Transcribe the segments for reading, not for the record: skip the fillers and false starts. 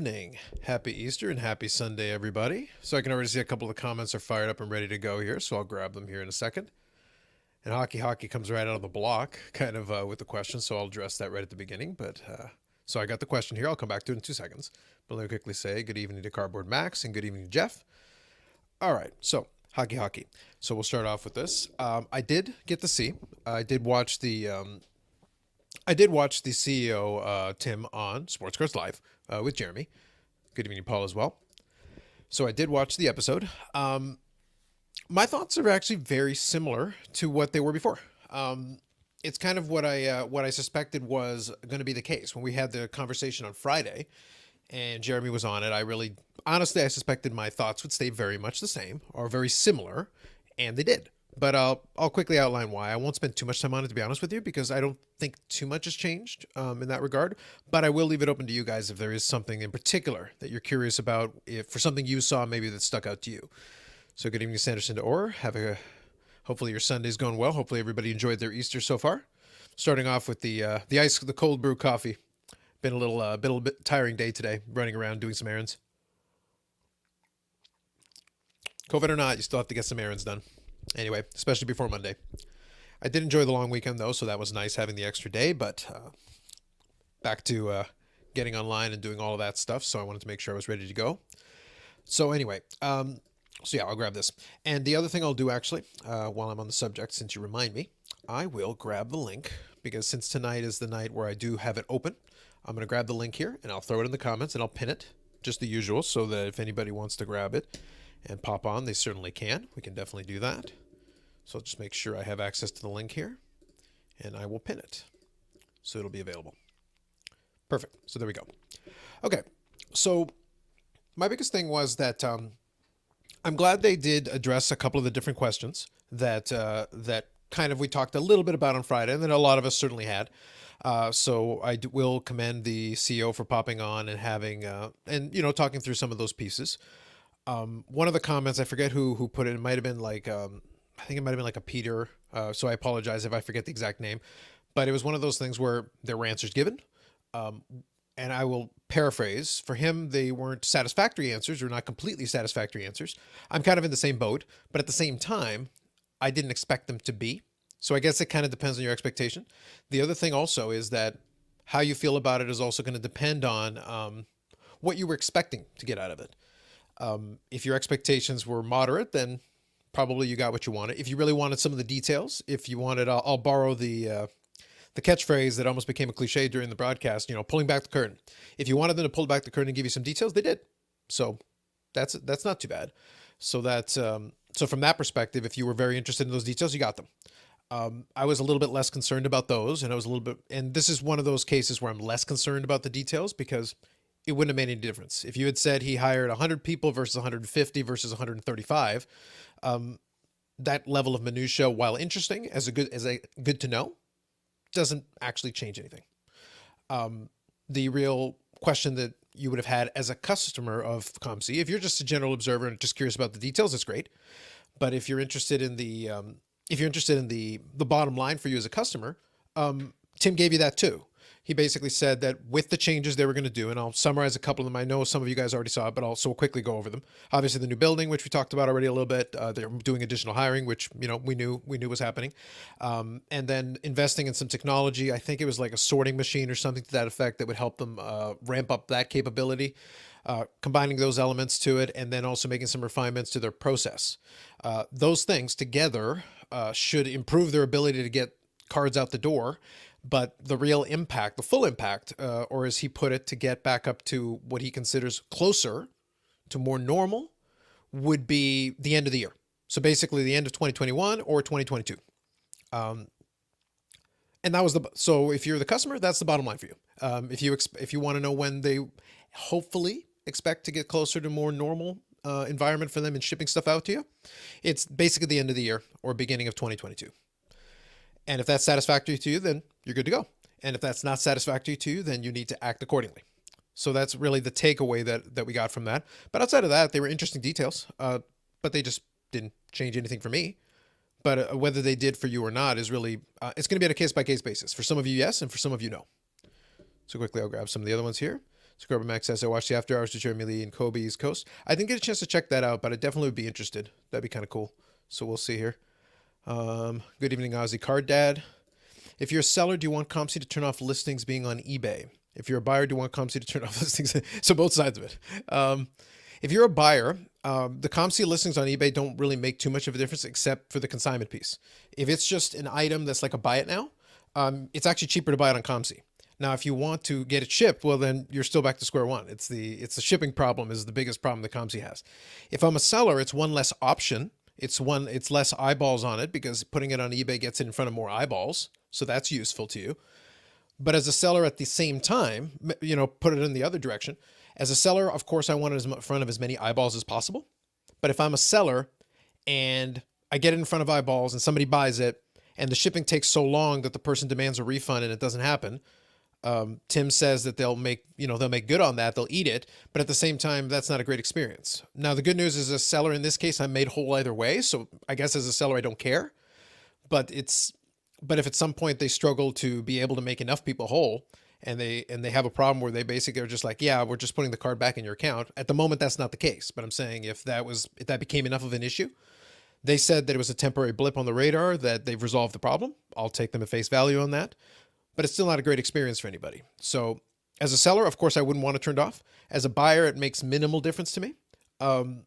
evening. Happy Easter and happy Sunday, everybody. So I can already see a couple of the comments are fired up and ready to go here, so I'll grab them here in a second. And Hockey comes right out of the block, kind of with the question, so I'll address that right at the beginning. So I got the question here. I'll come back to it in 2 seconds. But let me quickly say good evening to Cardboard Max and good evening to Jeff. All right, so Hockey. So we'll start off with this. I did get to see. I did watch the CEO Tim on Sports Cars Live with Jeremy. Good evening, Paul, as well. So I did watch the episode. My thoughts are actually very similar to what they were before. It's kind of what I suspected was going to be the case when we had the conversation on Friday, and Jeremy was on it. I suspected my thoughts would stay very much the same or very similar, and they did. But I'll quickly outline why. I won't spend too much time on it, to be honest with you, because I don't think too much has changed in that regard. But I will leave it open to you guys if there is something in particular that you're curious about, if for something you saw maybe that stuck out to you. So good evening, Sanderson to Orr. Hopefully your Sunday's going well. Hopefully everybody enjoyed their Easter so far. Starting off with the cold brew coffee. Been a little bit tiring day today, running around doing some errands. COVID or not, you still have to get some errands done. Anyway, especially before Monday. I did enjoy the long weekend, though, so that was nice having the extra day, but back to getting online and doing all of that stuff, so I wanted to make sure I was ready to go. So anyway, I'll grab this. And the other thing I'll do, actually, while I'm on the subject, since you remind me, I will grab the link, because since tonight is the night where I do have it open, I'm going to grab the link here, and I'll throw it in the comments, and I'll pin it, just the usual, so that if anybody wants to grab it and pop on, they certainly can. We can definitely do that. So I'll just make sure I have access to the link here, and I will pin it so it'll be available. Perfect. So there we go. Okay. So my biggest thing was that I'm glad they did address a couple of the different questions that kind of we talked a little bit about on Friday, and then a lot of us certainly had. So I will commend the CEO for popping on and having talking through some of those pieces. One of the comments, I forget who put it. It might have been like, I think it might have been like a Peter. So I apologize if I forget the exact name, but it was one of those things where there were answers given. And I will paraphrase for him. They weren't satisfactory answers or not completely satisfactory answers. I'm kind of in the same boat, but at the same time, I didn't expect them to be. So I guess it kind of depends on your expectation. The other thing also is that how you feel about it is also going to depend on, what you were expecting to get out of it. If your expectations were moderate, then probably you got what you wanted. If you really wanted some of the details, if you wanted, I'll borrow the catchphrase that almost became a cliche during the broadcast, pulling back the curtain. If you wanted them to pull back the curtain and give you some details, they did. So that's not too bad. So so from that perspective, if you were very interested in those details, you got them. I was a little bit less concerned about those, and this is one of those cases where I'm less concerned about the details because it wouldn't have made any difference. If you had said he hired 100 people versus 150 versus 135, that level of minutia, while interesting as a good to know, doesn't actually change anything. The real question that you would have had as a customer of COMC, if you're just a general observer and just curious about the details, that's great. But if you're interested in the bottom line for you as a customer, Tim gave you that too. He basically said that with the changes they were going to do, and I'll summarize a couple of them. I know some of you guys already saw it, but I'll so quickly go over them. Obviously, the new building, which we talked about already a little bit. They're doing additional hiring, which we knew was happening, and then investing in some technology. I think it was like a sorting machine or something to that effect that would help them ramp up that capability. Combining those elements to it, and then also making some refinements to their process. Those things together should improve their ability to get cards out the door. But the real impact, the full impact, or as he put it, to get back up to what he considers closer to more normal, would be the end of the year. So basically the end of 2021 or 2022. And that was so if you're the customer, that's the bottom line for you. If you want to know when they hopefully expect to get closer to more normal environment for them and shipping stuff out to you, it's basically the end of the year or beginning of 2022. And if that's satisfactory to you, then you're good to go. And if that's not satisfactory to you, then you need to act accordingly. So that's really the takeaway that we got from that. But outside of that, they were interesting details, but they just didn't change anything for me. But whether they did for you or not is really, it's going to be on a case-by-case basis. For some of you, yes, and for some of you, no. So quickly, I'll grab some of the other ones here. Scrubber Max says, I watched the After Hours to Jeremy Lee and Kobe's Coast. I didn't get a chance to check that out, but I definitely would be interested. That'd be kind of cool. So we'll see here. Good evening, Ozzy Card Dad. If you're a seller, do you want COMC to turn off listings being on eBay? If you're a buyer, do you want COMC to turn off listings? So both sides of it. If you're a buyer, the COMC listings on eBay don't really make too much of a difference except for the consignment piece. If it's just an item that's like a buy it now, it's actually cheaper to buy it on COMC. Now, if you want to get it shipped, well, then you're still back to square one. It's the shipping problem is the biggest problem that COMC has. If I'm a seller, it's one less option. It's less eyeballs on it because putting it on eBay gets it in front of more eyeballs. So that's useful to you. But as a seller at the same time, put it in the other direction. As a seller, of course, I want it in front of as many eyeballs as possible. But if I'm a seller and I get it in front of eyeballs and somebody buys it and the shipping takes so long that the person demands a refund and it doesn't happen, Tim says that they'll make good on that. They'll eat it. But at the same time, that's not a great experience. Now, the good news is, as a seller in this case, I'm made whole either way. So I guess as a seller, I don't care. But if at some point they struggle to be able to make enough people whole and they have a problem where they basically are just like, yeah, we're just putting the card back in your account. At the moment, that's not the case. But I'm saying if that became enough of an issue, they said that it was a temporary blip on the radar, that they've resolved the problem. I'll take them at face value on that. But it's still not a great experience for anybody. So as a seller, of course, I wouldn't want it turned off. As a buyer, it makes minimal difference to me. And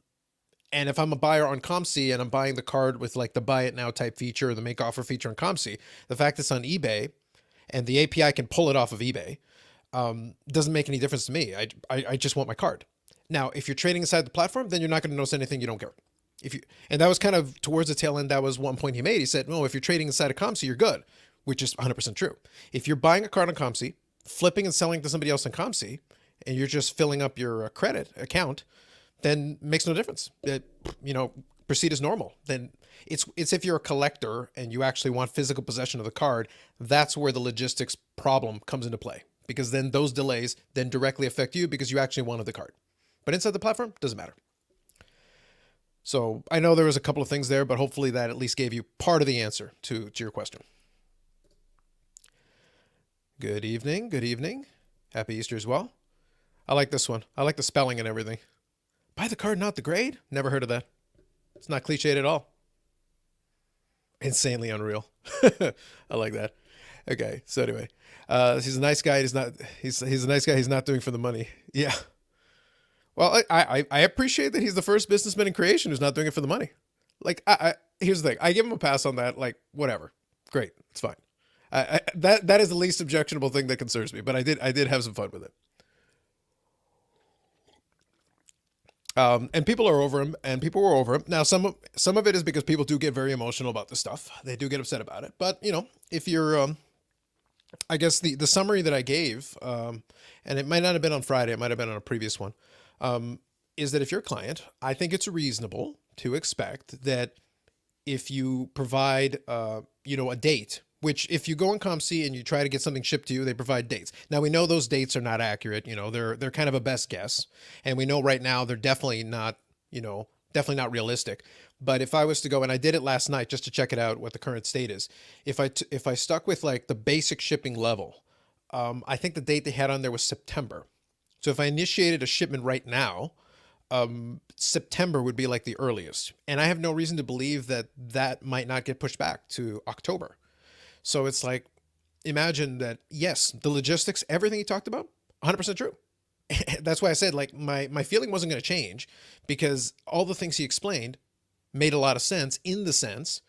if I'm a buyer on COMC and I'm buying the card with like the buy it now type feature or the make offer feature on COMC, the fact it's on eBay and the API can pull it off of eBay doesn't make any difference to me. I just want my card. Now, if you're trading inside the platform, then you're not going to notice anything you don't care. And that was kind of towards the tail end. That was one point he made. He said, no, if you're trading inside of COMC, you're good, which is 100% true. If you're buying a card on COMC, flipping and selling to somebody else on COMC, and you're just filling up your credit account, then makes no difference. Proceed as normal. Then it's if you're a collector and you actually want physical possession of the card, that's where the logistics problem comes into play, because then those delays then directly affect you because you actually wanted the card. But inside the platform, doesn't matter. So I know there was a couple of things there, but hopefully that at least gave you part of the answer to your question. Good evening. Good evening. Happy Easter as well. I like this one. I like the spelling and everything. Buy the card, not the grade? Never heard of that. It's not cliched at all. Insanely unreal. I like that. Okay, so anyway, he's a nice guy. He's a nice guy. He's not doing for the money. Yeah. Well, I appreciate that he's the first businessman in creation who's not doing it for the money. Like, here's the thing. I give him a pass on that. Like, whatever. Great. It's fine. That is the least objectionable thing that concerns me, but I did have some fun with it. And people are over him, and people were over him. Now, some of it is because people do get very emotional about this stuff. They do get upset about it. But, if you're, I guess the summary that I gave, and it might not have been on Friday, it might have been on a previous one, is that if you're a client, I think it's reasonable to expect that if you provide, a date, which if you go on COMC and you try to get something shipped to you, they provide dates. Now we know those dates are not accurate. They're kind of a best guess. And we know right now they're definitely not realistic. But if I was to go, and I did it last night just to check it out, what the current state is, if I stuck with like the basic shipping level, I think the date they had on there was September. So if I initiated a shipment right now, September would be like the earliest. And I have no reason to believe that might not get pushed back to October. So it's like, imagine that, yes, the logistics, everything he talked about, 100% true. That's why I said, like, my feeling wasn't going to change, because all the things he explained made a lot of sense, in the sense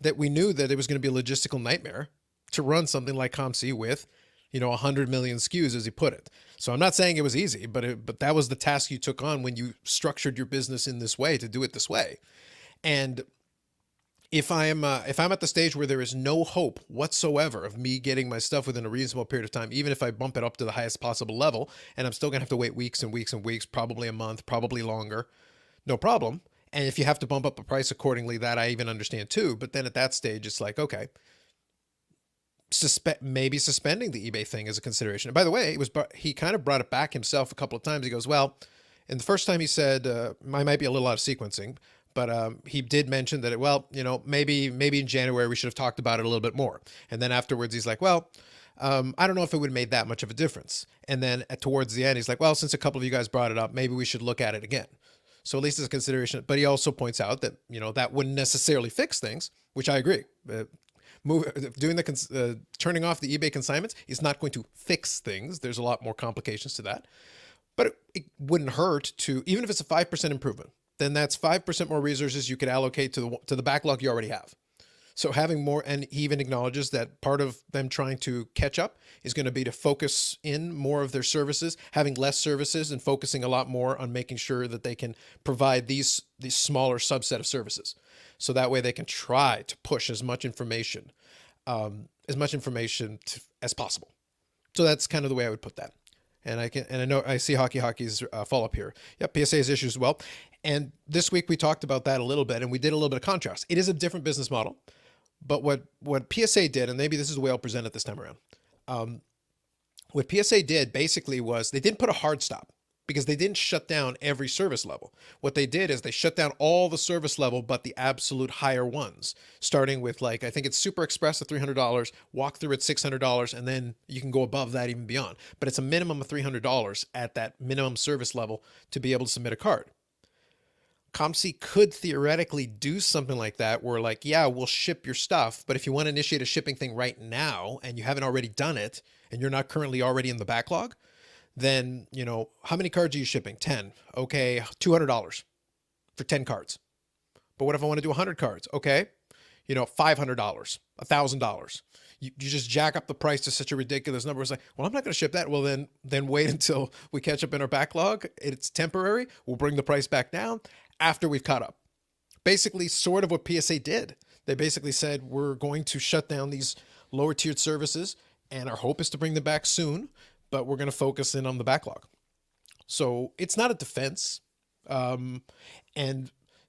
that we knew that it was going to be a logistical nightmare to run something like COMC with, 100 million SKUs, as he put it. So I'm not saying it was easy, but that was the task you took on when you structured your business in this way, to do it this way. And if I'm at the stage where there is no hope whatsoever of me getting my stuff within a reasonable period of time, even if I bump it up to the highest possible level, and I'm still gonna have to wait weeks and weeks and weeks, probably a month, probably longer, no problem. And if you have to bump up the price accordingly, that I even understand too. But then at that stage, it's like, okay, maybe suspending the eBay thing is a consideration. And by the way, he kind of brought it back himself a couple of times. He goes, well, and the first time he said, I might be a little out of sequencing, but he did mention that, maybe in January we should have talked about it a little bit more. And then afterwards, he's like, well, I don't know if it would have made that much of a difference. And then towards the end, he's like, well, since a couple of you guys brought it up, maybe we should look at it again. So at least it's a consideration. But he also points out that, that wouldn't necessarily fix things, which I agree. Turning off the eBay consignments is not going to fix things. There's a lot more complications to that. But it wouldn't hurt to, even if it's a 5% improvement, then that's 5% more resources you could allocate to the backlog you already have. So having more, and he even acknowledges that part of them trying to catch up is going to be to focus in more of their services, having less services and focusing a lot more on making sure that they can provide these smaller subset of services. So that way they can try to push as much information as possible. So that's kind of the way I would put that. And I know I see Hockey's follow up here. Yep, PSA has issues as well. And this week we talked about that a little bit, and we did a little bit of contrast. It is a different business model, but what PSA did, and maybe this is the way I'll present it this time around. What PSA did basically was they didn't put a hard stop because they didn't shut down every service level. What they did is they shut down all the service level but the absolute higher ones, starting with, like, I think it's Super Express at $300, walk through at $600, and then you can go above that even beyond. But it's a minimum of $300 at that minimum service level to be able to submit a card. COMC could theoretically do something like that where, like, yeah, we'll ship your stuff, but if you want to initiate a shipping thing right now and you haven't already done it and you're not currently already in the backlog, then, how many cards are you shipping? 10. Okay, $200 for 10 cards. But what if I want to do 100 cards? Okay, $500, $1,000. You just jack up the price to such a ridiculous number. It's like, well, I'm not going to ship that. Well, then wait until we catch up in our backlog. It's temporary. We'll bring the price back down after we've caught up. Basically, sort of what PSA did. They basically said, we're going to shut down these lower tiered services, and our hope is to bring them back soon, but we're going to focus in on the backlog. So it's not a defense. And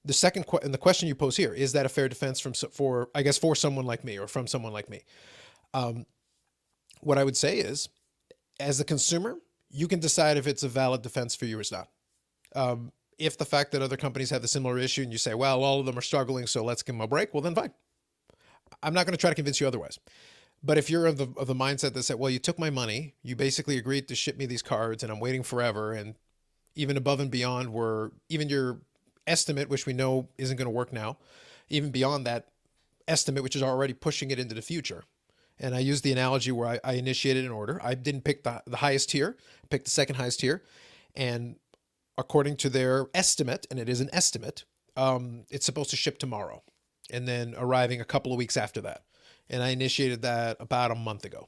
the question you pose here, is that a fair defense for someone like me, or from someone like me? What I would say is, as a consumer, you can decide if it's a valid defense for you or not. If the fact that other companies have the similar issue and you say, well, all of them are struggling, so let's give them a break, well, then fine. I'm not going to try to convince you otherwise. But if you're of the mindset that said, well, you took my money, you basically agreed to ship me these cards, and I'm waiting forever, and even above and beyond where even your estimate, which we know isn't going to work now, even beyond that estimate, which is already pushing it into the future. And I used the analogy where I initiated an order. I didn't pick the highest tier, I picked the second highest tier. And according to their estimate, and it is an estimate, it's supposed to ship tomorrow and then arriving a couple of weeks after that. And I initiated that about a month ago.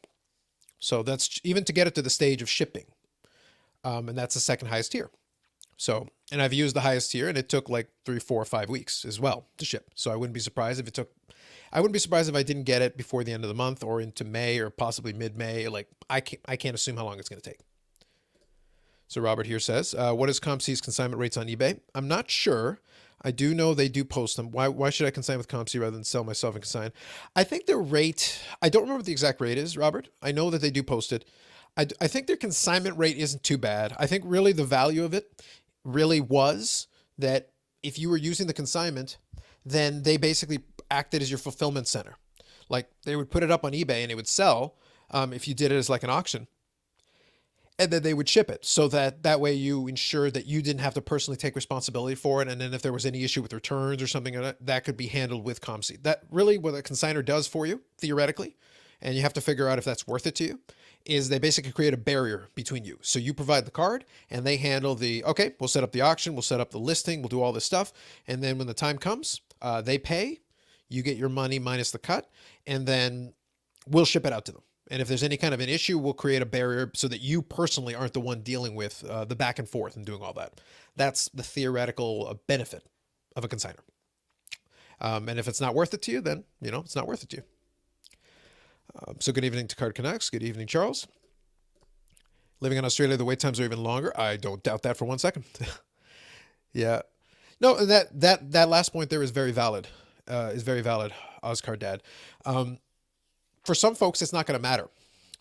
So that's even to get it to the stage of shipping. And that's the second highest tier. So, and I've used the highest tier, and it took like 3, 4, 5 weeks as well to ship. So I wouldn't be surprised if I didn't get it before the end of the month or into May or possibly mid-May. Like, I can't assume how long it's going to take. So Robert here says, what is COMC's consignment rates on eBay? I'm not sure. I do know they do post them. Why should I consign with COMC rather than sell myself and consign? I think their rate, I don't remember what the exact rate is, Robert. I know that they do post it. I think their consignment rate isn't too bad. I think really the value of it really was that if you were using the consignment, then they basically acted as your fulfillment center. Like, they would put it up on eBay and it would sell if you did it as like an auction. And then they would ship it, so that way you ensured that you didn't have to personally take responsibility for it. And then if there was any issue with returns or something, that could be handled with COMC. That really what a consignor does for you, theoretically, and you have to figure out if that's worth it to you, is they basically create a barrier between you. So you provide the card and they handle okay, we'll set up the auction, we'll set up the listing, we'll do all this stuff. And then when the time comes, they pay, you get your money minus the cut, and then we'll ship it out to them. And if there's any kind of an issue, we'll create a barrier so that you personally aren't the one dealing with the back and forth and doing all that. That's the theoretical benefit of a consignor. And if it's not worth it to you, then, it's not worth it to you. So good evening to Card Canucks. Good evening, Charles. Living in Australia, the wait times are even longer. I don't doubt that for 1 second. Yeah. No, that last point there is very valid. Oscar Dad. For some folks, it's not going to matter.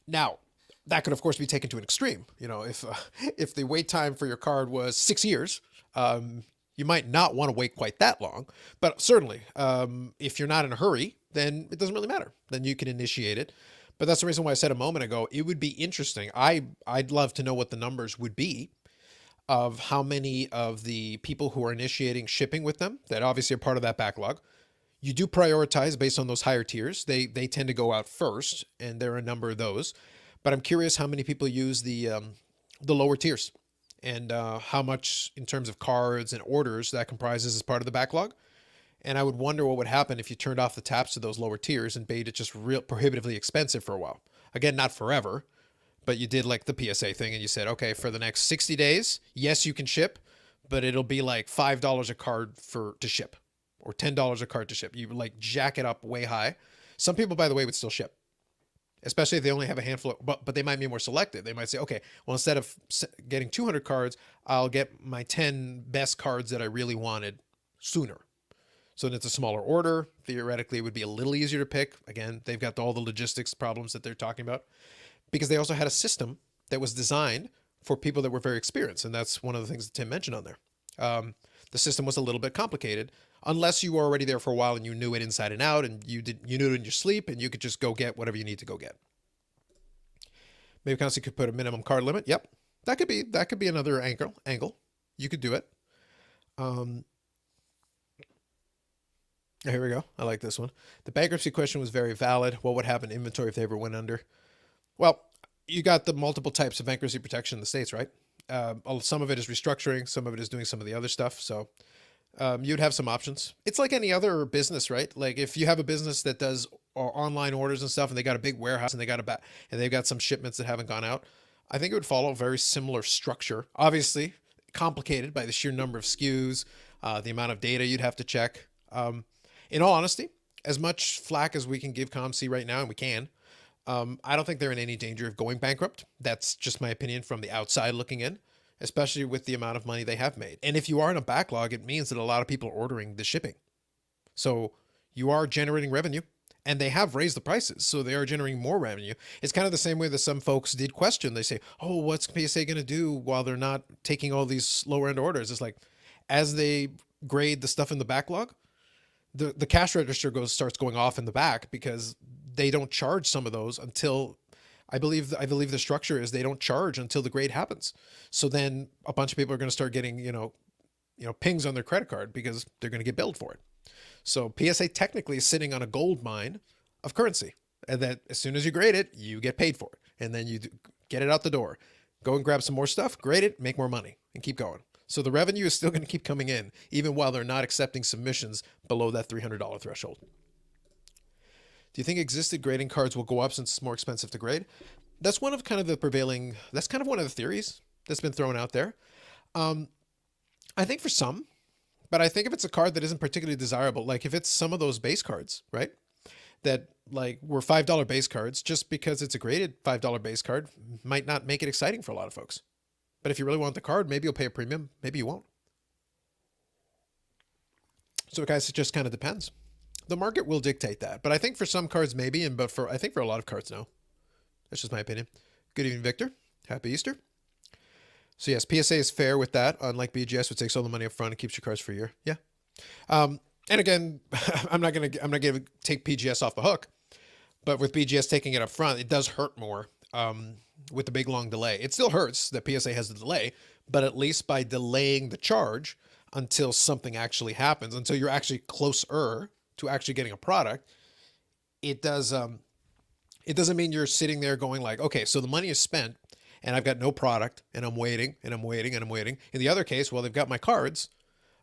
Now, that could, of course, be taken to an extreme. If the wait time for your card was 6 years, you might not want to wait quite that long. But certainly, if you're not in a hurry, then it doesn't really matter. Then you can initiate it. But that's the reason why I said a moment ago, it would be interesting. I'd love to know what the numbers would be of how many of the people who are initiating shipping with them that obviously are part of that backlog. You do prioritize based on those higher tiers. They tend to go out first, and there are a number of those. But I'm curious how many people use the lower tiers, and how much in terms of cards and orders that comprises as part of the backlog. And I would wonder what would happen if you turned off the taps to those lower tiers and made it just real prohibitively expensive for a while. Again, not forever, but you did like the PSA thing and you said, okay, for the next 60 days, yes, you can ship, but it'll be like $5 a card to ship, or $10 a card to ship. You like jack it up way high. Some people, by the way, would still ship, especially if they only have a handful but they might be more selective. They might say, okay, well, instead of getting 200 cards, I'll get my 10 best cards that I really wanted sooner. So it's a smaller order. Theoretically, it would be a little easier to pick. Again, they've got all the logistics problems that they're talking about, because they also had a system that was designed for people that were very experienced. And that's one of the things that Tim mentioned on there. The system was a little bit complicated unless you were already there for a while and you knew it inside and out, and you knew it in your sleep, and you could just go get whatever you need to go get. Maybe Constantly could put a minimum card limit. Yep. That could be another angle. You could do it. Here we go. I like this one. The bankruptcy question was very valid. What would happen to inventory if they ever went under? Well, you got the multiple types of bankruptcy protection in the States, right? Some of it is restructuring. Some of it is doing some of the other stuff. So you'd have some options. It's like any other business, right? Like if you have a business that does online orders and stuff, and they got a big warehouse and they've got some shipments that haven't gone out, I think it would follow a very similar structure. Obviously, complicated by the sheer number of SKUs, the amount of data you'd have to check. In all honesty, as much flack as we can give COMC right now, and we can, I don't think they're in any danger of going bankrupt. That's just my opinion from the outside looking in, especially with the amount of money they have made. And if you are in a backlog, it means that a lot of people are ordering the shipping. So you are generating revenue, and they have raised the prices. So they are generating more revenue. It's kind of the same way that some folks did question. They say, oh, what's PSA going to do while they're not taking all these lower end orders? It's like, as they grade the stuff in the backlog, the cash register starts going off in the back, because they don't charge some of those until I believe the structure is they don't charge until the grade happens. So then a bunch of people are going to start getting, pings on their credit card because they're going to get billed for it. So PSA technically is sitting on a gold mine of currency, and that as soon as you grade it, you get paid for it. And then you get it out the door, go and grab some more stuff, grade it, make more money, and keep going. So the revenue is still going to keep coming in, even while they're not accepting submissions below that $300 threshold. Do you think existed grading cards will go up since it's more expensive to grade? That's one of one of the theories that's been thrown out there. I think for some, but I think if it's a card that isn't particularly desirable, like if it's some of those base cards, right, that like were $5 base cards, just because it's a graded $5 base card might not make it exciting for a lot of folks. But if you really want the card, maybe you'll pay a premium, maybe you won't. So guys, it just kind of depends. The market will dictate that. But I think for some cards, maybe, I think for a lot of cards, no. That's just my opinion. Good evening, Victor. Happy Easter. So yes, PSA is fair with that, unlike BGS, which takes all the money up front and keeps your cards for a year. Yeah. And again, I'm not gonna take PGS off the hook, but with BGS taking it up front, it does hurt more. With the big long delay. It still hurts that PSA has the delay, but at least by delaying the charge until something actually happens, until you're actually closer to actually getting a product, it doesn't mean you're sitting there going like, okay, so the money is spent and I've got no product and I'm waiting and I'm waiting and I'm waiting. In the other case, well, they've got my cards.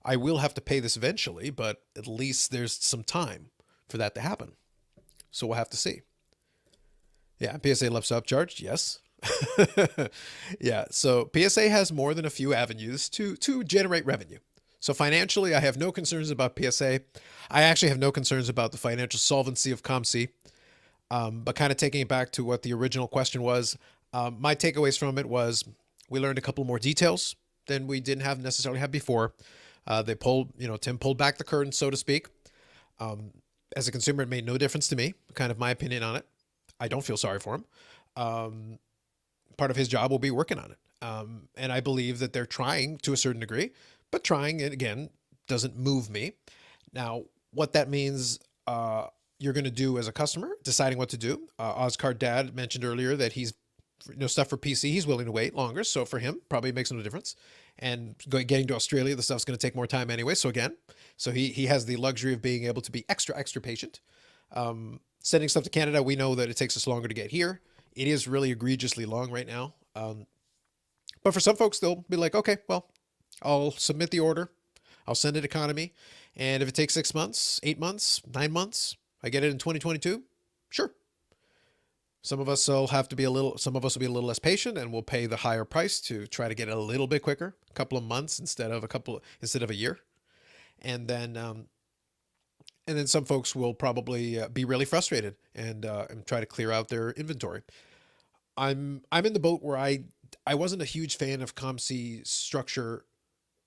I will have to pay this eventually, but at least there's some time for that to happen. So we'll have to see. Yeah, PSA loves upcharged. Yes. Yeah. So PSA has more than a few avenues to generate revenue. So financially, I have no concerns about PSA. I actually have no concerns about the financial solvency of COMC. But kind of taking it back to what the original question was, my takeaways from it was we learned a couple more details than we didn't necessarily have before. Tim pulled back the curtain, so to speak. As a consumer, it made no difference to me, kind of my opinion on it. I don't feel sorry for him. Part of his job will be working on it. And I believe that they're trying to a certain degree, but trying it again doesn't move me. Now, what that means you're going to do as a customer, deciding what to do. Ozcard Dad mentioned earlier that he's, stuff for PC, he's willing to wait longer. So for him, probably makes no difference. And getting to Australia, the stuff's going to take more time anyway. So again, he has the luxury of being able to be extra patient. Sending stuff to Canada, we know that it takes us longer to get here. It is really egregiously long right now. But for some folks, they'll be like, okay, well, I'll submit the order. I'll send it economy. And if it takes 6 months, 8 months, 9 months, I get it in 2022, sure. Some of us will have to be some of us will be a little less patient and we'll pay the higher price to try to get it a little bit quicker, a couple of months instead of a year. And then some folks will probably be really frustrated and try to clear out their inventory. I'm in the boat where I wasn't a huge fan of COMC structure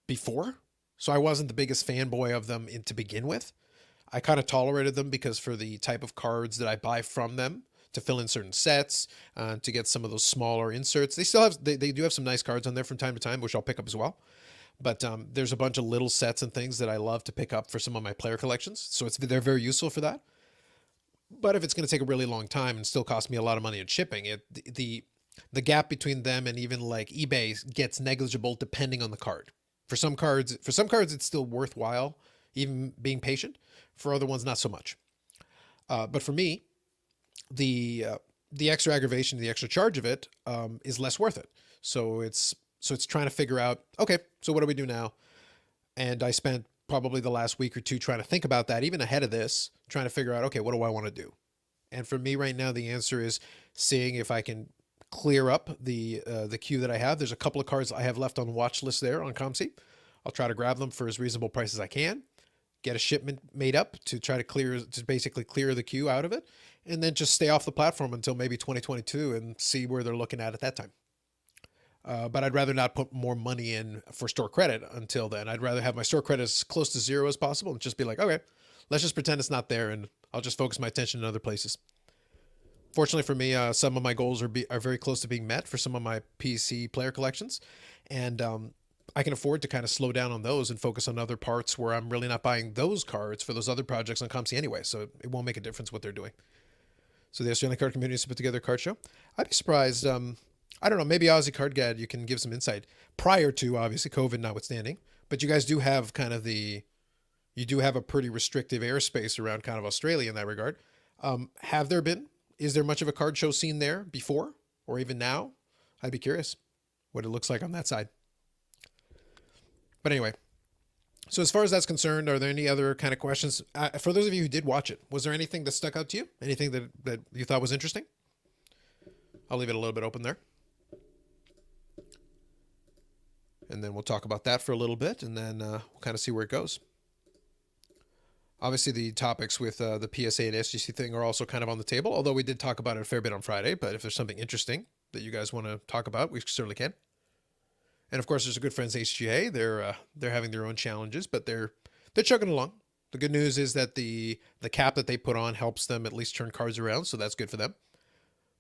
before, so I wasn't the biggest fanboy of them to begin with. I kind of tolerated them because for the type of cards that I buy from them to fill in certain sets, to get some of those smaller inserts, they do have some nice cards on there from time to time, which I'll pick up as well. But there's a bunch of little sets and things that I love to pick up for some of my player collections. So they're very useful for that. But if it's going to take a really long time and still cost me a lot of money in shipping, the gap between them and even like eBay gets negligible depending on the card. For some cards, it's still worthwhile, even being patient. For other ones, not so much. But for me, the extra aggravation, the extra charge of it is less worth it. So it's trying to figure out, okay, so what do we do now? And I spent probably the last week or two trying to think about that, even ahead of this, trying to figure out, okay, what do I want to do? And for me right now, the answer is seeing if I can clear up the queue that I have. There's a couple of cards I have left on watch list there on COMC. I'll try to grab them for as reasonable price as I can, get a shipment made up to try to basically clear the queue out of it, and then just stay off the platform until maybe 2022 and see where they're looking at that time. But I'd rather not put more money in for store credit until then. I'd rather have my store credit as close to zero as possible and just be like, okay, let's just pretend it's not there and I'll just focus my attention in other places. Fortunately for me, some of my goals are very close to being met for some of my PC player collections. And I can afford to kind of slow down on those and focus on other parts where I'm really not buying those cards for those other projects on COMC anyway. So it won't make a difference what they're doing. So the Australian card community has put together a card show. I'd be surprised. I don't know, maybe Aussie Card Gad, you can give some insight prior to obviously COVID notwithstanding, but you guys do have you do have a pretty restrictive airspace around kind of Australia in that regard. Is there much of a card show scene there before or even now? I'd be curious what it looks like on that side. But anyway, so as far as that's concerned, are there any other kind of questions? For those of you who did watch it, was there anything that stuck out to you? Anything that you thought was interesting? I'll leave it a little bit open there. And then we'll talk about that for a little bit, and then we'll kind of see where it goes. Obviously, the topics with the PSA and SGC thing are also kind of on the table, although we did talk about it a fair bit on Friday. But if there's something interesting that you guys want to talk about, we certainly can. And of course, there's our good friends HGA. They're having their own challenges, but they're chugging along. The good news is that the cap that they put on helps them at least turn cards around, so that's good for them.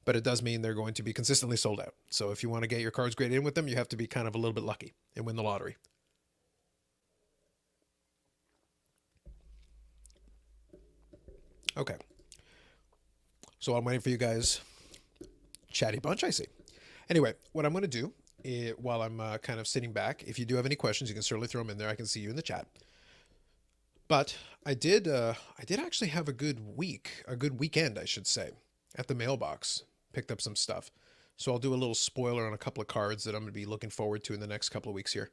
But it does mean they're going to be consistently sold out. So if you want to get your cards graded in with them, you have to be kind of a little bit lucky and win the lottery. Okay. So I'm waiting for you guys. Chatty bunch, I see. Anyway, what I'm going to do while I'm kind of sitting back, if you do have any questions, you can certainly throw them in there. I can see you in the chat. But I did actually have a good weekend, I should say, at the Mailbox. Picked up some stuff. So I'll do a little spoiler on a couple of cards that I'm going to be looking forward to in the next couple of weeks here.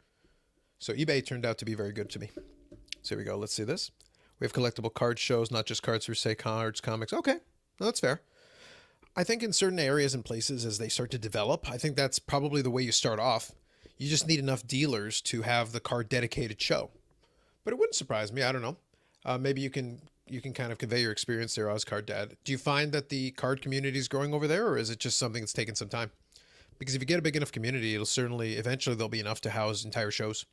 So eBay turned out to be very good to me. So here we go. Let's see this. We have collectible card shows, not just cards for, say, cards, comics. Okay, no, that's fair. I think in certain areas and places as they start to develop, I think that's probably the way you start off. You just need enough dealers to have the card dedicated show. But it wouldn't surprise me. I don't know. Maybe you can kind of convey your experience there, Ozcard Dad. Do you find that the card community is growing over there, or is it just something that's taken some time? Because if you get a big enough community, eventually there'll be enough to house entire shows.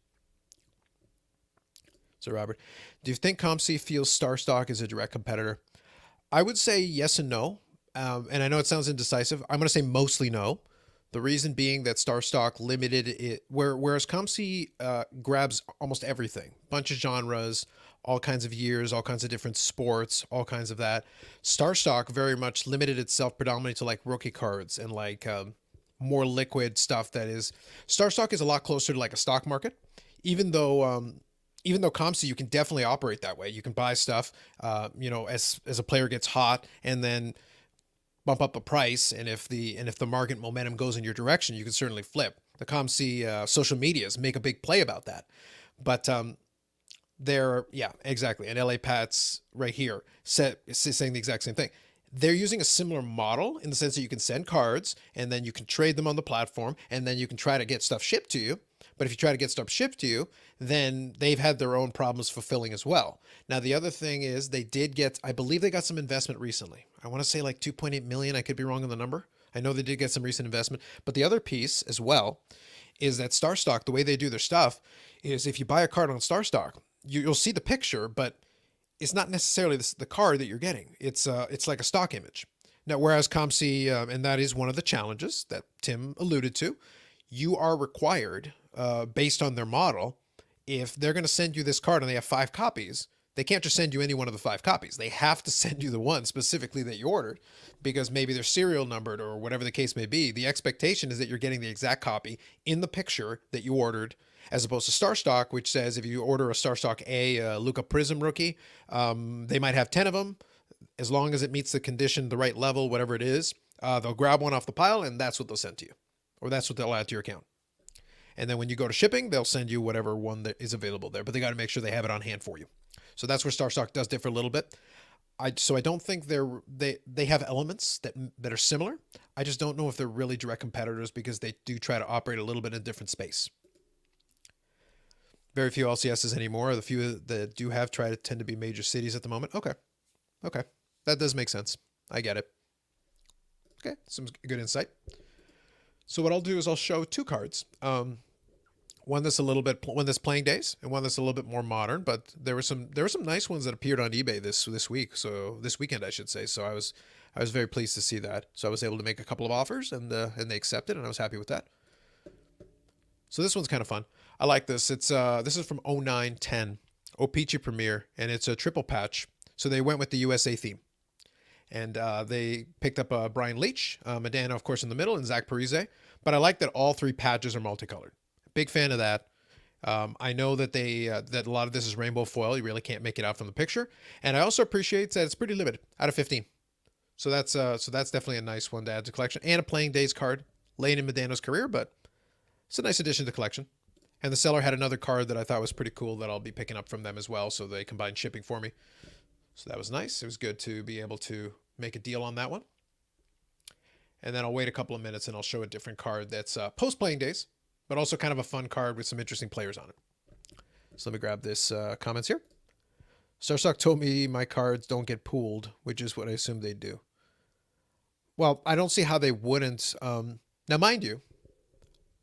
So Robert, do you think COMC feels StarStock is a direct competitor? I would say yes and no. And I know it sounds indecisive. I'm going to say mostly no. The reason being that Star Stock limited it, whereas COMC grabs almost everything, bunch of genres, all kinds of years, all kinds of different sports, all kinds of that. Star Stock very much limited itself predominantly to like rookie cards and like more liquid stuff. That is, Star Stock is a lot closer to like a stock market, even though. Even though COMC, you can definitely operate that way. You can buy stuff, as a player gets hot, and then bump up a price, and if the market momentum goes in your direction, you can certainly flip. The COMC social medias make a big play about that, but they're yeah, exactly. And LA Pats right here saying the exact same thing. They're using a similar model in the sense that you can send cards and then you can trade them on the platform and then you can try to get stuff shipped to you. But if you try to get stuff shipped to you, then they've had their own problems fulfilling as well. Now, the other thing is they did get, I believe they got some investment recently. I want to say like 2.8 million. I could be wrong on the number. I know they did get some recent investment. But the other piece as well is that Star Stock, the way they do their stuff is if you buy a card on Star Stock, you'll see the picture, but it's not necessarily the card that you're getting. It's like a stock image. Now, whereas COMC, and that is one of the challenges that Tim alluded to, you are required, based on their model, if they're going to send you this card and they have 5 copies, they can't just send you any one of the 5 copies. They have to send you the one specifically that you ordered because maybe they're serial numbered or whatever the case may be. The expectation is that you're getting the exact copy in the picture that you ordered, as opposed to Star Stock, which says if you order a Star Stock Luka Prism rookie, they might have 10 of them. As long as it meets the condition, the right level, whatever it is, they'll grab one off the pile and that's what they'll send to you. Or that's what they'll add to your account. And then when you go to shipping, they'll send you whatever one that is available there, but they got to make sure they have it on hand for you. So that's where Star Stock does differ a little bit. So I don't think they have elements that are similar. I just don't know if they're really direct competitors because they do try to operate a little bit in a different space. Very few LCSs anymore. The few that do have tend to be major cities at the moment. Okay. That does make sense. I get it. Okay, some good insight. So what I'll do is I'll show 2 cards. One that's playing days, and one that's a little bit more modern. But there were some nice ones that appeared on eBay this week. So this weekend, I should say. So I was very pleased to see that. So I was able to make a couple of offers, and they accepted, and I was happy with that. So this one's kind of fun. I like this. This is from 0910 O-Pee-Chee Premier, and it's a triple patch. So they went with the USA theme. And they picked up Brian Leach, Medana, of course, in the middle, and Zach Parise. But I like that all 3 patches are multicolored. Big fan of that. I know that that a lot of this is rainbow foil. You really can't make it out from the picture. And I also appreciate that it's pretty limited, out of 15. So that's definitely a nice one to add to the collection. And a playing days card late in Medana's career, but it's a nice addition to the collection. And the seller had another card that I thought was pretty cool that I'll be picking up from them as well. So they combined shipping for me. So that was nice. It was good to be able to make a deal on that one. And then I'll wait a couple of minutes and I'll show a different card that's post-playing days, but also kind of a fun card with some interesting players on it. So let me grab this comments here. Starstock told me my cards don't get pooled, which is what I assumed they'd do. Well, I don't see how they wouldn't. Now, mind you,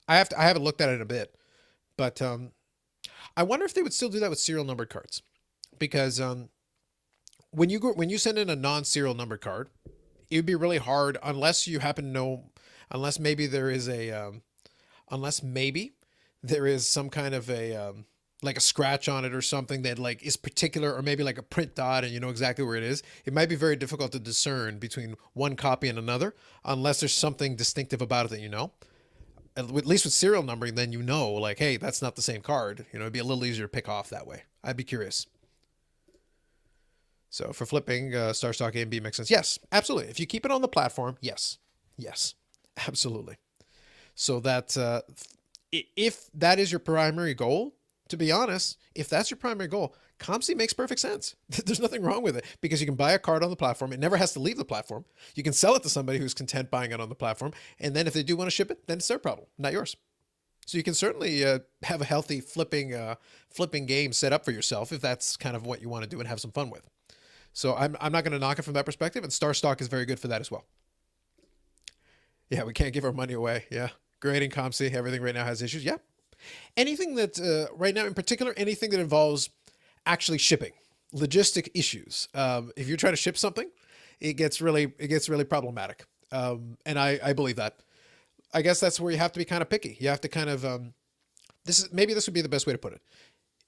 I haven't looked at it in a bit, but I wonder if they would still do that with serial numbered cards, because when you send in a non-serial numbered card, it would be really hard unless you happen to know, unless maybe there is some kind of a like a scratch on it or something that like is particular, or maybe like a print dot and you know exactly where it is. It might be very difficult to discern between one copy and another unless there's something distinctive about it that you know. At least with serial numbering, then you know, like, hey, that's not the same card. You know, it'd be a little easier to pick off that way. I'd be curious. So for flipping, Star Stock A and B makes sense. Yes, absolutely. If you keep it on the platform, yes, absolutely. So that if that is your primary goal, to be honest, if that's your primary goal, COMC makes perfect sense. There's nothing wrong with it because you can buy a card on the platform. It never has to leave the platform. You can sell it to somebody who's content buying it on the platform. And then if they do want to ship it, then it's their problem, not yours. So you can certainly have a healthy flipping game set up for yourself if that's kind of what you want to do and have some fun with. So I'm not going to knock it from that perspective. And Star Stock is very good for that as well. Yeah, we can't give our money away. Yeah. Grading COMC, everything right now has issues. Yeah. Anything that right now in particular, anything that involves actually shipping, logistic issues. If you're trying to ship something, it gets really problematic. And I believe that. I guess that's where you have to be kind of picky. You have to kind of this would be the best way to put it.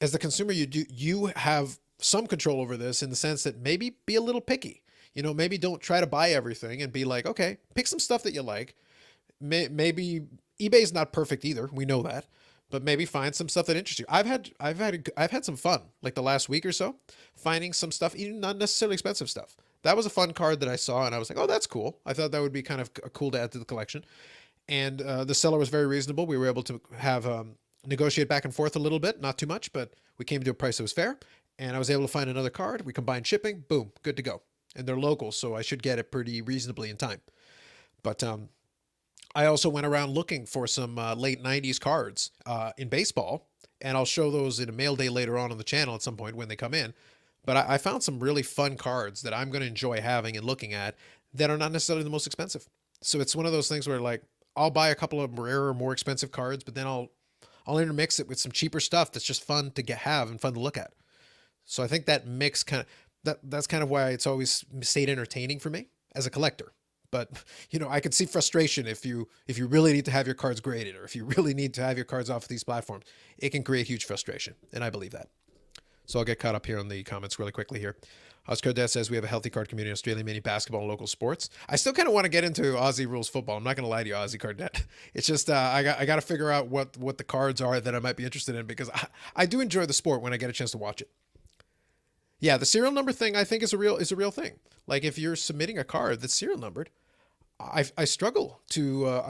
As the consumer, you have some control over this in the sense that maybe be a little picky. Maybe don't try to buy everything and be like, okay, pick some stuff that you like. Maybe eBay's not perfect either. We know that, but maybe find some stuff that interests you. I've had some fun like the last week or so, finding some stuff, even not necessarily expensive stuff. That was a fun card that I saw, and I was like, oh, that's cool. I thought that would be kind of cool to add to the collection. And the seller was very reasonable. We were able to have negotiate back and forth a little bit, not too much, but we came to a price that was fair. And I was able to find another card. We combined shipping, boom, good to go. And they're local, so I should get it pretty reasonably in time. But I also went around looking for some late 90s cards in baseball, and I'll show those in a mail day later on the channel at some point when they come in. But I found some really fun cards that I'm going to enjoy having and looking at that are not necessarily the most expensive. So it's one of those things where like I'll buy a couple of rarer, more expensive cards, but then I'll intermix it with some cheaper stuff that's just fun to have and fun to look at. So I think that mix that's kind of why it's always stayed entertaining for me as a collector. But I could see frustration if you really need to have your cards graded, or if you really need to have your cards off of these platforms. It can create huge frustration, and I believe that. So I'll get caught up here on the comments really quickly here. Oscar Dad says we have a healthy card community in Australia, mini basketball and local sports. I still kind of want to get into Aussie rules football. I'm not going to lie to you, Aussie Card Net. It's just I got to figure out what the cards are that I might be interested in, because I do enjoy the sport when I get a chance to watch it. Yeah, the serial number thing I think is a real thing. Like if you're submitting a card that's serial numbered, I struggle to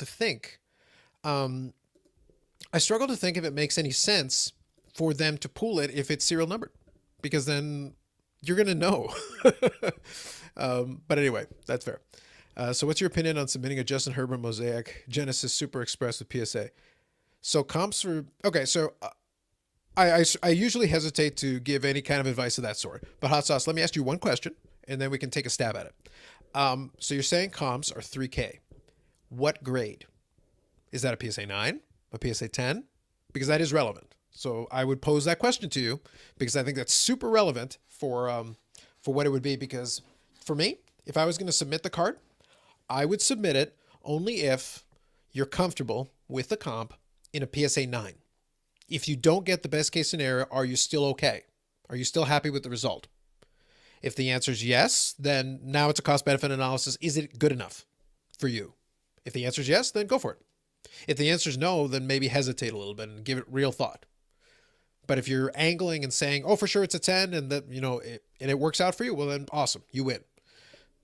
think. I struggle to think if it makes any sense for them to pull it if it's serial numbered, because then you're going to know. But anyway, that's fair. So what's your opinion on submitting a Justin Herbert Mosaic Genesis Super Express with PSA? So comps for, okay, so I usually hesitate to give any kind of advice of that sort. But Hot Sauce, let me ask you one question, and then we can take a stab at it. So you're saying comps are 3K. What grade? Is that a PSA 9? A PSA 10? Because that is relevant. So I would pose that question to you because I think that's super relevant for what it would be. Because for me, if I was going to submit the card, I would submit it only if you're comfortable with the comp in a PSA 9. If you don't get the best case scenario, are you still okay? Are you still happy with the result? If the answer is yes, then now it's a cost-benefit analysis. Is it good enough for you? If the answer is yes, then go for it. If the answer is no, then maybe hesitate a little bit and give it real thought. But if you're angling and saying, oh, for sure it's a 10 and that, and it works out for you, well, then awesome, you win.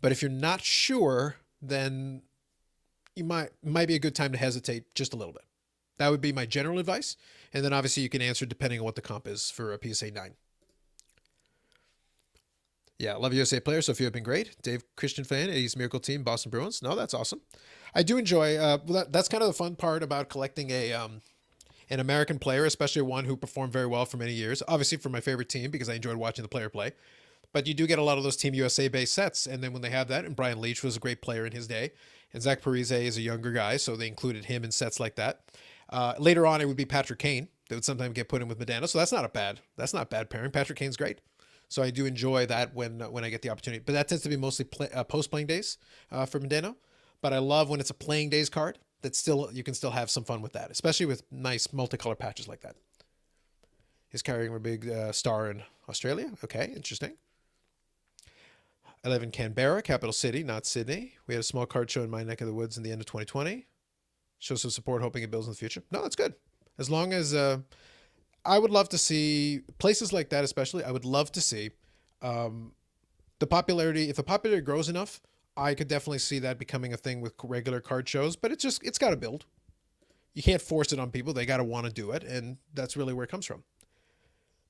But if you're not sure, then you might be a good time to hesitate just a little bit. That would be my general advice. And then obviously you can answer depending on what the comp is for a PSA 9. Yeah, love USA player. Sophia have been great. Dave Christian fan, 80s Miracle Team, Boston Bruins. No, that's awesome. I do enjoy, that's kind of the fun part about collecting an American player, especially one who performed very well for many years. Obviously for my favorite team because I enjoyed watching the player play. But you do get a lot of those Team USA based sets. And then when they have that, and Brian Leach was a great player in his day, and Zach Parise is a younger guy, so they included him in sets like that. Later on, it would be Patrick Kane. They would sometimes get put in with Medano. So that's not bad pairing. Patrick Kane's great. So I do enjoy that when I get the opportunity. But that tends to be mostly post-playing days for Medano. But I love when it's a playing days card that you can still have some fun with that, especially with nice multicolor patches like that. He's carrying a big star in Australia. Okay, interesting. I live in Canberra, capital city, not Sydney. We had a small card show in my neck of the woods in the end of 2020. Show some support, hoping it builds in the future. No, that's good. As long as I would love to see places like that, especially. I would love to see the popularity. If the popularity grows enough, I could definitely see that becoming a thing with regular card shows. But it's got to build. You can't force it on people. They got to want to do it, and that's really where it comes from.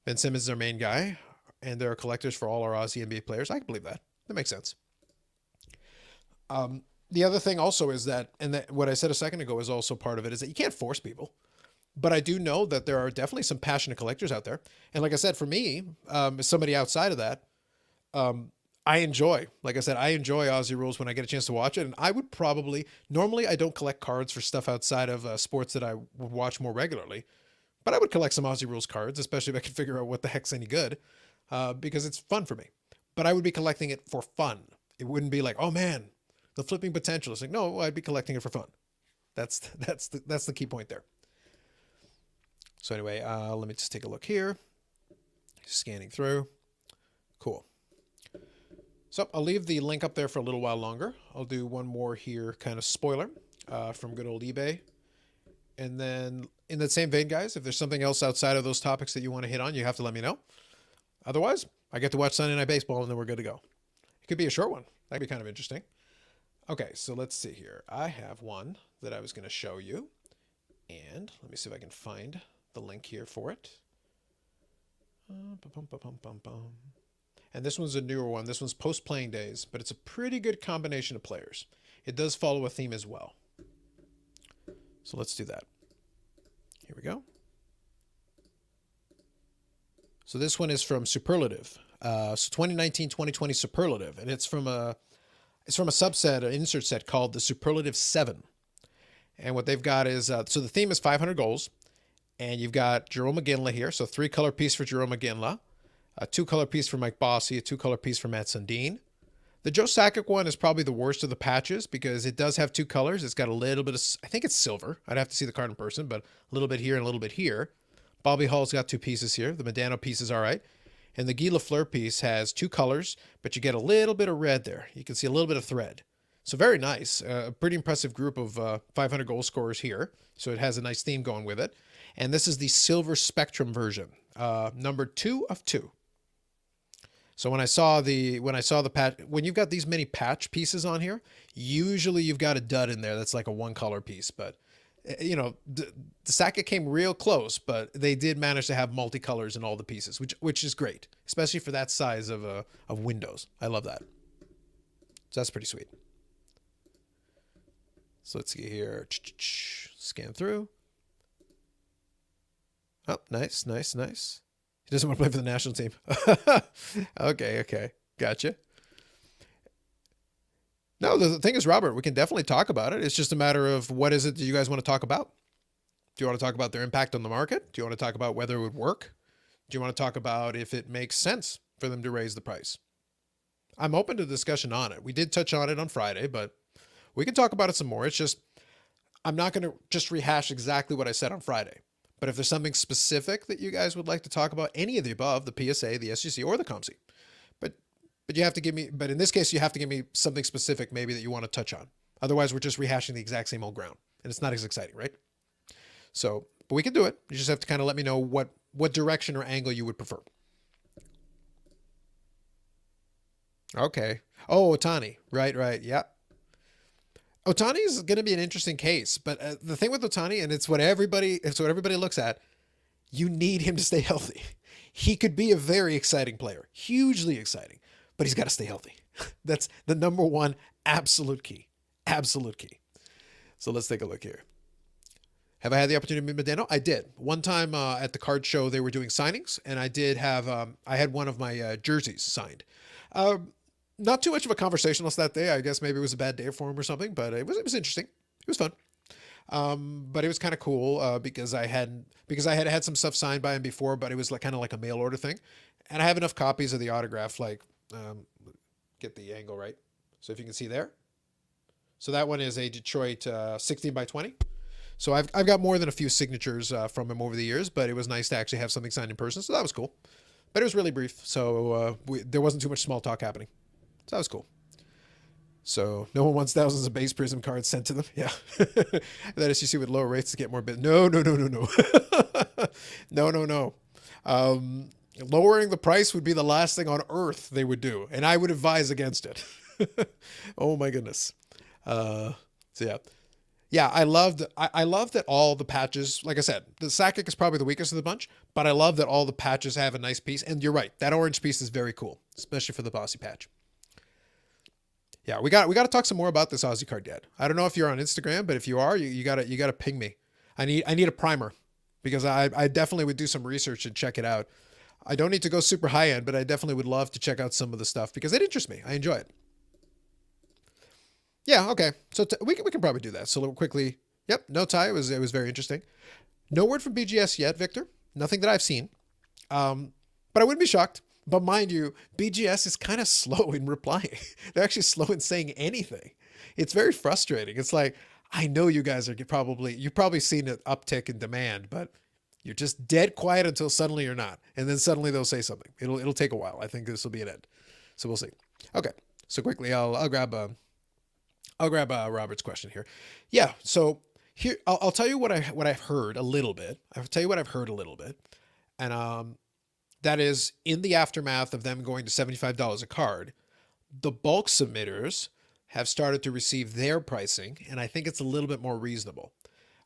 Ben Simmons is our main guy, and there are collectors for all our Aussie NBA players. I can believe that. That makes sense. The other thing also is that, and that what I said a second ago is also part of it, is that you can't force people. But I do know that there are definitely some passionate collectors out there. And like I said, for me, as somebody outside of that, I enjoy Aussie Rules when I get a chance to watch it. And I would normally I don't collect cards for stuff outside of sports that I would watch more regularly. But I would collect some Aussie Rules cards, especially if I could figure out what the heck's any good, because it's fun for me. But I would be collecting it for fun. It wouldn't be like, oh man, the flipping potential. It's like, no, I'd be collecting it for fun. That's the key point there. So anyway, let me just take a look here. Scanning through. Cool. So I'll leave the link up there for a little while longer. I'll do one more here, kind of spoiler, from good old eBay. And then in that same vein, guys, if there's something else outside of those topics that you want to hit on, you have to let me know. Otherwise, I get to watch Sunday Night Baseball and then we're good to go. It could be a short one. That'd be kind of interesting. Okay, so let's see here. I have one that I was going to show you. And let me see if I can find the link here for it. And this one's a newer one. This one's post-playing days, but it's a pretty good combination of players. It does follow a theme as well. So let's do that. Here we go. So this one is from Superlative. So 2019-2020 Superlative, and it's from a subset, an insert set called the Superlative 7. And what they've got is, so the theme is 500 goals, and you've got Jerome McGinley here. So 3-color piece for Jerome McGinley, a 2-color piece for Mike Bossy, a 2-color piece for Matt Sundin. The Joe Sakic one is probably the worst of the patches because it does have 2 colors. It's got a little bit of, I think it's silver. I'd have to see the card in person, but a little bit here and a little bit here. Bobby Hull's got 2 pieces here. The Medano piece is all right. And the Guy Lafleur piece has 2 colors, but you get a little bit of red there. You can see a little bit of thread. So very nice. A pretty impressive group of 500 goal scorers here. So it has a nice theme going with it. And this is the Silver Spectrum version, number 2 of 2. So when I saw the patch, when you've got these many patch pieces on here, usually you've got a dud in there that's like a 1-color piece. But you know, the Sakic came real close, but they did manage to have multicolors in all the pieces, which is great, especially for that size of windows. I love that. So that's pretty sweet. So let's see here. Scan through. Oh, nice. He doesn't want to play for the national team. Okay. Gotcha. No, the thing is, Robert, we can definitely talk about it. It's just a matter of what is it that you guys want to talk about? Do you want to talk about their impact on the market? Do you want to talk about whether it would work? Do you want to talk about if it makes sense for them to raise the price? I'm open to discussion on it. We did touch on it on Friday, but we can talk about it some more. It's just, I'm not going to just rehash exactly what I said on Friday. But if there's something specific that you guys would like to talk about, any of the above, the PSA, the SGC, or the COMC, but you have to give me, but in this case, you have to give me something specific maybe that you want to touch on. Otherwise, we're just rehashing the exact same old ground, and it's not as exciting, right? So, but we can do it. You just have to kind of let me know what direction or angle you would prefer. Okay. Oh, Ohtani. Right. Yeah. Ohtani is going to be an interesting case, but the thing with Ohtani, and it's what everybody looks at, you need him to stay healthy. He could be a very exciting player, hugely exciting, but he's got to stay healthy. That's the number one absolute key. So let's take a look here. Have I had the opportunity to meet Medano? I did. One time at the card show, they were doing signings, and I did have, I had one of my jerseys signed. Not too much of a conversationalist that day. I guess maybe it was a bad day for him or something, but it was interesting. It was fun. But it was kind of cool because I had some stuff signed by him before, but it was like kind of like a mail order thing, and I have enough copies of the autograph. Like, get the angle right. So if you can see there, so that one is a Detroit 16 by 20. So I've got more than a few signatures from him over the years, but it was nice to actually have something signed in person. So that was cool, but it was really brief. So there wasn't too much small talk happening. So that was cool. So no one wants thousands of base prism cards sent to them. Yeah. That is, you see with lower rates to get more bit. No. No. Lowering the price would be the last thing on earth they would do. And I would advise against it. Oh my goodness. So yeah. Yeah, I love that all the patches, like I said, the Sakic is probably the weakest of the bunch, but I love that all the patches have a nice piece. And you're right. That orange piece is very cool, especially for the Bossy patch. Yeah, we got to talk some more about this Aussie card yet. I don't know if you're on Instagram, but if you are, you gotta ping me. I need a primer because I definitely would do some research and check it out. I don't need to go super high end, but I definitely would love to check out some of the stuff because it interests me. I enjoy it. Yeah, okay. So we can probably do that. So a little quickly. Yep, no tie. It was very interesting. No word from BGS yet, Victor. Nothing that I've seen. But I wouldn't be shocked. But mind you, BGS is kind of slow in replying. They're actually slow in saying anything. It's very frustrating. It's like, I know you guys are you've probably seen an uptick in demand, but you're just dead quiet until suddenly you're not. And then suddenly they'll say something. It'll take a while. I think this will be an end. So we'll see. Okay. So quickly, I'll grab Robert's question here. Yeah. So here, I'll tell you what I've heard a little bit. I'll tell you what I've heard a little bit. And, that is in the aftermath of them going to $75 a card, the bulk submitters have started to receive their pricing, and I think it's a little bit more reasonable.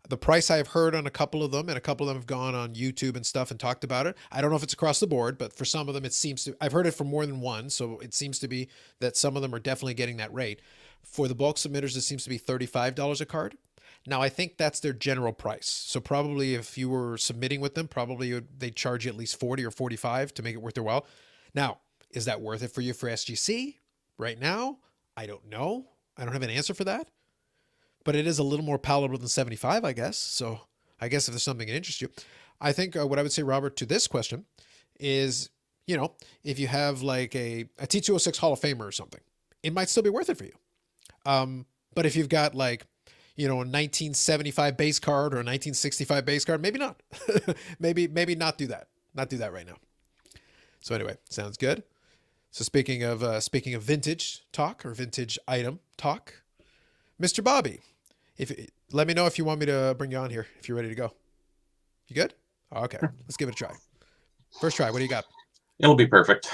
The price I've heard on a couple of them, and a couple of them have gone on YouTube and stuff and talked about it. I don't know if it's across the board, but for some of them, it seems to, I've heard it from more than one. So it seems to be that some of them are definitely getting that rate. For the bulk submitters, it seems to be $35 a card. Now, I think that's their general price. So probably if you were submitting with them, probably they'd charge you at least 40 or 45 to make it worth their while. Now, is that worth it for you for SGC right now? I don't know. I don't have an answer for that, but it is a little more palatable than 75, I guess. So I guess if there's something that interests you, I think what I would say, Robert, to this question is, if you have like a T206 Hall of Famer or something, it might still be worth it for you. But if you've got like, a 1975 base card or a 1965 base card, maybe not. maybe not do that. Not do that right now. So anyway, sounds good. So speaking of vintage talk or vintage item talk, Mr. Bobby, let me know if you want me to bring you on here if you're ready to go. You good? Okay, let's give it a try. First try. What do you got? It'll be perfect.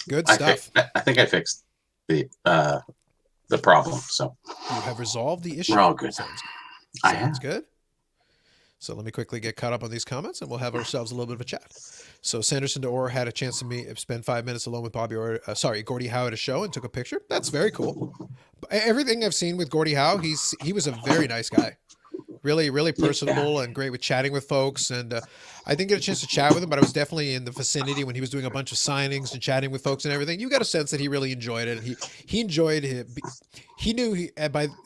Good stuff. I think I fixed the problem. So you have resolved the issue. We're all good. Sounds good. So let me quickly get caught up on these comments, and we'll have ourselves a little bit of a chat. So Sanderson DeOr had a chance to spend 5 minutes alone with Gordie Howe at a show and took a picture. That's very cool. Everything I've seen with Gordie Howe, he was a very nice guy. Really, really personable and great with chatting with folks. And I didn't get a chance to chat with him, but I was definitely in the vicinity when he was doing a bunch of signings and chatting with folks and everything. You got a sense that he really enjoyed it. He enjoyed it. He knew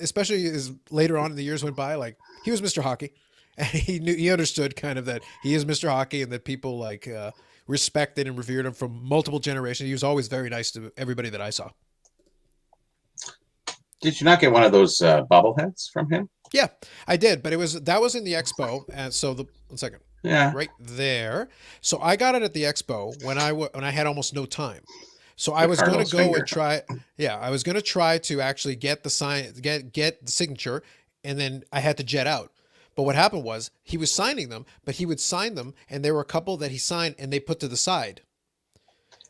especially as later on in the years went by, like he was Mr. Hockey, and he understood kind of that he is Mr. Hockey and that people like respected and revered him from multiple generations. He was always very nice to everybody that I saw. Did you not get one of those bobbleheads from him? Yeah, I did, but that was in the expo, and so one second, right there. So I got it at the expo when I had almost no time. So I was going to go and try. Yeah, I was going to try to actually get the signature, and then I had to jet out. But what happened was he was signing them, but he would sign them, and there were a couple that he signed and they put to the side.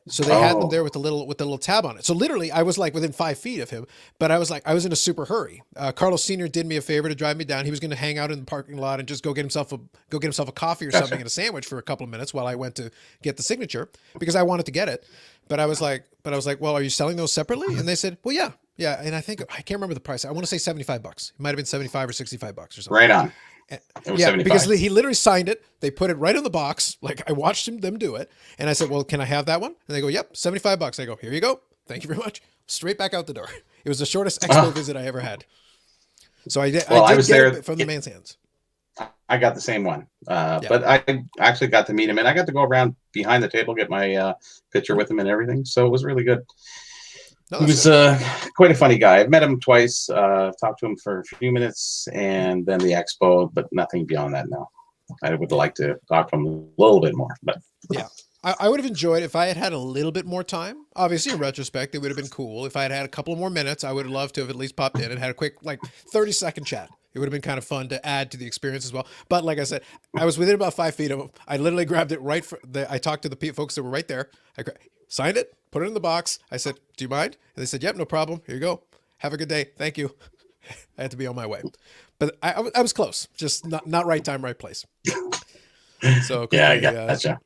So they had them there with the little tab on it. So literally, I was like within 5 feet of him, but I was in a super hurry. Carlos Sr. did me a favor to drive me down. He was going to hang out in the parking lot and just go get himself a coffee or something and a sandwich for a couple of minutes while I went to get the signature because I wanted to get it. But I was like, well, are you selling those separately? And they said, well, yeah. And I can't remember the price. I want to say $75. It might have been 75 or $65 or something. Right on. Yeah, 75. Because he literally signed it. They put it right in the box. Like I watched them do it. And I said, well, can I have that one? And they go, yep, $75. I go, here you go. Thank you very much. Straight back out the door. It was the shortest expo visit I ever had. So I did was get there it from the man's hands. I got the same one. But I actually got to meet him and I got to go around behind the table, get my picture with him and everything. So it was really good. No, he was quite a funny guy. I've met him twice, talked to him for a few minutes, and then the expo, but nothing beyond that now. I would like to talk to him a little bit more. But yeah, I would have enjoyed if I had had a little bit more time. Obviously, in retrospect, it would have been cool. If I had had a couple more minutes, I would have loved to have at least popped in and had a quick, 30-second chat. It would have been kind of fun to add to the experience as well. But like I said, I was within about 5 feet of him. I literally grabbed it I talked to the folks that were right there. I signed it, put it in the box. I said, do you mind? And they said, yep, no problem. Here you go. Have a good day. Thank you. I had to be on my way. But I was close. Just not right time, right place. So quickly, yeah, I gotcha.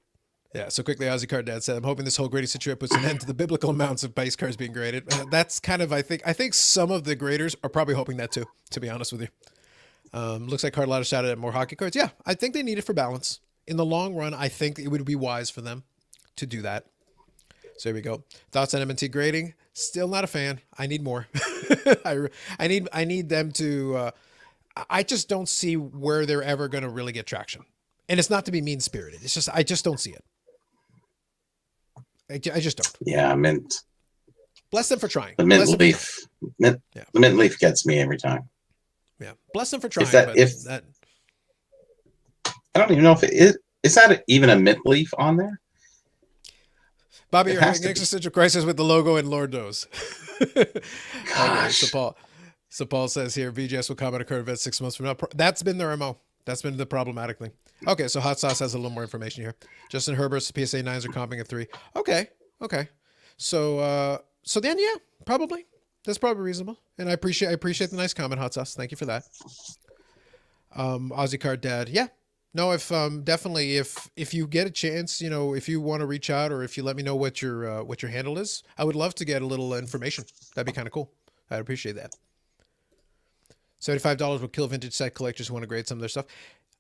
Yeah, so quickly, Ozzy Card Dad said, I'm hoping this whole grading situation puts an end to the biblical amounts of base cards being graded. That's kind of, I think some of the graders are probably hoping that too, to be honest with you. Looks like Card Ladder shouted at more hockey cards. Yeah, I think they need it for balance. In the long run, I think it would be wise for them to do that. So here we go. Thoughts on M&T grading? Still not a fan. I need more. I need them to, I just don't see where they're ever going to really get traction. And it's not to be mean-spirited. It's just, I just don't see it. I just don't. Yeah, Mint. Bless them for trying. The mint leaf. The mint leaf gets me every time. Yeah. Bless them for trying. I don't even know if it is that even a mint leaf on there? Bobby, you're having an existential crisis with the logo and Lord knows. Gosh. Okay, so Paul says here, VGS will comment a current event 6 months from now. That's been their MO. That's been the problematic thing. Okay, so Hot Sauce has a little more information here. Justin Herbert's PSA 9s are comping at 3. Okay. So then, yeah, probably. That's probably reasonable. And I appreciate the nice comment, Hot Sauce. Thank you for that. Aussie Card Dad. Yeah. No, if definitely if you get a chance, if you want to reach out or if you let me know what your handle is, I would love to get a little information. That'd be kind of cool. I'd appreciate that. $75 will kill vintage set collectors who want to grade some of their stuff.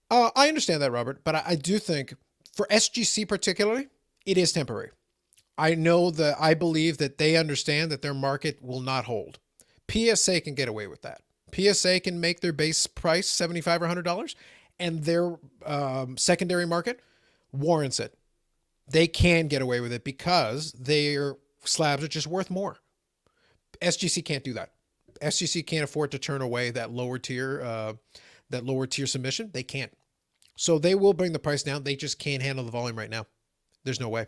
I understand that, Robert, but I do think for SGC particularly, it is temporary. I believe that they understand that their market will not hold. PSA can get away with that. PSA can make their base price $75 or $100, and their secondary market warrants it. They can get away with it because their slabs are just worth more. SGC can't do that. SGC can't afford to turn away that lower tier submission. They can't. So they will bring the price down. They just can't handle the volume right now. There's no way.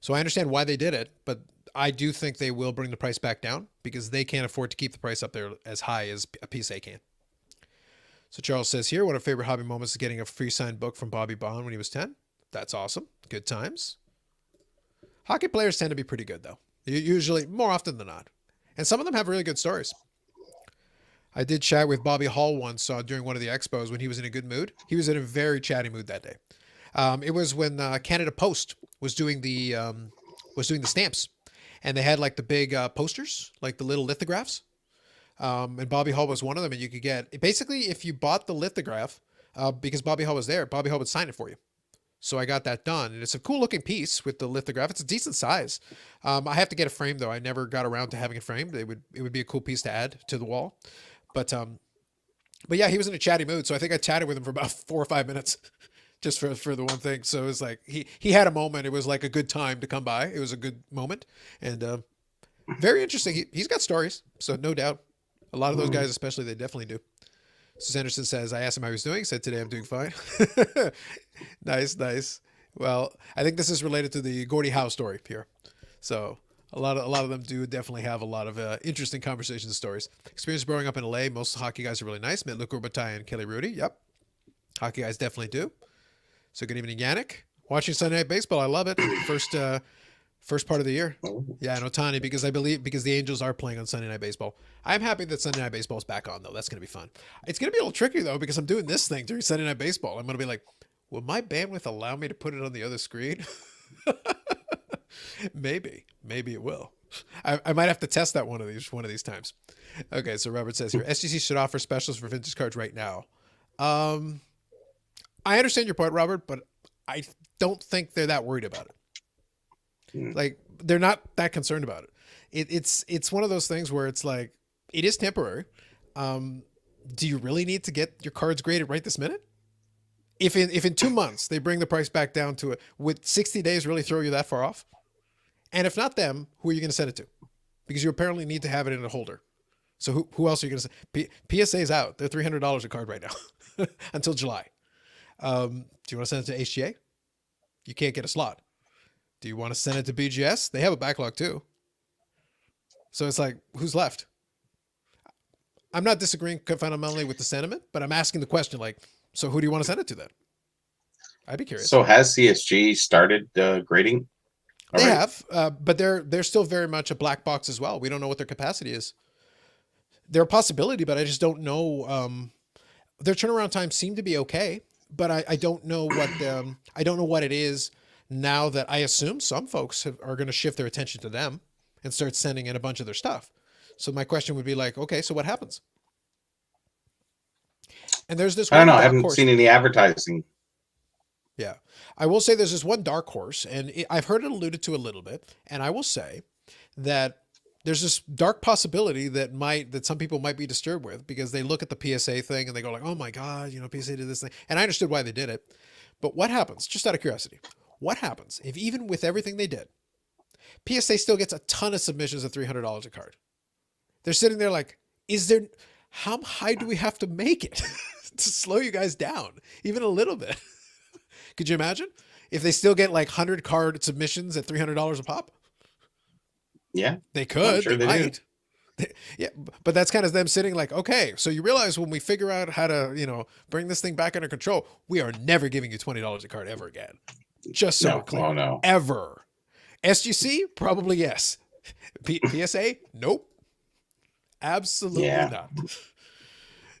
So I understand why they did it, but I do think they will bring the price back down because they can't afford to keep the price up there as high as a PSA can. So Charles says here, one of favorite hobby moments is getting a free signed book from Bobby Bond when he was 10. That's awesome. Good times. Hockey players tend to be pretty good though. Usually more often than not. And some of them have really good stories. I did chat with Bobby Hall once during one of the expos when he was in a good mood. He was in a very chatty mood that day. It was when Canada Post was doing the stamps, and they had like the big posters, like the little lithographs. And Bobby Hall was one of them, and you could get basically if you bought the lithograph, because Bobby Hall was there, Bobby Hall would sign it for you. So I got that done, and it's a cool looking piece with the lithograph. It's a decent size. I have to get a frame though. I never got around to having it framed. It would be a cool piece to add to the wall. But yeah, he was in a chatty mood. So I think I chatted with him for about 4 or 5 minutes just for the one thing. So it was like, he had a moment. It was like a good time to come by. It was a good moment and very interesting. He's got stories. So no doubt a lot of those guys, especially, they definitely do. So Sanderson says, I asked him how he was doing. He said, today I'm doing fine. Nice. Well, I think this is related to the Gordie Howe story here. So a lot of them do definitely have a lot of interesting conversations and stories. Experience growing up in LA. Most hockey guys are really nice. Met Luke Robitaille and Kelly Rudy. Yep. Hockey guys definitely do. So good evening, Yannick. Watching Sunday Night Baseball. I love it. First part of the year. Yeah, and Otani, because the Angels are playing on Sunday Night Baseball. I'm happy that Sunday Night Baseball is back on, though. That's going to be fun. It's going to be a little tricky, though, because I'm doing this thing during Sunday Night Baseball. I'm going to be like, will my bandwidth allow me to put it on the other screen? Maybe it will. I might have to test that one of these times. Okay, so Robert says here, SGC should offer specials for vintage cards right now. I understand your point, Robert, but I don't think they're that worried about it. Like, they're not that concerned about it. It's one of those things where it's like, it is temporary. Do you really need to get your cards graded right this minute? If in 2 months they bring the price back down to it, would 60 days really throw you that far off? And if not them, who are you going to send it to? Because you apparently need to have it in a holder. So who else are you going to send? PSA's out. They're $300 a card right now until July. Do you want to send it to HGA? You can't get a slot. Do you want to send it to BGS? They have a backlog too. So it's like, who's left? I'm not disagreeing fundamentally with the sentiment, but I'm asking the question, like, so who do you want to send it to then? I'd be curious. So has CSG started grading? They have, but they're still very much a black box as well. We don't know what their capacity is. They're a possibility, but I just don't know. Their turnaround times seem to be okay, but I don't know what it is now that I assume some folks are going to shift their attention to them and start sending in a bunch of their stuff. So my question would be like, okay, so what happens? And there's this. I don't know. I haven't seen any advertising. Yeah. I will say there's this one dark horse, and I've heard it alluded to a little bit. And I will say that there's this dark possibility that some people might be disturbed with because they look at the PSA thing and they go like, oh my God, PSA did this thing. And I understood why they did it. But what happens, just out of curiosity, what happens if even with everything they did, PSA still gets a ton of submissions at $300 a card. They're sitting there like, how high do we have to make it to slow you guys down even a little bit? Could you imagine if they still get like 100 card submissions at $300 a pop? Yeah, they could. I'm sure they might. Do. Yeah, but that's kind of them sitting like, okay, so you realize when we figure out how to, bring this thing back under control, we are never giving you $20 a card ever again. Just so we're clear. Oh, no. Ever. SGC? Probably yes. PSA? Nope. Absolutely not.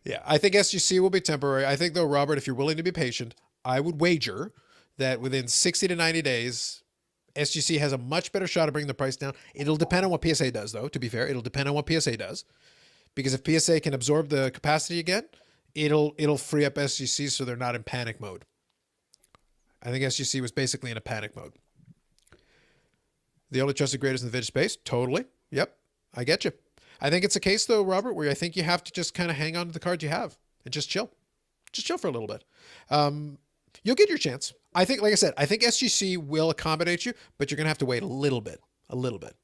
Yeah, I think SGC will be temporary. I think, though, Robert, if you're willing to be patient, I would wager that within 60 to 90 days, SGC has a much better shot of bringing the price down. It'll depend on what PSA does, though, to be fair. It'll depend on what PSA does. Because if PSA can absorb the capacity again, it'll free up SGC so they're not in panic mode. I think SGC was basically in a panic mode. The only trusted greatest in the vintage space? Totally. Yep. I get you. I think it's a case, though, Robert, where I think you have to just kind of hang on to the cards you have and just chill. Just chill for a little bit. You'll get your chance. I think, like I said, I think SGC will accommodate you, but you're going to have to wait a little bit. A little bit.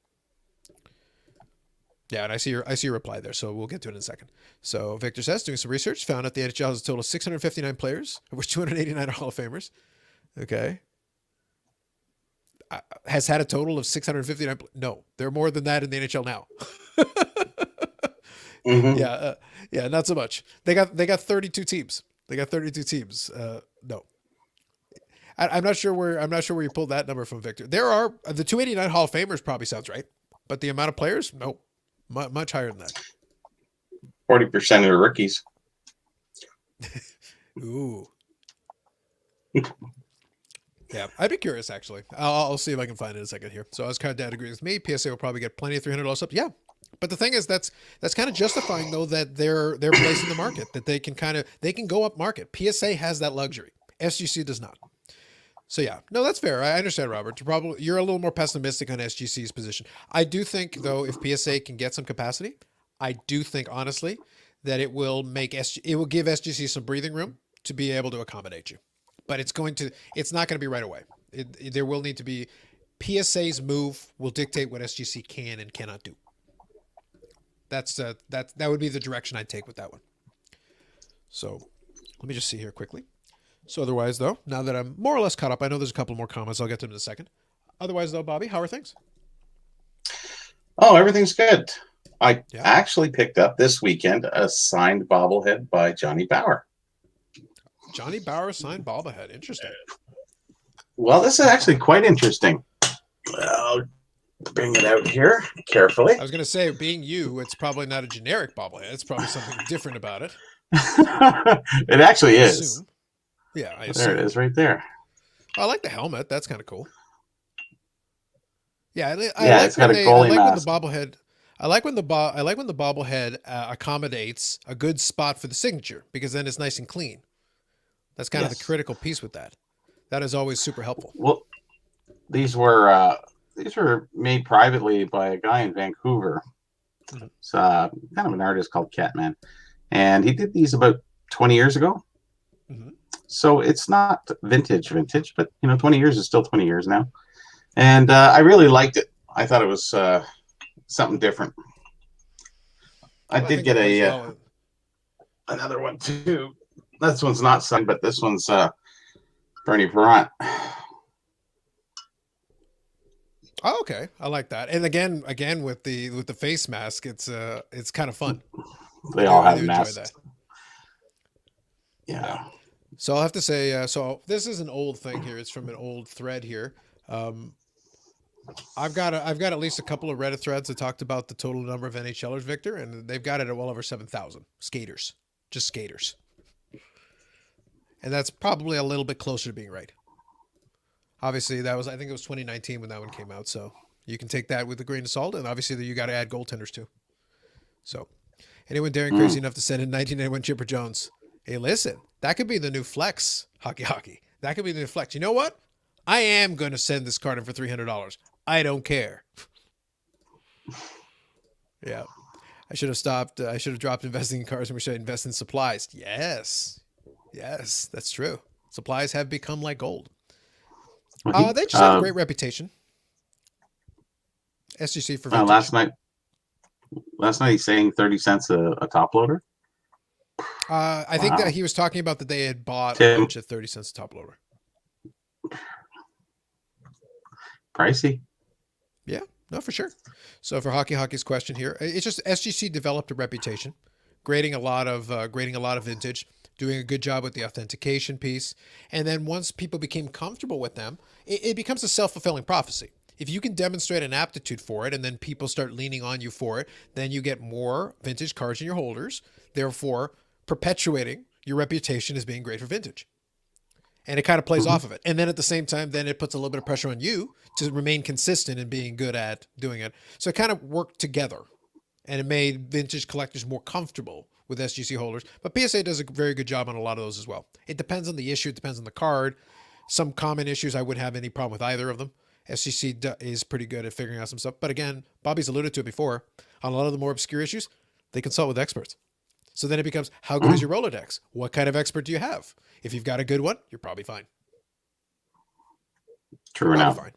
Yeah, and I see your reply there, so we'll get to it in a second. So Victor says, doing some research, found out the NHL has a total of 659 players, of which 289 are Hall of Famers. Okay. Has had a total of 659. No, there are more than that in the NHL now. Mm-hmm. Yeah, not so much. They got 32 teams. No, I'm not sure where you pulled that number from, Victor. There are the 289 Hall of Famers probably sounds right, but the amount of players, no, much higher than that. 40% are rookies. Ooh. Yeah, I'd be curious, actually. I'll see if I can find it in a second here. So as Dad agrees with me, PSA will probably get plenty of $300 subs. Yeah, but the thing is, that's kind of justifying, though, that they're placing the market, that they can go up market. PSA has that luxury. SGC does not. So yeah, no, that's fair. I understand, Robert. You're a little more pessimistic on SGC's position. I do think, though, if PSA can get some capacity, I do think, honestly, that it will give SGC some breathing room to be able to accommodate you. But it's not going to be right away. There will need to be PSA's move will dictate what SGC can and cannot do. That would be the direction I'd take with that one. So let me just see here quickly. So otherwise, though, now that I'm more or less caught up, I know there's a couple more comments. I'll get to them in a second. Otherwise, though, Bobby, how are things? Oh, everything's good. I actually picked up this weekend a signed bobblehead by Johnny Bower. Johnny Bower signed bobblehead. Interesting. Well, this is actually quite interesting. I'll bring it out here carefully. I was going to say, being you, it's probably not a generic bobblehead. It's probably something different about it. It actually is. Yeah, I assume. There it is right there. I like the helmet. That's kind of cool. Yeah, it's got a goalie mask. I like when the bobblehead accommodates a good spot for the signature, because then it's nice and clean. That's kind of the critical piece with that. That is always super helpful. Well, these were made privately by a guy in Vancouver. Mm-hmm. It's kind of an artist called Catman, and he did these about 20 years ago. Mm-hmm. So it's not vintage, but 20 years is still 20 years now. And I really liked it. I thought it was something different. I did get another one too. This one's not signed, but this one's Bernie Perrant. Oh, okay, I like that. And again with the face mask, it's kind of fun. They all have masks. Yeah. So I'll have to say, so this is an old thing here. It's from an old thread here. I've got at least a couple of Reddit threads that talked about the total number of NHLers, Victor, and they've got it at well over 7,000 skaters, just skaters. And that's probably a little bit closer to being right. Obviously, I think it was 2019 when that one came out. So you can take that with a grain of salt. And obviously, you got to add goaltenders too. So anyone daring crazy enough to send in 1991 Chipper Jones? Hey, listen, that could be the new flex, hockey. That could be the new flex. You know what? I am going to send this card in for $300. I don't care. Yeah. I should have stopped. I should have dropped investing in cars and we should invest in supplies. Yes, that's true. Supplies have become like gold. They just have a great reputation. SGC for vintage. Last night he's saying 30 cents a top loader. I think that he was talking about that they had bought a bunch at 30 cents a top loader. Pricey. Yeah, no, for sure. So for Hockey's question here, it's just SGC developed a reputation, grading a lot of vintage, doing a good job with the authentication piece, and then once people became comfortable with them, it becomes a self-fulfilling prophecy. If you can demonstrate an aptitude for it, and then people start leaning on you for it, then you get more vintage cards in your holders, therefore perpetuating your reputation as being great for vintage. And it kind of plays off of it. And then at the same time, then it puts a little bit of pressure on you to remain consistent and being good at doing it. So it kind of worked together, and it made vintage collectors more comfortable with SGC holders. But PSA does a very good job on a lot of those as well. It depends on the issue. It depends on the card. Some common issues, I wouldn't have any problem with either of them. SGC is pretty good at figuring out some stuff. But again, Bobby's alluded to it before. On a lot of the more obscure issues, they consult with experts. So then it becomes, how good is your Rolodex? What kind of expert do you have? If you've got a good one, you're probably fine. True enough. Fine.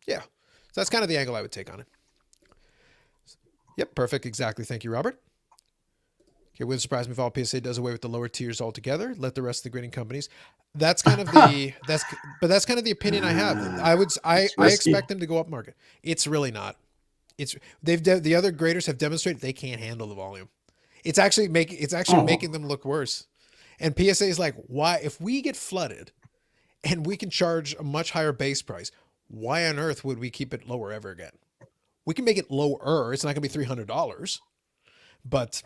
Yeah. So that's kind of the angle I would take on it. Yep, perfect. Exactly. Thank you, Robert. Okay, wouldn't surprise me if all PSA does away with the lower tiers altogether. Let the rest of the grading companies. That's kind of the that's kind of the opinion I have. I expect them to go up market. It's really not. The other graders have demonstrated they can't handle the volume. It's actually making them look worse. And PSA is like, why, if we get flooded and we can charge a much higher base price, why on earth would we keep it lower ever again? We can make it lower. It's not going to be $300, but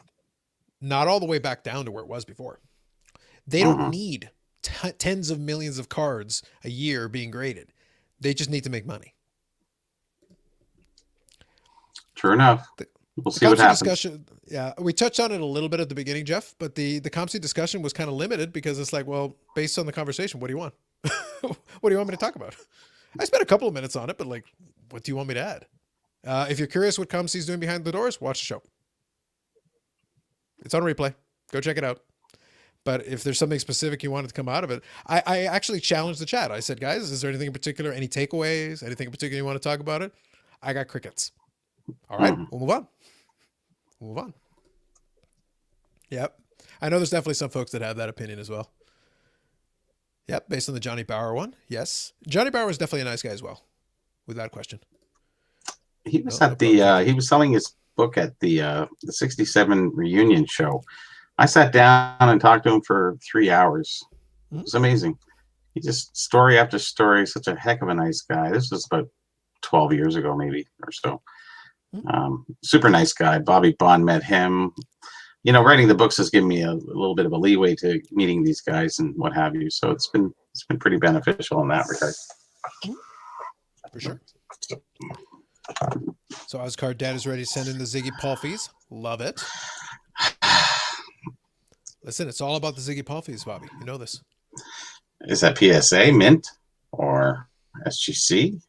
not all the way back down to where it was before. They don't need tens of millions of cards a year being graded. They just need to make money. True enough. We'll see what happens. Discussion, yeah, we touched on it a little bit at the beginning, Jeff, but the COMC discussion was kind of limited because it's like, well, based on the conversation, what do you want? What do you want me to talk about? I spent a couple of minutes on it, but like, what do you want me to add? If you're curious what COMC is doing behind the doors, watch the show. It's on replay. Go check it out. But if there's something specific you wanted to come out of it, I actually challenged the chat. I said, guys, is there anything in particular, any takeaways, anything in particular you want to talk about it? I got crickets. All right, we'll move on. Move on. Yep. I know there's definitely some folks that have that opinion as well. Yep. Based on the Johnny Bauer one. Yes. Johnny Bauer is definitely a nice guy as well. Without question. He was he was selling his book at the 67 reunion show. I sat down and talked to him for 3 hours. It was amazing. He just, story after story, such a heck of a nice guy. This was about 12 years ago, maybe, or so. Super nice guy. Bobby Bond met him. You know, writing the books has given me a little bit of a leeway to meeting these guys and what have you. So it's been pretty beneficial in that regard. For sure. So Oscar Dad is ready to send in the Ziggy Paul fees. Love it. Listen, it's all about the Ziggy Paul fees, Bobby. You know this. Is that PSA, Mint, or SGC?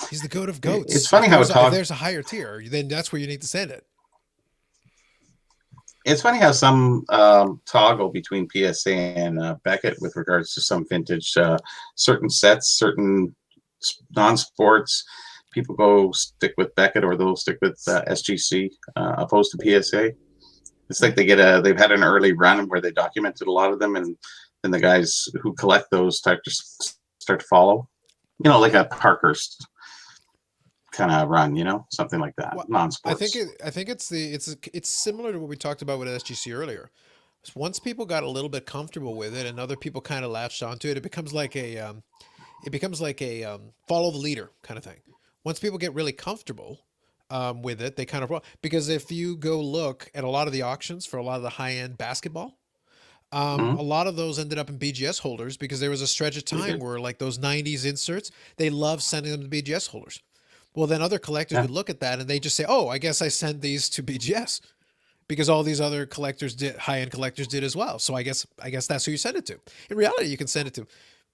He's the goat of goats. It's funny how if there's a higher tier, then that's where you need to send it. It's funny how some toggle between PSA and Beckett with regards to some vintage, certain sets, certain non-sports. People go stick with Beckett or they'll stick with SGC opposed to PSA. It's like they've had an early run where they documented a lot of them, and then the guys who collect those start to follow. You know, like a Parkhurst kind of run, you know, something like that. Well, non-sports. I think it's similar to what we talked about with SGC earlier. Once people got a little bit comfortable with it, and other people kind of latched onto it, it becomes like a follow the leader kind of thing. Once people get really comfortable with it, they kind of, because if you go look at a lot of the auctions for a lot of the high-end basketball, a lot of those ended up in BGS holders because there was a stretch of time where like those 90s inserts, they love sending them to BGS holders. Well, then other collectors would look at that and they just say, oh, I guess I sent these to BGS because all these other collectors did, high-end collectors did as well. So I guess that's who you send it to. In reality, you can send it to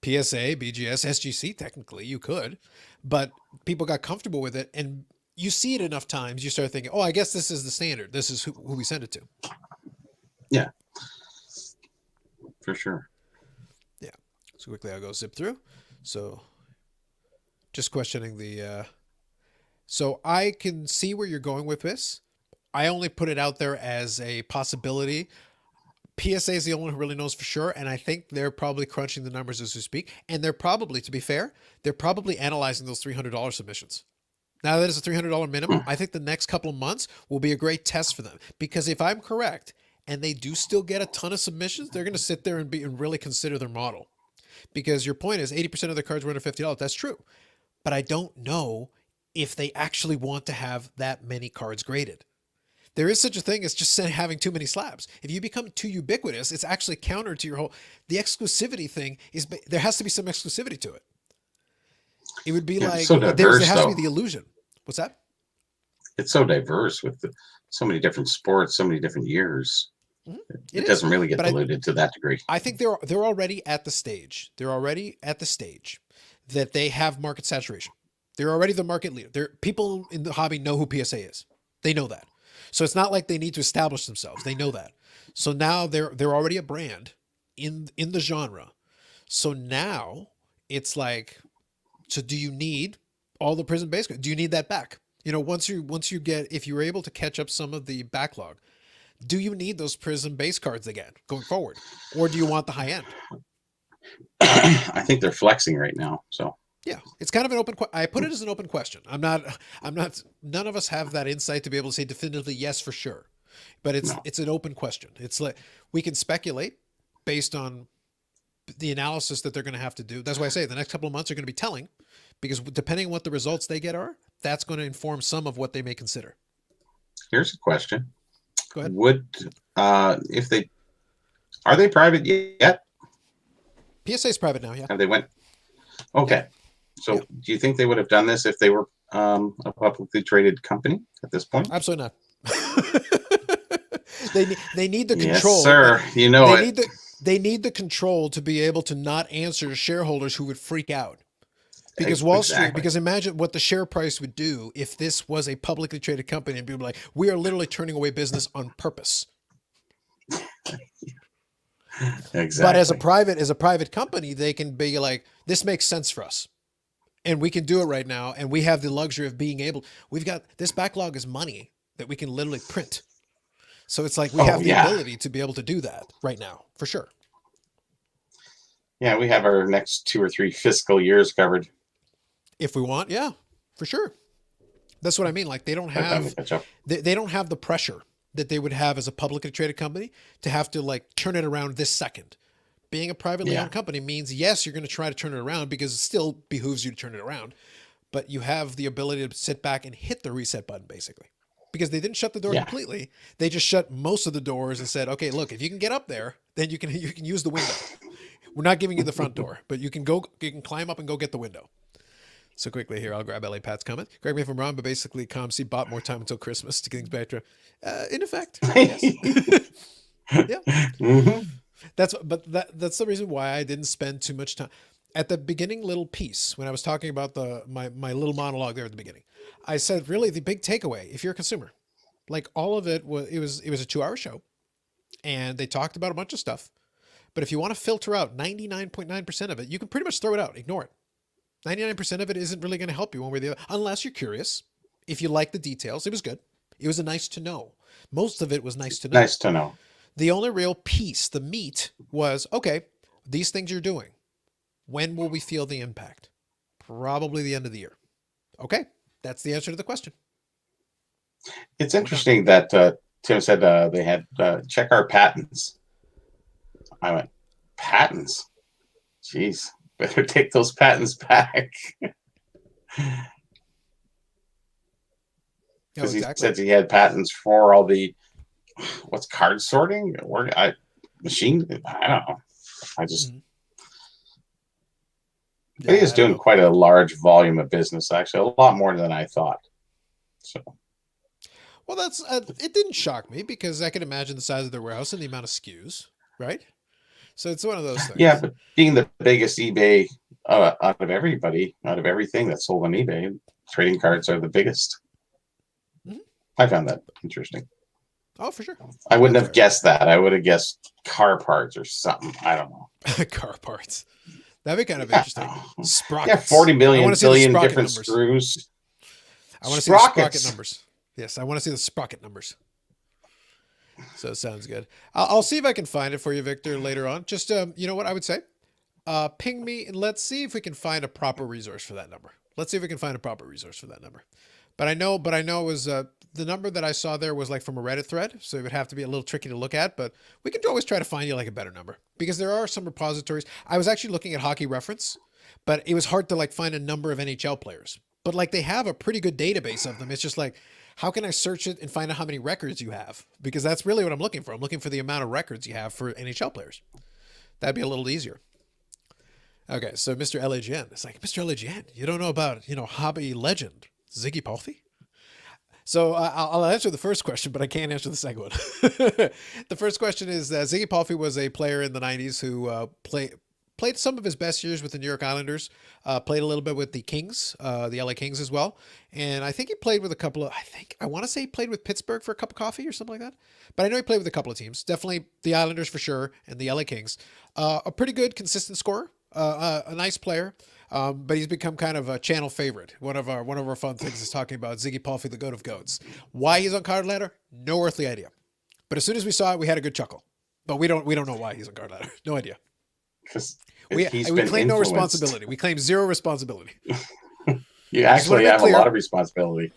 PSA, BGS, SGC, technically you could, but people got comfortable with it, and you see it enough times, you start thinking, oh, I guess this is the standard. This is who we send it to. Yeah, for sure. Yeah. So quickly I'll go zip through. So just questioning the So I can see where you're going with this. I only put it out there as a possibility. PSA is the only one who really knows for sure, and I think they're probably crunching the numbers as we speak. And they're probably, to be fair, they're probably analyzing those $300 submissions. Now that it's a $300 minimum, I think the next couple of months will be a great test for them. Because if I'm correct, and they do still get a ton of submissions, they're going to sit there and really consider their model. Because your point is 80% of their cards were under $50. That's true. But I don't know if they actually want to have that many cards graded. There is such a thing as just having too many slabs. If you become too ubiquitous, it's actually counter to your whole, the exclusivity thing is, there has to be some exclusivity to it. It would be like, so diverse, there has to be the illusion. What's that? It's so diverse with so many different sports, so many different years. It doesn't really get diluted to that degree. I think they're already at the stage. They're already at the stage that they have market saturation. They're already the market leader. People in the hobby know who PSA is. They know that. So it's not like they need to establish themselves. They know that. So now they're already a brand in the genre. So now it's like, so do you need all the prison base? Do you need that back? You know, once you get, if you're able to catch up some of the backlog, do you need those prison base cards again going forward? Or do you want the high end? I think they're flexing right now. So yeah, it's kind of an open, I put it as an open question. None of us have that insight to be able to say definitively yes for sure, but it's an open question. It's like, we can speculate based on the analysis that they're going to have to do. That's why I say the next couple of months are going to be telling, because depending on what the results they get are, that's going to inform some of what they may consider. Here's a question. Go ahead. Are they private yet? PSA is private now. Yeah. Have they went? Okay. Yeah. So do you think they would have done this if they were a publicly traded company at this point? Absolutely not. They need the control. Yes, sir. You know they need the control to be able to not answer shareholders who would freak out. Because Wall Street, because imagine what the share price would do if this was a publicly traded company and people were like, we are literally turning away business on purpose. Exactly. But as a private company, they can be like, this makes sense for us. And we can do it right now. And we have the luxury of being able, we've got this backlog is money that we can literally print. So it's like we have the ability to be able to do that right now, for sure. Yeah, we have our next 2 or 3 fiscal years covered. If we want, yeah, for sure. That's what I mean. Like they don't have the pressure that they would have as a publicly traded company to have to like turn it around this second. Being a privately owned company means, yes, you're going to try to turn it around because it still behooves you to turn it around, but you have the ability to sit back and hit the reset button basically, because they didn't shut the door completely. They just shut most of the doors and said, okay, look, if you can get up there, then you can use the window. We're not giving you the front door, but you can climb up and go get the window. So quickly here, I'll grab LA Pat's comment. Correct me if I'm wrong, but basically COMC bought more time until Christmas to get things back to, in effect. Yes. Yeah. Mm-hmm. That's the reason why I didn't spend too much time. At the beginning little piece, when I was talking about my little monologue there at the beginning, I said, really the big takeaway, if you're a consumer, like all of it was, it was a 2-hour show and they talked about a bunch of stuff. But if you want to filter out 99.9% of it, you can pretty much throw it out, ignore it. 99% of it isn't really going to help you one way or the other, unless you're curious. If you like the details, it was good. It was a nice to know. Most of it was nice to know. Nice to know. The only real piece, the meat, was, okay, these things you're doing, when will we feel the impact? Probably the end of the year. Okay, that's the answer to the question. It's interesting that Tim said they had check our patents. I went, patents? Jeez. Better take those patents back. Because he said he had patents for all the, what's card sorting? Machine? I don't know. I just, he is doing quite a large volume of business, actually, a lot more than I thought. So. Well, that's, it didn't shock me because I can imagine the size of their warehouse and the amount of SKUs, right? So it's one of those things. Yeah, but being the biggest eBay out of everybody, out of everything that's sold on eBay, trading cards are the biggest. Mm-hmm. I found that interesting. Oh, for sure. I wouldn't have guessed that. I would have guessed car parts or something. I don't know. Car parts. That'd be kind of interesting. Sprockets. Yeah, 40 billion different screws. I want to see the sprocket numbers. Yes, I want to see the sprocket numbers. So it sounds good. I'll see if I can find it for you, Victor, later on. Just, you know what I would say? Ping me and let's see if we can find a proper resource for that number. Let's see if we can find a proper resource for that number. But I know it was the number that I saw there was like from a Reddit thread, so it would have to be a little tricky to look at. But we could always try to find you like a better number because there are some repositories. I was actually looking at Hockey Reference, but it was hard to like find a number of NHL players. But like they have a pretty good database of them. It's just like, how can I search it and find out how many records you have? Because that's really what I'm looking for. I'm looking for the amount of records you have for NHL players. That'd be a little easier. Okay, so Mr. LAGN. It's like, Mr. LAGN, you don't know about, hobby legend, Ziggy Palffy? So I'll answer the first question, but I can't answer the second one. The first question is Ziggy Palffy was a player in the 90s who played some of his best years with the New York Islanders, played a little bit with the Kings, the LA Kings as well. And I think he played with a couple of, I want to say he played with Pittsburgh for a cup of coffee or something like that. But I know he played with a couple of teams, definitely the Islanders for sure, and the LA Kings. A pretty good, consistent scorer. A nice player, but he's become kind of a channel favorite. One of our fun things is talking about Ziggy Palffy, the goat of goats. Why he's on card ladder? No earthly idea. But as soon as we saw it, we had a good chuckle. But we don't know why he's on card ladder. No idea. We claim no responsibility. We claim zero responsibility. You actually have a lot of responsibility.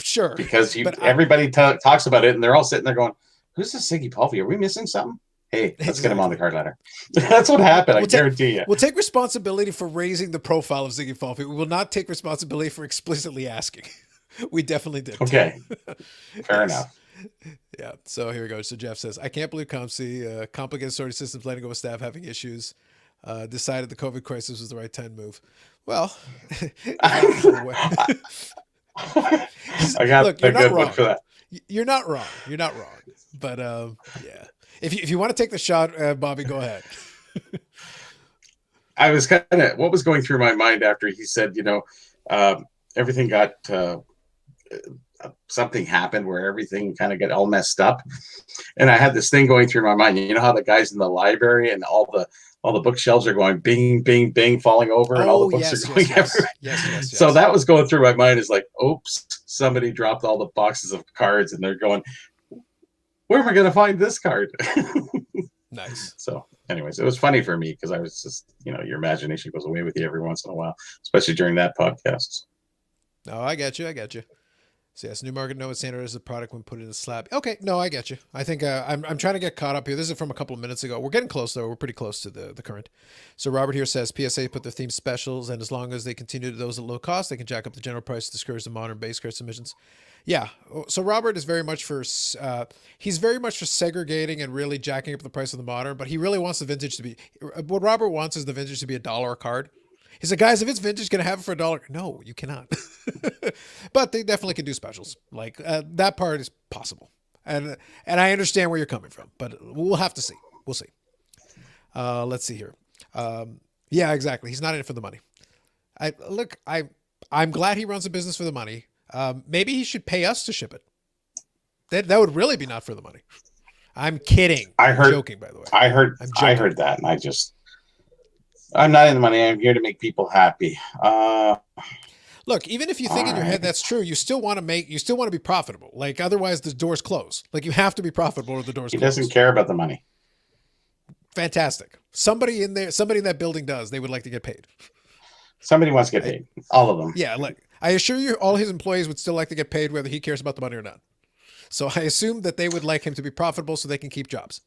Sure, because everybody talks about it, and they're all sitting there going, "Who's this Ziggy Palffy? Are we missing something?" Hey, let's get him on the card ladder. That's what happened. I guarantee you. We'll take responsibility for raising the profile of Ziggy Palffy. We will not take responsibility for explicitly asking. We definitely did. Okay. Fair enough. Yeah. So here we go. So Jeff says, I can't believe COMC, complicated sorting systems, letting go with staff having issues, decided the COVID crisis was the right time to move. Well, I got a good one for that. You're not wrong. You're not wrong. But yeah. If you want to take the shot, Bobby, go ahead. I was what was going through my mind after he said, everything got, something happened where everything kind of got all messed up. And I had this thing going through my mind. You know how the guys in the library and all the bookshelves are going bing, bing, bing, falling over, and all the books are going everywhere. Yes. So that was going through my mind is like, oops, somebody dropped all the boxes of cards, and they're going, where am I going to find this card? Nice. So anyways, it was funny for me because I was just, your imagination goes away with you every once in a while, especially during that podcast. Oh, I get you. So yes, New Market Nova standard is a product when put in a slab. Okay, no, I get you. I think I'm trying to get caught up here. This is from a couple of minutes ago. We're getting close though. We're pretty close to the current. So Robert here says PSA put their theme specials, and as long as they continue to those at low cost, they can jack up the general price to discourage the modern base card submissions. Yeah. So Robert is very much for he's very much for segregating and really jacking up the price of the modern, but he really wants the vintage to be what Robert wants is the vintage to be $1 a card. He said, guys, if it's vintage, can I have it for $1? No, you cannot. But they definitely can do specials. Like that part is possible. And I understand where you're coming from, but we'll have to see. We'll see. Let's see here. Yeah, exactly. He's not in it for the money. I'm glad he runs a business for the money. Maybe he should pay us to ship it. That would really be not for the money. I'm kidding. I'm joking, by the way. I heard that, and I'm not in the money. I'm here to make people happy. Look, even if you think in your head that's true, you still want to be profitable. Like otherwise the doors close. Like you have to be profitable or the doors close. He doesn't care about the money. Fantastic. Somebody in that building does. They would like to get paid. Somebody wants to get paid. All of them. Yeah, like I assure you all his employees would still like to get paid whether he cares about the money or not. So I assume that they would like him to be profitable so they can keep jobs.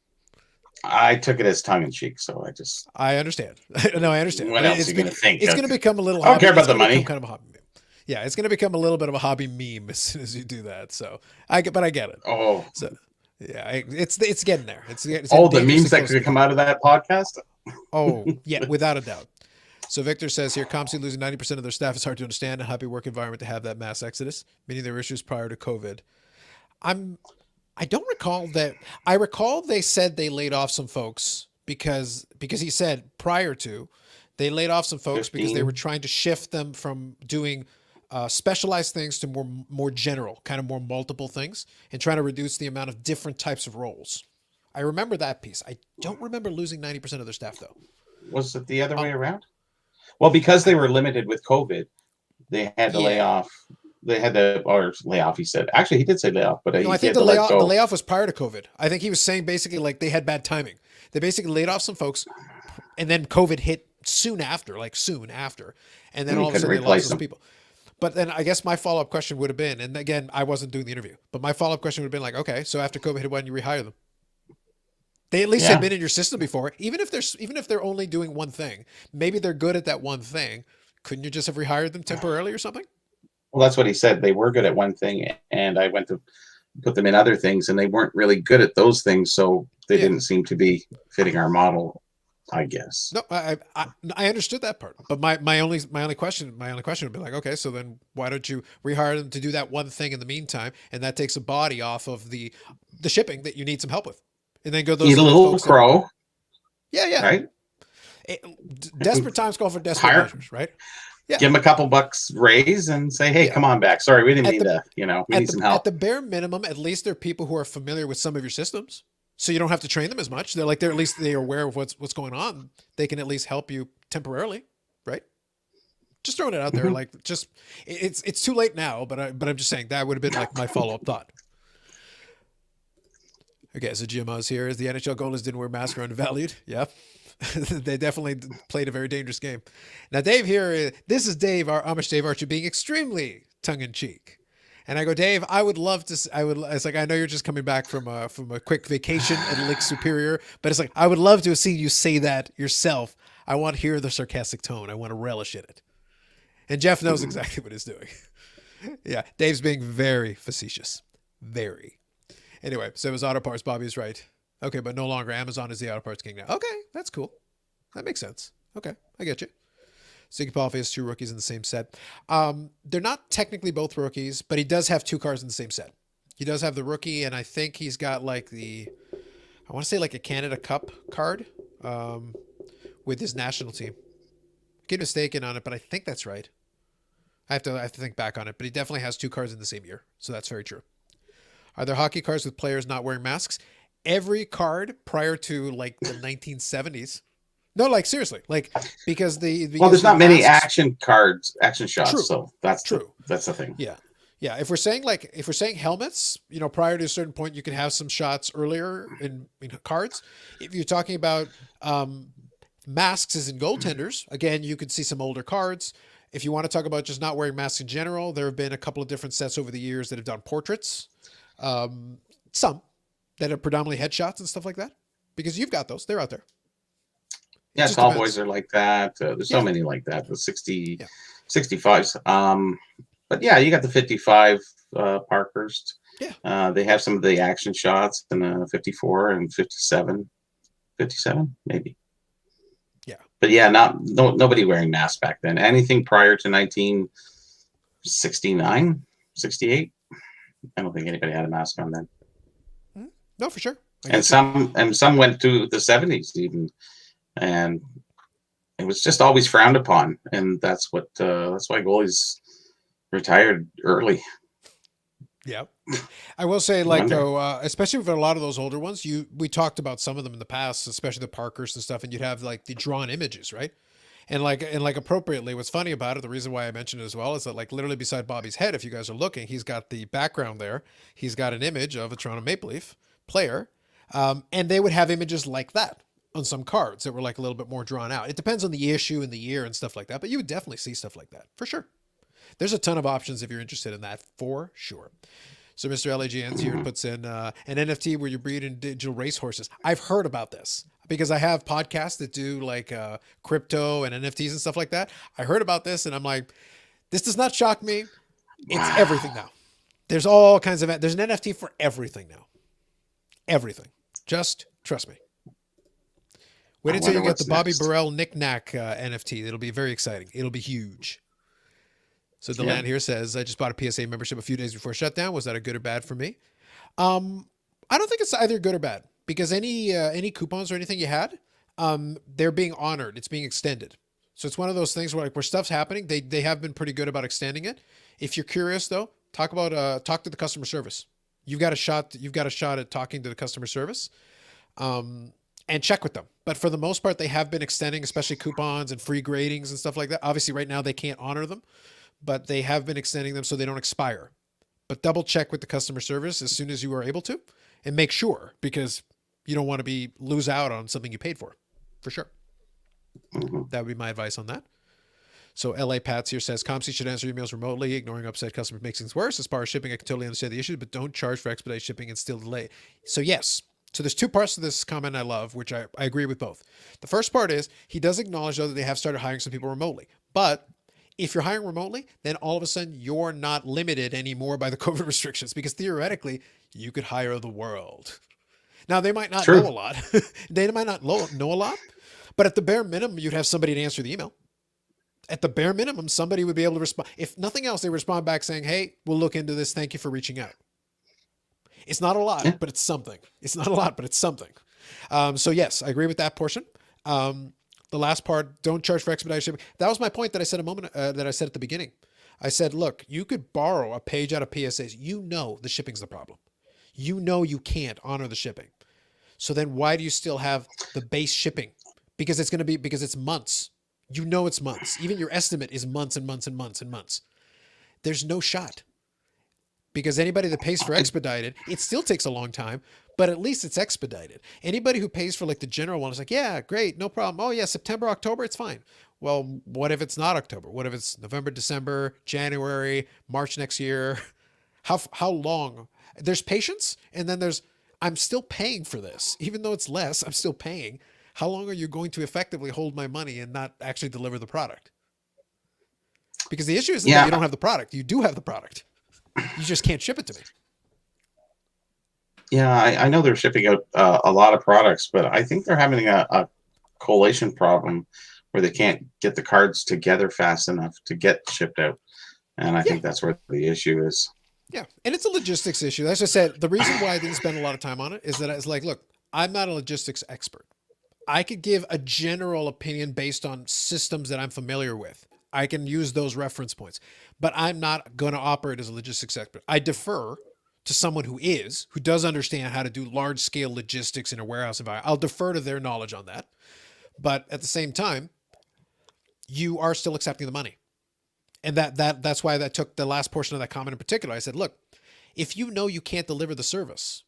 I took it as tongue in cheek, so I understand. No, I understand. What else are you going to think? It's going to become a little. I don't care about the money. Kind of a hobby meme. Yeah, it's going to become a little bit of a hobby meme as soon as you do that. So I get it. Oh, so yeah, it's getting there. It's the memes that could come out of that podcast. Oh yeah, without a doubt. So Victor says here, COMC losing 90% of their staff is hard to understand. A happy work environment to have that mass exodus, meaning there were issues prior to COVID. I don't recall that. I recall they said they laid off some folks because he said prior to they laid off some folks 15. because they were trying to shift them from doing specialized things to more general, kind of more multiple things, and trying to reduce the amount of different types of roles. I remember that piece. I don't remember losing 90% of their staff though. Was it the other way around? Well, because they were limited with COVID, they had to lay off they had the or layoff. He said actually he did say layoff, but No, I he think had to let the go. layoff was prior to COVID. I think he was saying basically like they had bad timing. They basically laid off some folks, and then COVID hit soon after, and then And he all of a couldn't sudden they lost replace those them. people. But then I guess my follow up question would have been, and again, I wasn't doing the interview, but my follow up question would have been like, okay, so after COVID hit, why didn't you rehire them? They at least had Yeah. been in your system before, even if they're only doing one thing. Maybe they're good at that one thing. Couldn't you just have rehired them temporarily or something? Well, that's what he said. They were good at one thing, and I went to put them in other things, and they weren't really good at those things, so they Yeah. didn't seem to be fitting our model, I guess. No, I understood that part, but my only question would be like, okay, so then why don't you rehire them to do that one thing in the meantime, and that takes a body off of the shipping that you need some help with, and then go those Eat are a the little folks that crow, yeah. right? Desperate times call for desperate Hire, measures, right? Yeah, give them a couple bucks raise, and say, "Hey, yeah. come on back. Sorry, we didn't At mean the to. We need some at help." the bare minimum, at least they're people who are familiar with some of your systems, so you don't have to train them as much. They're at least they are aware of what's going on. They can at least help you temporarily, right? Just throwing it out there, Mhm. like just it's too late now, but I'm just saying that would have been like my follow up thought. Okay, so GMO's here. Is the NHL goalies didn't wear masks are undervalued? Yeah. They definitely played a very dangerous game. Now, Dave here, this is Dave, our Amish Dave Archer, being extremely tongue in cheek. And I go, Dave, I would love to. It's like I know you're just coming back from a quick vacation at Lake Superior, but it's like I would love to have seen you say that yourself. I want to hear the sarcastic tone. I want to relish in it. And Jeff knows exactly what he's doing. Yeah, Dave's being very facetious, very. Anyway, so it was auto parts. Bobby's right. Okay, but no longer Amazon is the auto parts king now. Okay, that's cool. That makes sense. Okay, I get you. Ziggy Palfy has two rookies in the same set. They're not technically both rookies, but he does have two cars in the same set. He does have the rookie, and I think he's got like I want to say like a Canada Cup card with his national team. Get mistaken on it, but I think that's right. I have to think back on it, but he definitely has two cars in the same year, so that's very true. Are there hockey cards with players not wearing masks? Every card prior to like the 1970s. No, like seriously, like because There's not many action shots, true, so that's true. That's the thing. Yeah, yeah. If we're saying helmets, prior to a certain point, you can have some shots earlier in cards. If you're talking about masks as in goaltenders, again, you could see some older cards. If you want to talk about just not wearing masks in general, there have been a couple of different sets over the years that have done portraits. Some that are predominantly headshots and stuff like that, because you've got those. They're out there. Yeah, tall boys are like that. There's so many like that. The 65s. But yeah, you got the 55 Parkhurst. Yeah. They have some of the action shots and 54 and 57. 57, maybe. Yeah. But yeah, nobody wearing masks back then. Anything prior to 1969, 68. I don't think anybody had a mask on then. No, for sure. And some went to the 70s even, and it was just always frowned upon, and that's why goalies retired early. Yeah, I will say, like though, especially for a lot of those older ones, we talked about some of them in the past, especially the Parkers and stuff, and you'd have like the drawn images, right? And like appropriately, what's funny about it, the reason why I mentioned it as well is that like literally beside Bobby's head, if you guys are looking, he's got the background there. He's got an image of a Toronto Maple Leaf player, and they would have images like that on some cards that were like a little bit more drawn out. It depends on the issue and the year and stuff like that, but you would definitely see stuff like that for sure. There's a ton of options if you're interested in that for sure. So Mr. LAGN's here puts in an NFT where you breed in digital racehorses. I've heard about this because I have podcasts that do like crypto and NFTs and stuff like that. I heard about this and I'm like, this does not shock me. It's everything now. There's all kinds of, there's an NFT for everything now. Everything. Just trust me. Wait until you get the Bobby Burrell knick-knack NFT. It'll be very exciting. It'll be huge. So Deland here says, I just bought a PSA membership a few days before shutdown. Was that a good or bad for me? I don't think it's either good or bad because any coupons or anything you had, they're being honored. It's being extended. So it's one of those things where like where stuff's happening, they have been pretty good about extending it. If you're curious though, talk to the customer service. You've got a shot at talking to the customer service. And check with them. But for the most part, they have been extending, especially coupons and free gradings and stuff like that. Obviously right now they can't honor them. but they have been extending them so they don't expire. But double check with the customer service as soon as you are able to, and make sure, because you don't want to lose out on something you paid for sure. That would be my advice on that. So LA Pats here says, COMC should answer emails remotely. Ignoring upset customers makes things worse. As far as shipping, I can totally understand the issue, but don't charge for expedite shipping and still delay. So yes. So there's two parts to this comment I love, which I agree with both. The first part is he does acknowledge, though, that they have started hiring some people remotely. But if you're hiring remotely, then all of a sudden you're not limited anymore by the COVID restrictions, because theoretically you could hire the world. Now, they might not know a lot. They might not know a lot, but at the bare minimum, you'd have somebody to answer the email. At the bare minimum, somebody would be able to respond. If nothing else, they respond back saying, hey, we'll look into this. Thank you for reaching out. It's not a lot, but it's something. It's not a lot, but it's something. So yes, I agree with that portion. The last part, don't charge for expedited shipping. That was my point that I said that I said at the beginning. I said, look, you could borrow a page out of PSAs. You know the shipping's the problem. You know you can't honor the shipping. So then why do you still have the base shipping? Because it's months. You know it's months. Even your estimate is months and months and months and months. There's no shot. Because anybody that pays for expedited, it still takes a long time, but at least it's expedited. Anybody who pays for like the general one is like, yeah, great, no problem. Oh yeah, September, October, it's fine. Well, what if it's not October? What if it's November, December, January, March next year? How long? There's patience, and then I'm still paying for this. Even though it's less, I'm still paying. How long are you going to effectively hold my money and not actually deliver the product? Because the issue isn't that you don't have the product. You do have the product. You just can't ship it to me. Yeah, I know they're shipping out a lot of products, but I think they're having a collation problem where they can't get the cards together fast enough to get shipped out. And I think that's where the issue is. Yeah, and it's a logistics issue. As I said, the reason why I didn't spend a lot of time on it is that I was like, look, I'm not a logistics expert. I could give a general opinion based on systems that I'm familiar with. I can use those reference points, but I'm not going to operate as a logistics expert. I defer to someone who does understand how to do large scale logistics in a warehouse environment. I'll defer to their knowledge on that. But at the same time, you are still accepting the money. And that's why that took the last portion of that comment in particular. I said, look, if you know you can't deliver the service,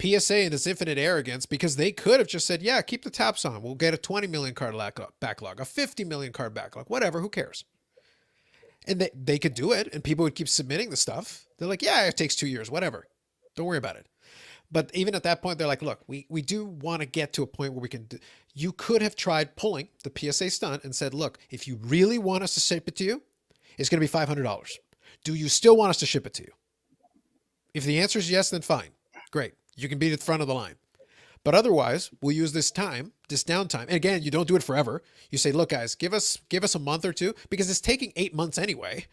PSA in its infinite arrogance, because they could have just said, yeah, keep the taps on. We'll get a 20 million card backlog, a 50 million card backlog, whatever, who cares? And they could do it, and people would keep submitting the stuff. They're like, yeah, it takes 2 years, whatever. Don't worry about it. But even at that point, they're like, look, we do want to get to a point where we can you could have tried pulling the PSA stunt and said, look, if you really want us to ship it to you, it's going to be $500. Do you still want us to ship it to you? If the answer is yes, then fine. Great. You can be at the front of the line. But otherwise, we'll use this downtime. And again, you don't do it forever. You say, look, guys, give us a month or two, because it's taking 8 months anyway.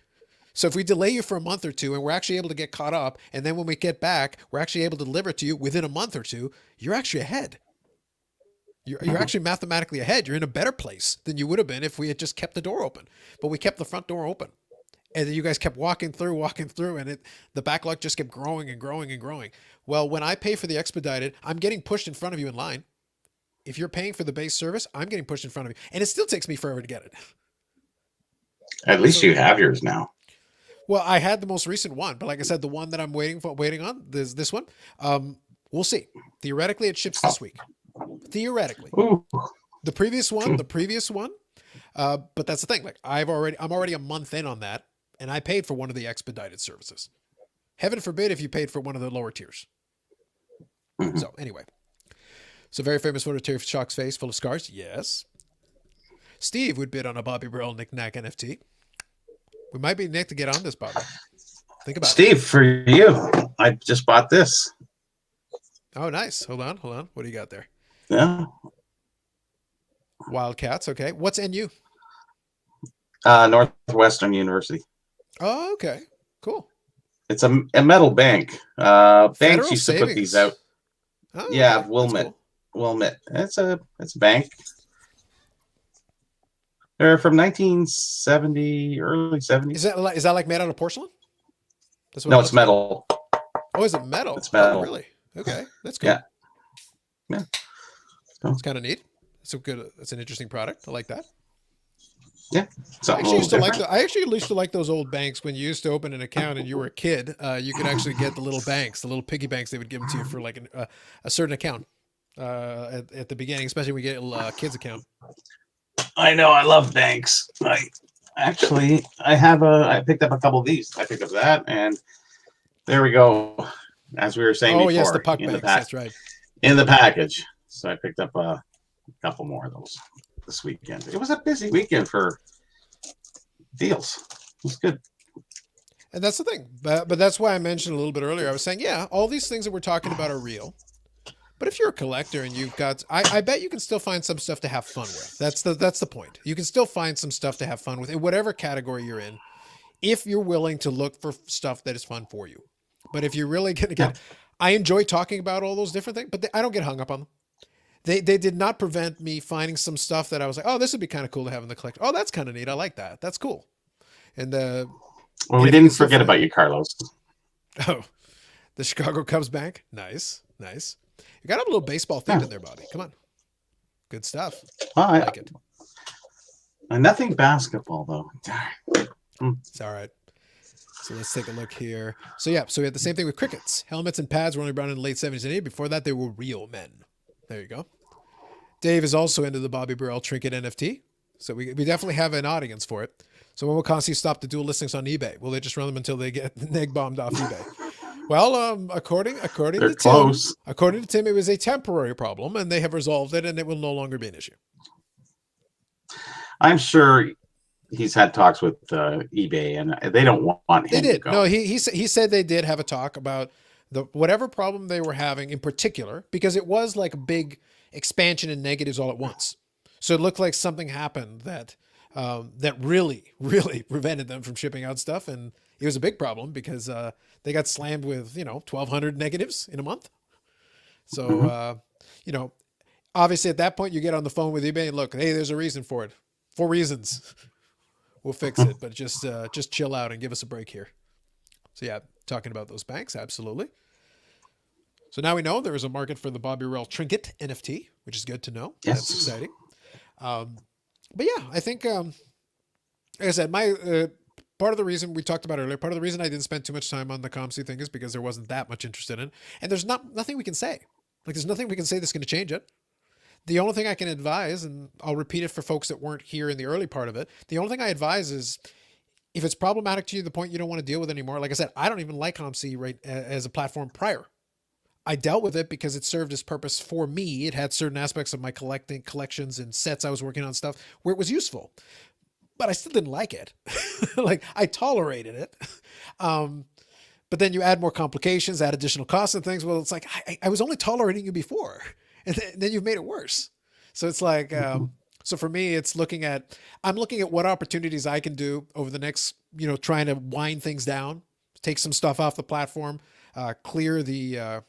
So if we delay you for a month or two and we're actually able to get caught up, and then when we get back, we're actually able to deliver it to you within a month or two, you're actually ahead. You're actually mathematically ahead. You're in a better place than you would have been if we had just kept the door open. But we kept the front door open. And then you guys kept walking through, and the backlog just kept growing and growing and growing. Well, when I pay for the expedited, I'm getting pushed in front of you in line. If you're paying for the base service, I'm getting pushed in front of you. And it still takes me forever to get it. At least you have yours now. Well, I had the most recent one, but like I said, the one that I'm waiting on, this one, we'll see. Theoretically, it ships this week. Theoretically. Ooh. The previous one, but that's the thing. Like I'm already a month in on that, and I paid for one of the expedited services. Heaven forbid if you paid for one of the lower tiers. Mm-hmm. So anyway, very famous photo of Terry Shock's face full of scars. Yes. Steve would bid on a Bobby Burrell knick-knack NFT. We might be Nick to get on this, Bobby. Think about Steve, for you, I just bought this. Oh, nice. Hold on. What do you got there? Yeah. Wildcats. Okay. What's NU? Northwestern University. Oh, okay. Cool. It's a metal bank. Banks Federal used savings. to put these out. Oh, yeah, okay. Wilmette. Cool. Wilmette. It's a bank. They're from 1970, early 70s. Is that like made out of porcelain? No, it's metal. Oh, is it metal? It's metal. Oh, really? Okay, that's cool. Yeah. It's kind of neat. That's an interesting product. I like that. Yeah, something a little different. I actually used to like those old banks when you used to open an account and you were a kid. You could actually get the little banks, the little piggy banks. They would give them to you for like a certain account at the beginning, especially when you get a kids account. I know. I love banks. I picked up a couple of these. I picked up that, and there we go. As we were saying Oh yes, the before, puck banks. That's right. in the package. So I picked up a couple more of those this weekend. It was a busy weekend for deals. It was good. And that's the thing. But that's why I mentioned a little bit earlier. I was saying, yeah, all these things that we're talking about are real. But if you're a collector and you've got, I bet you can still find some stuff to have fun with. That's the point. You can still find some stuff to have fun with in whatever category you're in, if you're willing to look for stuff that is fun for you. But if you're really going to get, I enjoy talking about all those different things, but I don't get hung up on them. They did not prevent me finding some stuff that I was like, oh, this would be kind of cool to have in the collection. Oh, that's kind of neat. I like that. That's cool. And well, we didn't forget about you, Carlos. Oh, the Chicago Cubs bank. Nice. You got a little baseball theme in there, Bobby. Come on. Good stuff. I like it. Nothing basketball, though. It's all right. So let's take a look here. So we had the same thing with crickets. Helmets and pads were only around in the late 70s and 80s. Before that, they were real men. There you go. Dave is also into the Bobby Burrell trinket NFT. So we definitely have an audience for it. So when will COMC stop the dual listings on eBay? Will they just run them until they get neg bombed off eBay? Well, according to Tim, it was a temporary problem, and they have resolved it, and it will no longer be an issue. I'm sure he's had talks with eBay, and they don't want him to go. No, he said they did have a talk about whatever problem they were having in particular, because it was like a big expansion in negatives all at once. So it looked like something happened that really, really prevented them from shipping out stuff, and it was a big problem because they got slammed with 1,200 negatives in a month. So obviously at that point you get on the phone with eBay and look, hey, there's a reason for it. 4 reasons. We'll fix it, but just chill out and give us a break here. So yeah, talking about those banks, absolutely. So now we know there is a market for the Bobby Burrell trinket NFT, which is good to know. Yes. That's exciting. But yeah, I think, like I said, my part of the reason we talked about earlier, part of the reason I didn't spend too much time on the COMC thing is because there wasn't that much interest in it, and there's nothing we can say. Like there's nothing we can say that's going to change it. The only thing I can advise, and I'll repeat it for folks that weren't here in the early part of it, the only thing I advise is if it's problematic to you, the point you don't want to deal with anymore. Like I said, I don't even like COMC right as a platform prior. I dealt with it because it served its purpose for me. It had certain aspects of my collections and sets I was working on stuff where it was useful, but I still didn't like it. Like I tolerated it. But then you add more complications, add additional costs and things. Well, it's like, I was only tolerating you before, and then you've made it worse. So it's like, so for me, it's I'm looking at what opportunities I can do over the next, trying to wind things down, take some stuff off the platform, clear the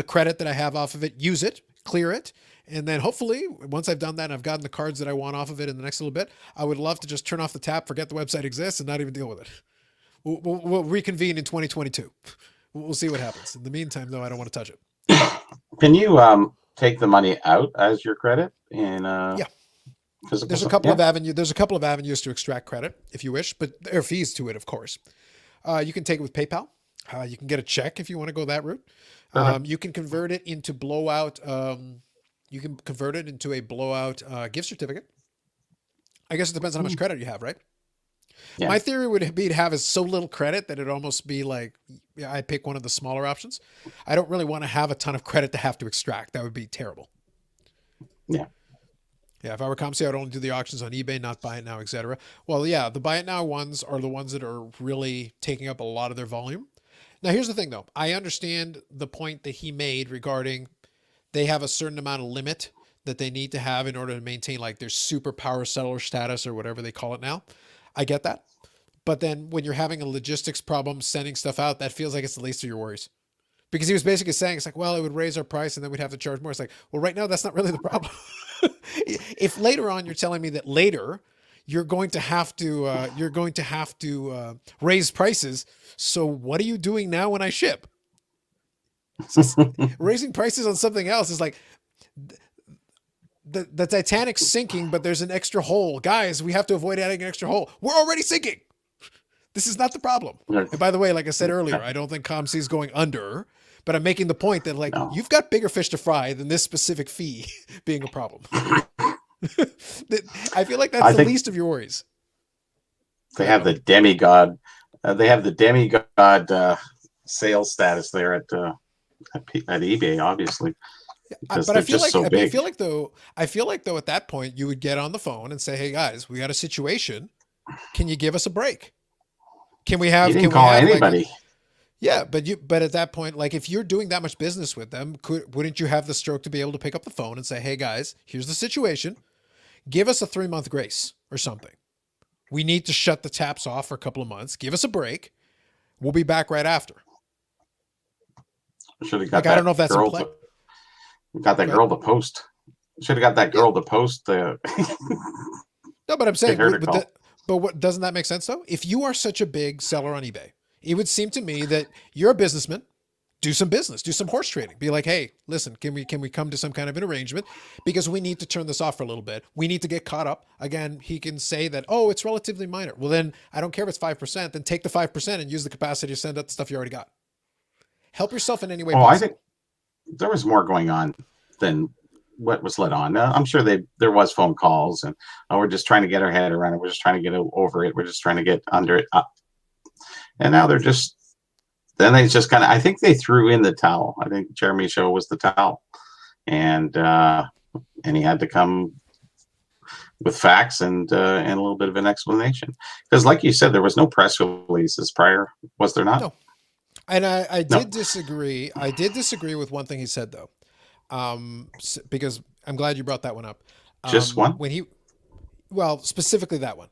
credit that I have off of it, use it, clear it. And then hopefully once I've done that and I've gotten the cards that I want off of it in the next little bit, I would love to just turn off the tap, forget the website exists and not even deal with it. We'll reconvene in 2022. We'll see what happens. In the meantime, though, I don't want to touch it. Can you take the money out as your credit in There's a couple of avenues to extract credit if you wish, but there are fees to it, of course. You can take it with PayPal. You can get a check if you want to go that route. You can convert it into blowout. You can convert it into a blowout gift certificate. I guess it depends on how much credit you have, right? Yeah. My theory would be to have so little credit that it'd almost be like, I pick one of the smaller options. I don't really want to have a ton of credit to have to extract. That would be terrible. Yeah. Yeah, if I were COMC, I would only do the auctions on eBay, not buy it now, etc. Well, yeah, the buy it now ones are the ones that are really taking up a lot of their volume. Now, here's the thing, though. I understand the point that he made regarding they have a certain amount of limit that they need to have in order to maintain like their super power seller status or whatever they call it now. I get that. But then when you're having a logistics problem sending stuff out, that feels like it's the least of your worries. Because he was basically saying, it's like, well, it would raise our price and then we'd have to charge more. It's like, well, right now, that's not really the problem. If later on you're telling me that later you're going to have to raise prices. So what are you doing now when I ship? So raising prices on something else is like, the Titanic's sinking, but there's an extra hole. Guys, we have to avoid adding an extra hole. We're already sinking. This is not the problem. And by the way, like I said earlier, I don't think COMC is going under, but I'm making the point that like you've got bigger fish to fry than this specific fee being a problem. I feel like that's the least of your worries. They have the demigod. They have the demigod sales status there at eBay, obviously. But I feel like though at that point you would get on the phone and say, "Hey guys, we got a situation. Can you give us a break? Can we have?" You didn't call anybody. But at that point, like if you're doing that much business with them, wouldn't you have the stroke to be able to pick up the phone and say, "Hey guys, here's the situation. Give us a 3-month grace or something. We need to shut the taps off for a couple of months. Give us a break. We'll be back right after." Should have got that. I don't know if that's in play. Got that girl to post. Should have got that girl to post. No, but I'm saying, but what doesn't that make sense though? If you are such a big seller on eBay, it would seem to me that you're a businessman. Do some business, do some horse trading. Be like, hey, listen, can we come to some kind of an arrangement? Because we need to turn this off for a little bit. We need to get caught up. Again, he can say that, oh, it's relatively minor. Well, then I don't care if it's 5%. Then take the 5% and use the capacity to send out the stuff you already got. Help yourself in any way possible. I think there was more going on than what was let on. I'm sure there was phone calls and we're just trying to get our head around it. We're just trying to get over it. We're just trying to get under it up. And now they just kind of, I think they threw in the towel. I think Jeremy's show was the towel. And he had to come with facts and a little bit of an explanation. Because like you said, there was no press releases prior, was there not? No. And I did disagree. I did disagree with one thing he said though. Because I'm glad you brought that one up. Just one? Specifically that one.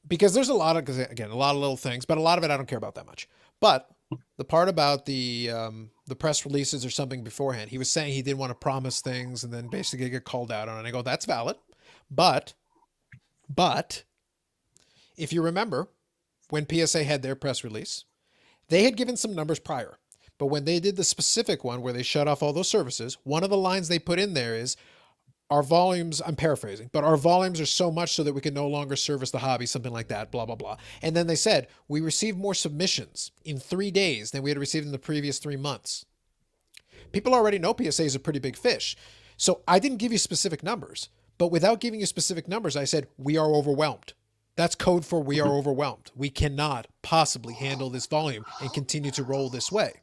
Because there's a lot of little things, but a lot of it I don't care about that much. But the part about the press releases or something beforehand, he was saying he didn't want to promise things and then basically get called out on it. And I go, that's valid. But if you remember when PSA had their press release, they had given some numbers prior. But when they did the specific one where they shut off all those services, one of the lines they put in there is, our volumes, I'm paraphrasing, but our volumes are so much so that we can no longer service the hobby, something like that, blah, blah, blah. And then they said, we received more submissions in 3 days than we had received in the previous 3 months. People already know PSA is a pretty big fish. So I didn't give you specific numbers, but without giving you specific numbers, I said, we are overwhelmed. That's code for we are overwhelmed. We cannot possibly handle this volume and continue to roll this way.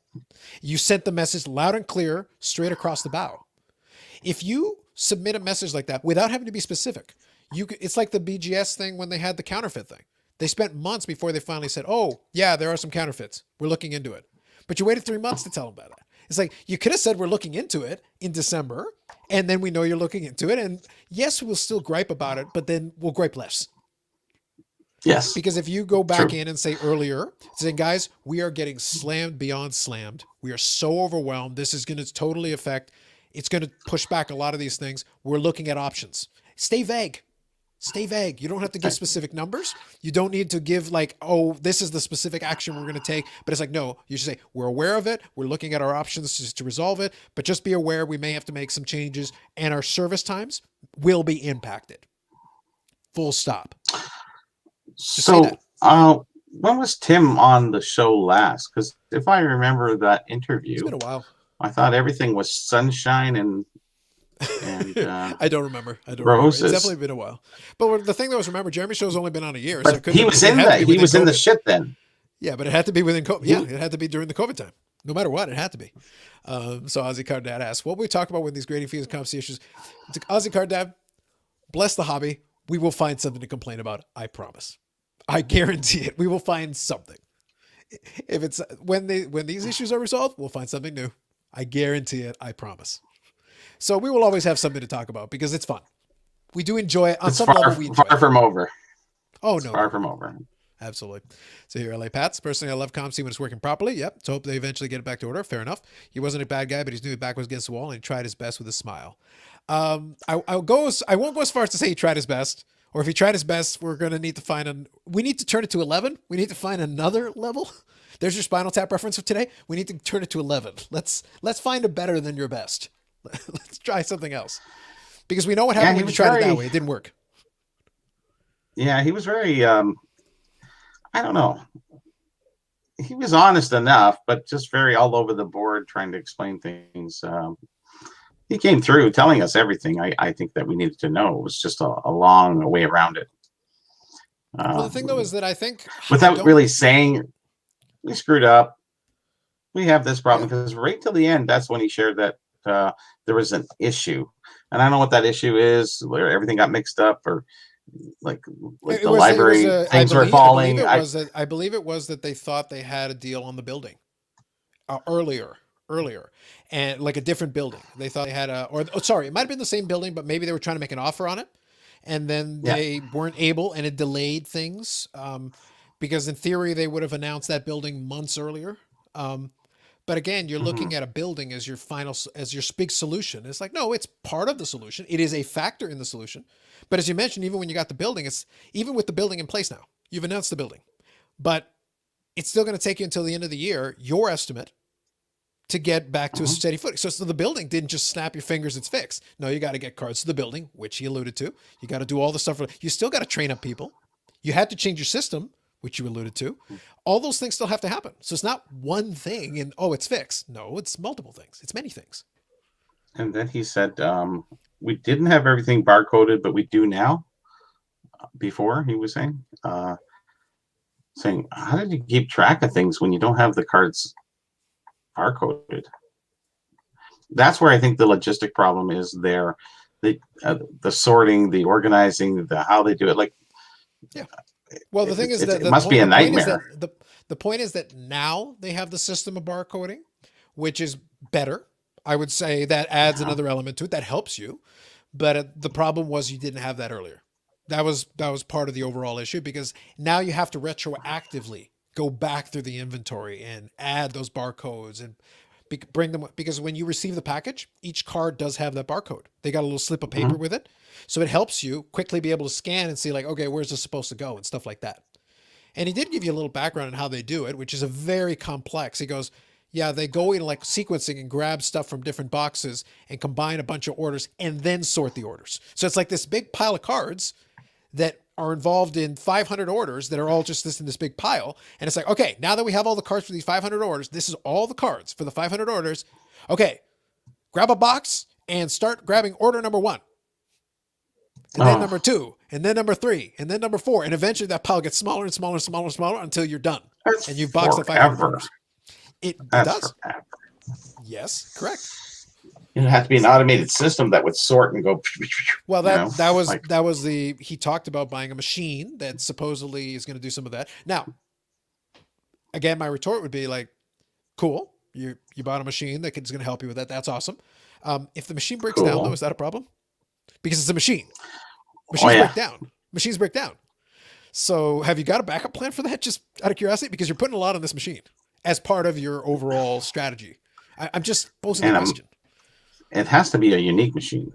You sent the message loud and clear, straight across the bow. If you submit a message like that without having to be specific, it's like the BGS thing when they had the counterfeit thing. They spent months before they finally said, oh, yeah, there are some counterfeits. We're looking into it. But you waited 3 months to tell them about it. It's like, you could have said we're looking into it in December, and then we know you're looking into it. And yes, we'll still gripe about it, but then we'll gripe less. Yes. Because if you go back in and say earlier, saying, guys, we are getting slammed beyond slammed. We are so overwhelmed. This is going to totally affect, it's going to push back a lot of these things. We're looking at options. Stay vague. Stay vague. You don't have to give specific numbers. You don't need to give like, oh, this is the specific action we're going to take. But it's like, no, you should say, we're aware of it. We're looking at our options to resolve it. But just be aware we may have to make some changes and our service times will be impacted. Full stop. So, when was Tim on the show last? Because if I remember that interview, it's been a while. I thought everything was sunshine and I don't remember. Roses. It's definitely been a while. But the thing that was, remember, Jeremy's show's only been on a year. But so he was in that. He was in the shit then. Yeah, but it had to be within COVID. Yeah, it had to be during the COVID time. No matter what, it had to be. So Ozzy Card Dad asked, what we talk about when these grading fees and COMC issues? It's like, Ozzy Card Dad, bless the hobby. We will find something to complain about. I promise. I guarantee it. We will find something. If it's when these issues are resolved, we'll find something new. I guarantee it. I promise. So we will always have something to talk about because it's fun. We do enjoy it. On some level, we enjoy far from over. Oh, no. Far from over. Absolutely. So here, LA Pats. Personally, I love COMC when it's working properly. Yep. So hope they eventually get it back to order. Fair enough. He wasn't a bad guy, but he's doing it backwards against the wall, and he tried his best with a smile. I won't go as far as to say he tried his best. Or if he tried his best, we're going to need to find we need to turn it to 11. We need to find another level. There's your Spinal Tap reference of today. We need to turn it to 11. Let's find a better than your best. Let's try something else. Because we know what happened when you tried it that way. It didn't work. Yeah, he was very, I don't know. He was honest enough, but just very all over the board trying to explain things. He came through telling us everything I think that we needed to know. It was just a long way around it. Well, the thing, though, is that I think... without really saying, we screwed up. We have this problem. Because right till the end, that's when he shared that there was an issue. And I don't know what that issue is, where everything got mixed up, or like the library, things were falling. I believe it was that they thought they had a deal on the building earlier, and like a different building. They thought they had it might have been the same building, but maybe they were trying to make an offer on it, and then they weren't able, and it delayed things. Because in theory they would have announced that building months earlier. But again, you're looking at a building as your big solution. It's like, no, it's part of the solution. It is a factor in the solution. But as you mentioned, even when you got the building, it's even with the building in place now, you've announced the building, but it's still going to take you until the end of the year, your estimate, to get back to a steady footing. So the building didn't just snap your fingers, it's fixed. No, you got to get cards to the building, which he alluded to. You got to do all the stuff. You still got to train up people. You had to change your system, which you alluded to. All those things still have to happen. So it's not one thing and, it's fixed. No, it's multiple things. It's many things. And then he said, we didn't have everything barcoded, but we do now. Before, he was saying, how did you keep track of things when you don't have the cards barcoded? That's where I think the logistic problem is there. The sorting, the organizing, how they do it. Like, well, the thing is that it must be a nightmare. The point is that now they have the system of barcoding, which is better. I would say that adds another element to it that helps you. But the problem was you didn't have that earlier. That was part of the overall issue, because now you have to retroactively go back through the inventory and add those barcodes and bring them, because when you receive the package, each card does have that barcode. They got a little slip of paper with it. So it helps you quickly be able to scan and see like, okay, where's this supposed to go and stuff like that. And he did give you a little background on how they do it, which is a very complex. He goes, yeah, they go in like sequencing and grab stuff from different boxes and combine a bunch of orders and then sort the orders. So it's like this big pile of cards that are involved in 500 orders that are all just in this big pile. And it's like, okay, now that we have all the cards for these 500 orders, this is all the cards for the 500 orders. Okay, grab a box and start grabbing order number 1. And then number 2, and then number 3, and then number 4. And eventually that pile gets smaller and smaller and smaller and smaller until you're done. And you've boxed the 500 orders. It does. Forever. Yes, correct. It had to be an automated system that would sort and go. Well, he talked about buying a machine that supposedly is going to do some of that. Now, again, my retort would be like, cool, you bought a machine that is going to help you with that. That's awesome. If the machine breaks down, though, is that a problem? Because it's a machine. Machines break down. So have you got a backup plan for that? Just out of curiosity, because you're putting a lot on this machine as part of your overall strategy. I'm just posing the question. It has to be a unique machine.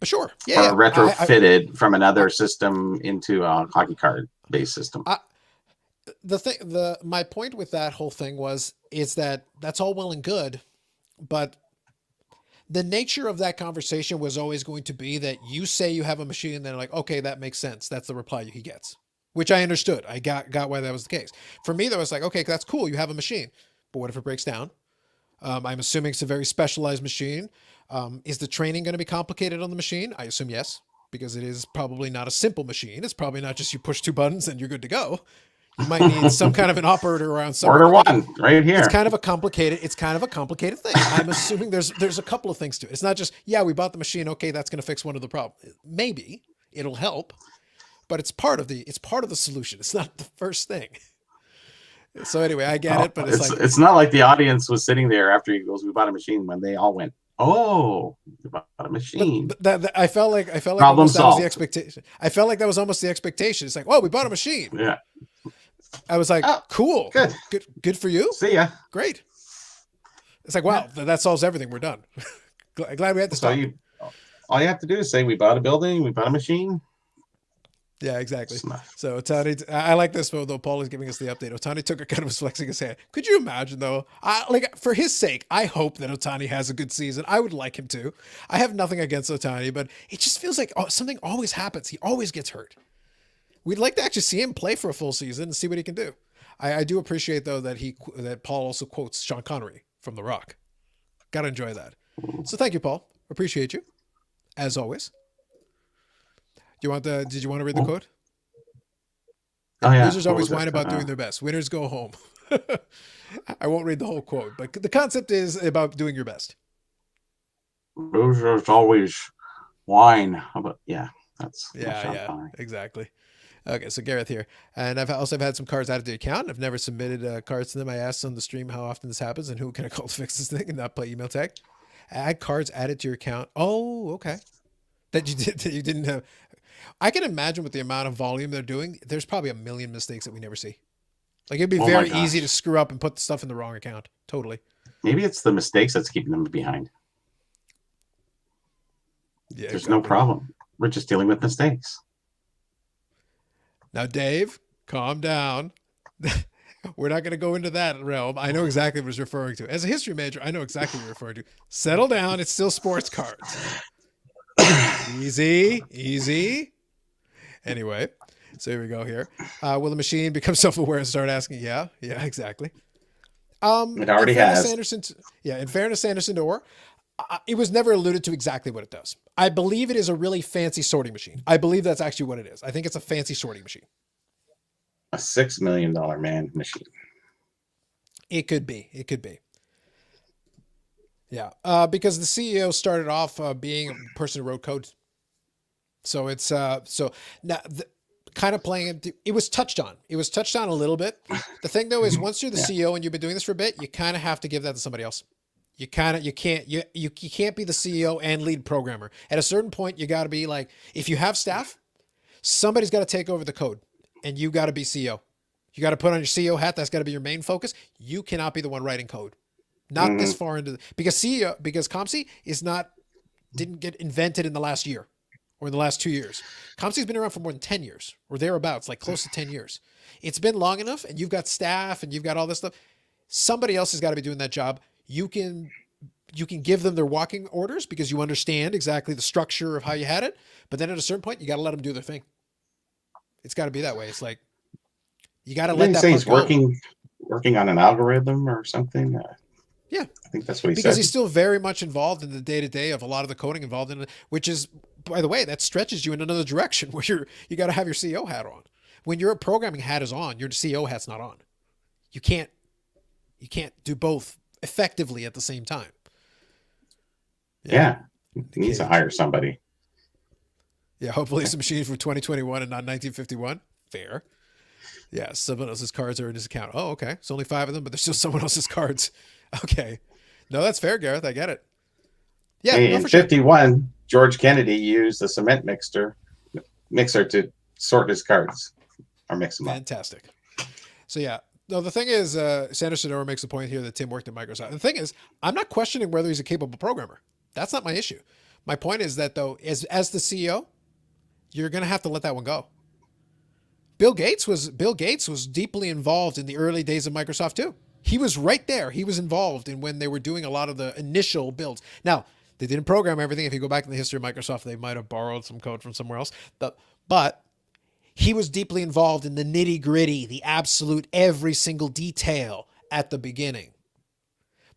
Sure. Yeah. Or retrofitted from another system into a hockey card based system. My point with that whole thing is that that's all well and good, but the nature of that conversation was always going to be that you say you have a machine and they're like, okay, that makes sense. That's the reply he gets, which I understood. I got why that was the case. For me, that was like, okay, that's cool. You have a machine, but what if it breaks down? I'm assuming it's a very specialized machine. Is the training going to be complicated on the machine? I assume yes, because it is probably not a simple machine. It's probably not just you push 2 buttons and you're good to go. You might need some kind of an operator around somewhere. Order 1 right here. It's kind of a complicated thing. I'm assuming there's a couple of things to it. It's not just, we bought the machine. Okay, that's going to fix one of the problems. Maybe it'll help, but it's part of the solution. It's not the first thing. So anyway, I get it, but it's not like the audience was sitting there after he goes, we bought a machine, when they all went, oh, we bought a machine. But I felt like that was the expectation. I felt like that was almost the expectation. It's like, well, we bought a machine. Yeah. I was like, cool. Good for you. See ya. Great. It's like, wow, that solves everything. We're done. Glad we had to stop. All you have to do is say, we bought a building, we bought a machine. Yeah, exactly. Snuff. So Otani, I like this though. Paul is giving us the update. Otani took a kind of was flexing his hand. Could you imagine though? Like for his sake, I hope that Otani has a good season. I would like him to. I have nothing against Otani, but it just feels like something always happens. He always gets hurt. We'd like to actually see him play for a full season and see what he can do. I do appreciate though that Paul also quotes Sean Connery from The Rock. Gotta enjoy that. So thank you, Paul. Appreciate you as always. Did you want to read the quote? Oh yeah. Losers always whine about doing their best. Winners go home. I won't read the whole quote, but the concept is about doing your best. Losers always whine about that's Exactly. Okay, so Gareth here, and I've also had some cards added to the account. I've never submitted cards to them. I asked on the stream how often this happens and who can I call to fix this thing and not play email tag. Add cards added to your account. Oh, okay. That you didn't have. I can imagine with the amount of volume they're doing, there's probably a million mistakes that we never see. Like it'd be very easy to screw up and put the stuff in the wrong account. Totally. Maybe it's the mistakes that's keeping them behind. Yeah, there's no problem. We're just dealing with mistakes. Now, Dave, calm down. We're not going to go into that realm. I know exactly what he's referring to. As a history major, I know exactly what you're referring to. Settle down. It's still sports cards. Easy. Anyway, so here we go here. Will the machine become self-aware and start asking? Yeah, exactly. It already has. In fairness, Anderson Dorr, it was never alluded to exactly what it does. I believe it is a really fancy sorting machine. I believe that's actually what it is. I think it's a fancy sorting machine. A $6 million man machine. It could be. Yeah, because the CEO started off being a person who wrote code. So it's so now kind of playing it. It was touched on. It was touched on a little bit. The thing though is once you're the CEO and you've been doing this for a bit, you kind of have to give that to somebody else. You can't be the CEO and lead programmer. At a certain point, you got to be like, if you have staff, somebody's got to take over the code, and you got to be CEO. You got to put on your CEO hat. That's got to be your main focus. You cannot be the one writing code. Not this far into because COMC didn't get invented in the last year or in the last 2 years. COMC's been around for more than 10 years or thereabouts, like close to 10 years. It's been long enough, and you've got staff and you've got all this stuff. Somebody else has got to be doing that job. You can give them their walking orders because you understand exactly the structure of how you had it. But then at a certain point, you got to let them do their thing. It's got to be that way. It's like, you got to let that he's working on an algorithm or something. Yeah. I think that's what he said. Because he's still very much involved in the day-to-day of a lot of the coding involved in it, which is, by the way, that stretches you in another direction where you got to have your CEO hat on. When your programming hat is on, your CEO hat's not on. You can't do both effectively at the same time. Yeah. He needs to hire somebody. Yeah, hopefully it's a machine from 2021 and not 1951. Fair. Yeah, someone else's cards are in his account. Oh, okay. It's only 5 of them, but there's still someone else's cards. Okay. No, that's fair, Gareth. I get it. Yeah. Hey, in 51, George Kennedy used a cement mixer to sort his cards or mix them up. Fantastic. So, yeah. No, the thing is, Sanders Sonora makes a point here that Tim worked at Microsoft. The thing is, I'm not questioning whether he's a capable programmer. That's not my issue. My point is that, though, as the CEO, you're going to have to let that one go. Bill Gates was deeply involved in the early days of Microsoft too. He was right there. He was involved in when they were doing a lot of the initial builds. Now, they didn't program everything. If you go back in the history of Microsoft, they might have borrowed some code from somewhere else. But he was deeply involved in the nitty-gritty, the absolute every single detail at the beginning.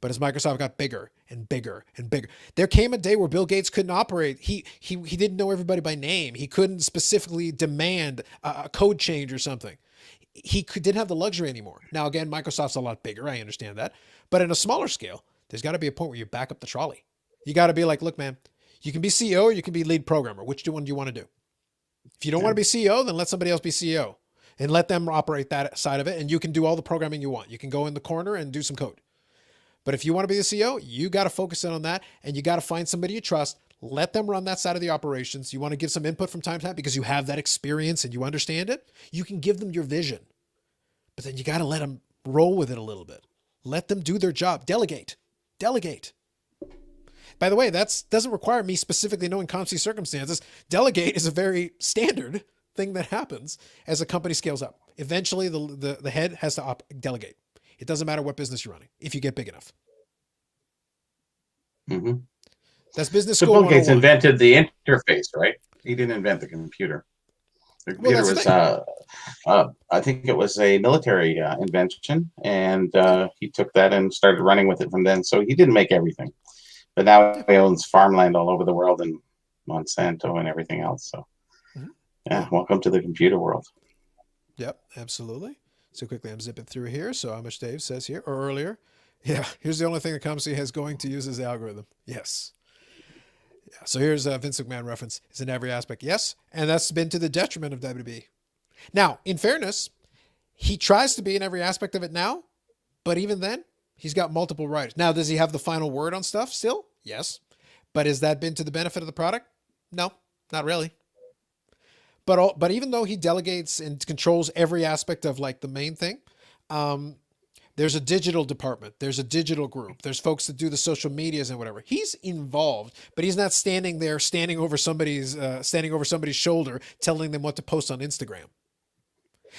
But as Microsoft got bigger and bigger and bigger, there came a day where Bill Gates couldn't operate. He didn't know everybody by name. He couldn't specifically demand a code change or something. He didn't have the luxury anymore. Now, again, Microsoft's a lot bigger. I understand that. But in a smaller scale, there's got to be a point where you back up the trolley. You got to be like, look, man, you can be CEO or you can be lead programmer. Which one do you want to do? If you don't want to be CEO, then let somebody else be CEO and let them operate that side of it. And you can do all the programming you want. You can go in the corner and do some code. But if you want to be the CEO, you got to focus in on that, and you got to find somebody you trust. Let them run that side of the operations. You want to give some input from time to time because you have that experience and you understand it. You can give them your vision, but then you got to let them roll with it a little bit. Let them do their job. Delegate. By the way, that doesn't require me specifically knowing COMC circumstances. Delegate is a very standard thing that happens as a company scales up. Eventually, the head has to delegate. It doesn't matter what business you're running if you get big enough. Mm-hmm. That's business So school Bill Gates 101. invented the interface, right? He didn't invent the computer. The computer was, I think it was a military invention, and he took that and started running with it from then. So he didn't make everything, but now he owns farmland all over the world and Monsanto and everything else. So, welcome to the computer world. Yep, absolutely. So quickly, I'm zipping through here. So how much Dave says here or earlier. Yeah, here's the only thing the COMC has going to use is the algorithm. Yes. Yeah, so here's a Vince McMahon reference. It's in every aspect. Yes, and that's been to the detriment of WWE. Now, in fairness, he tries to be in every aspect of it now, but even then, he's got multiple writers. Now, does he have the final word on stuff still? Yes. But has that been to the benefit of the product? No, not really. But even though he delegates and controls every aspect of like the main thing, there's a digital department. There's a digital group. There's folks that do the social medias and whatever. He's involved, but he's not standing over somebody's shoulder, telling them what to post on Instagram.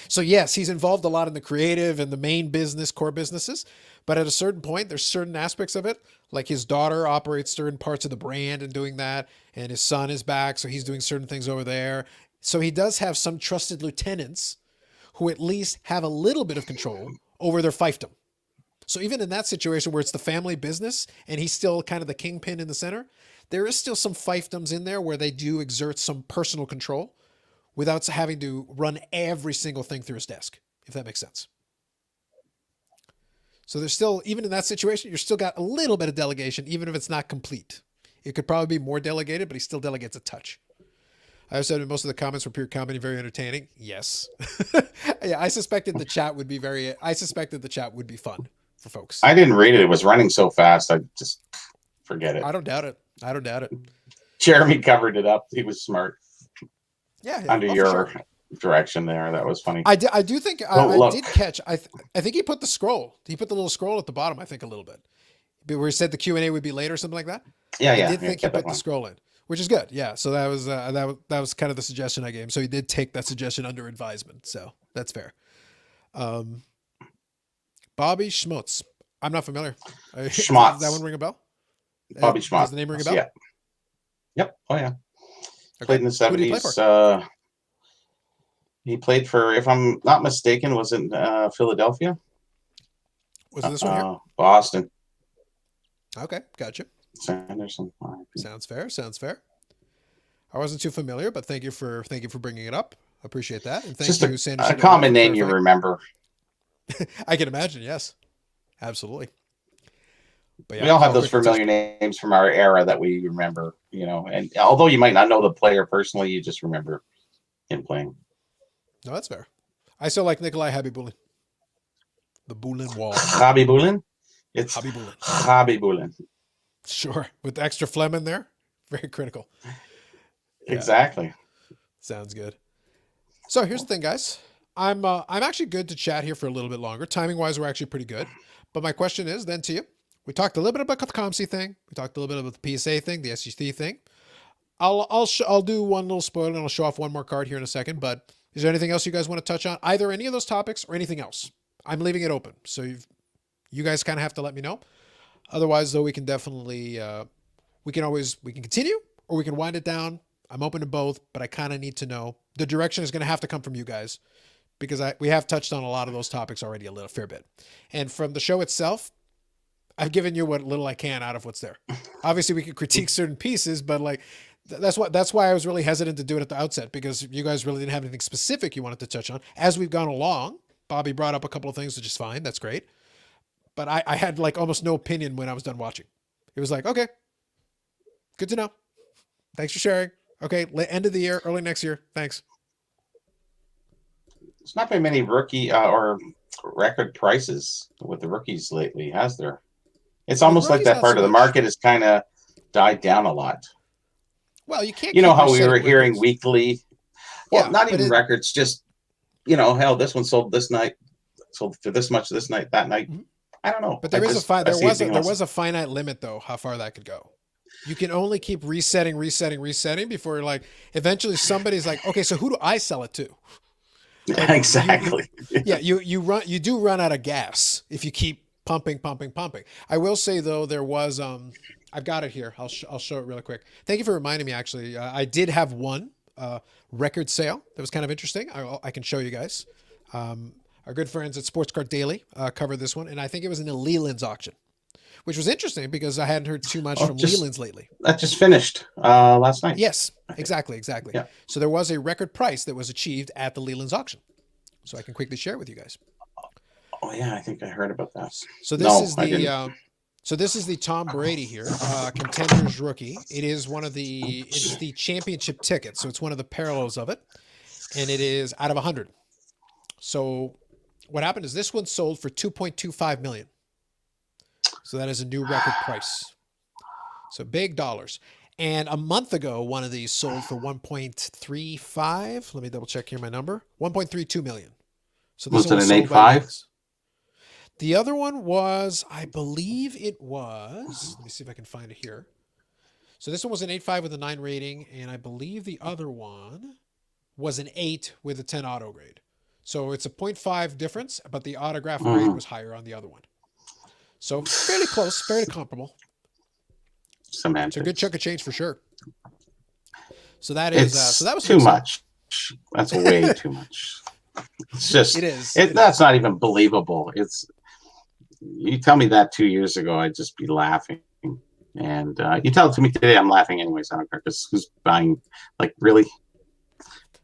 So yes, he's involved a lot in the creative and the main business, core businesses. But at a certain point, there's certain aspects of it, like his daughter operates certain parts of the brand and doing that, and his son is back, so he's doing certain things over there. So he does have some trusted lieutenants who at least have a little bit of control over their fiefdom. So even in that situation where it's the family business and he's still kind of the kingpin in the center, there is still some fiefdoms in there where they do exert some personal control without having to run every single thing through his desk, if that makes sense. So there's still, even in that situation, you're still got a little bit of delegation, even if it's not complete. It could probably be more delegated, but he still delegates a touch. I said most of the comments were pure comedy, very entertaining. Yes. Yeah, I suspected the chat would be fun for folks. I didn't read it. It was running so fast. I just forget it. I don't doubt it. Jeremy covered it up. He was smart. Yeah. Under your direction there. That was funny. I do think I did catch. I think he put the scroll. He put the little scroll at the bottom, I think, a little bit. Where he said the Q&A would be later or something like that. Yeah, I did think he put the scroll in. Which is good, yeah. So that was kind of the suggestion I gave him. So he did take that suggestion under advisement. So that's fair. Bobby Schmutz. I'm not familiar. Schmutz. Does that one ring a bell? Bobby Schmutz. Does the name ring a bell? Yeah. Yep. Oh yeah. Okay. Played in the 70s. Who did he play for? He played for, if I'm not mistaken, was it Philadelphia? Was it this one here? Boston. Okay, gotcha. Sanderson. Sounds fair. I wasn't too familiar, but thank you for bringing it up. Appreciate that, and thank you, Sanderson. A common name you remember. I can imagine. Yes, absolutely. But yeah, we all have those familiar names from our era that we remember, and although you might not know the player personally, you just remember him playing. No, that's fair. I still like Nikolai Habibulin. The Bulin Wall. Habibulin? It's Habibulin. Habibulin. Sure. With the extra phlegm in there. Very critical. Exactly. Yeah. Sounds good. So here's the thing, guys. I'm actually good to chat here for a little bit longer. Timing wise, we're actually pretty good. But my question is then to you. We talked a little bit about the COMC thing. We talked a little bit about the PSA thing, the SEC thing. I'll do one little spoiler and I'll show off one more card here in a second. But is there anything else you guys want to touch on? Either any of those topics or anything else. I'm leaving it open. So you guys kind of have to let me know. Otherwise, though, we can definitely, we can continue or we can wind it down. I'm open to both, but I kind of need to know. The direction is going to have to come from you guys because we have touched on a lot of those topics already a fair bit. And from the show itself, I've given you what little I can out of what's there. Obviously, we can critique certain pieces, but like that's why I was really hesitant to do it at the outset because you guys really didn't have anything specific you wanted to touch on. As we've gone along, Bobby brought up a couple of things, which is fine. That's great. But I had like almost no opinion when I was done watching. It was like, okay, good to know. Thanks for sharing. Okay, end of the year, early next year. Thanks. There's not been many rookie or record prices with the rookies lately, has there? It's almost like that part of the market has kind of died down a lot. Well, you can't. You know how we were hearing weekly. Well, Yeah, not even records, just hell, this one sold this night, sold for this much this night, that night. I don't know. But there was a finite limit though, how far that could go. You can only keep resetting before you're like, eventually somebody's like, okay, so who do I sell it to? Like Exactly. you do run out of gas if you keep pumping. I will say though, there was I've got it here. I'll show it really quick. Thank you for reminding me. Actually, I did have one record sale that was kind of interesting. I can show you guys. Our good friends at Sports Card Daily covered this one, and I think it was in a Leland's auction, which was interesting because I hadn't heard too much from Leland's lately. That just finished last night. Yes, exactly. Yeah. So there was a record price that was achieved at the Leland's auction. So I can quickly share with you guys. Oh yeah, I think I heard about that. So this is the Tom Brady here, Contenders rookie. It's the championship ticket, so it's one of the parallels of it, and it is out of 100. So what happened is this one sold for $2.25 million. So that is a new record price. So big dollars. And a month ago, one of these sold for 1.35. Let me double check here my number. 1.32 million. So this was it an 8.5? The other one was, I believe it was, let me see if I can find it here. So this one was an 8.5 with a 9 rating, and I believe the other one was an 8 with a 10 auto grade. So it's a 0.5 difference, but the autograph grade was higher on the other one. So fairly close, fairly comparable. Semantics. It's a good chunk of change for sure. So that is so that was too much. That's way too much. It's just that's not even believable. You tell me that 2 years ago, I'd just be laughing. And you tell it to me today, I'm laughing anyways. I don't care because who's buying? Like really,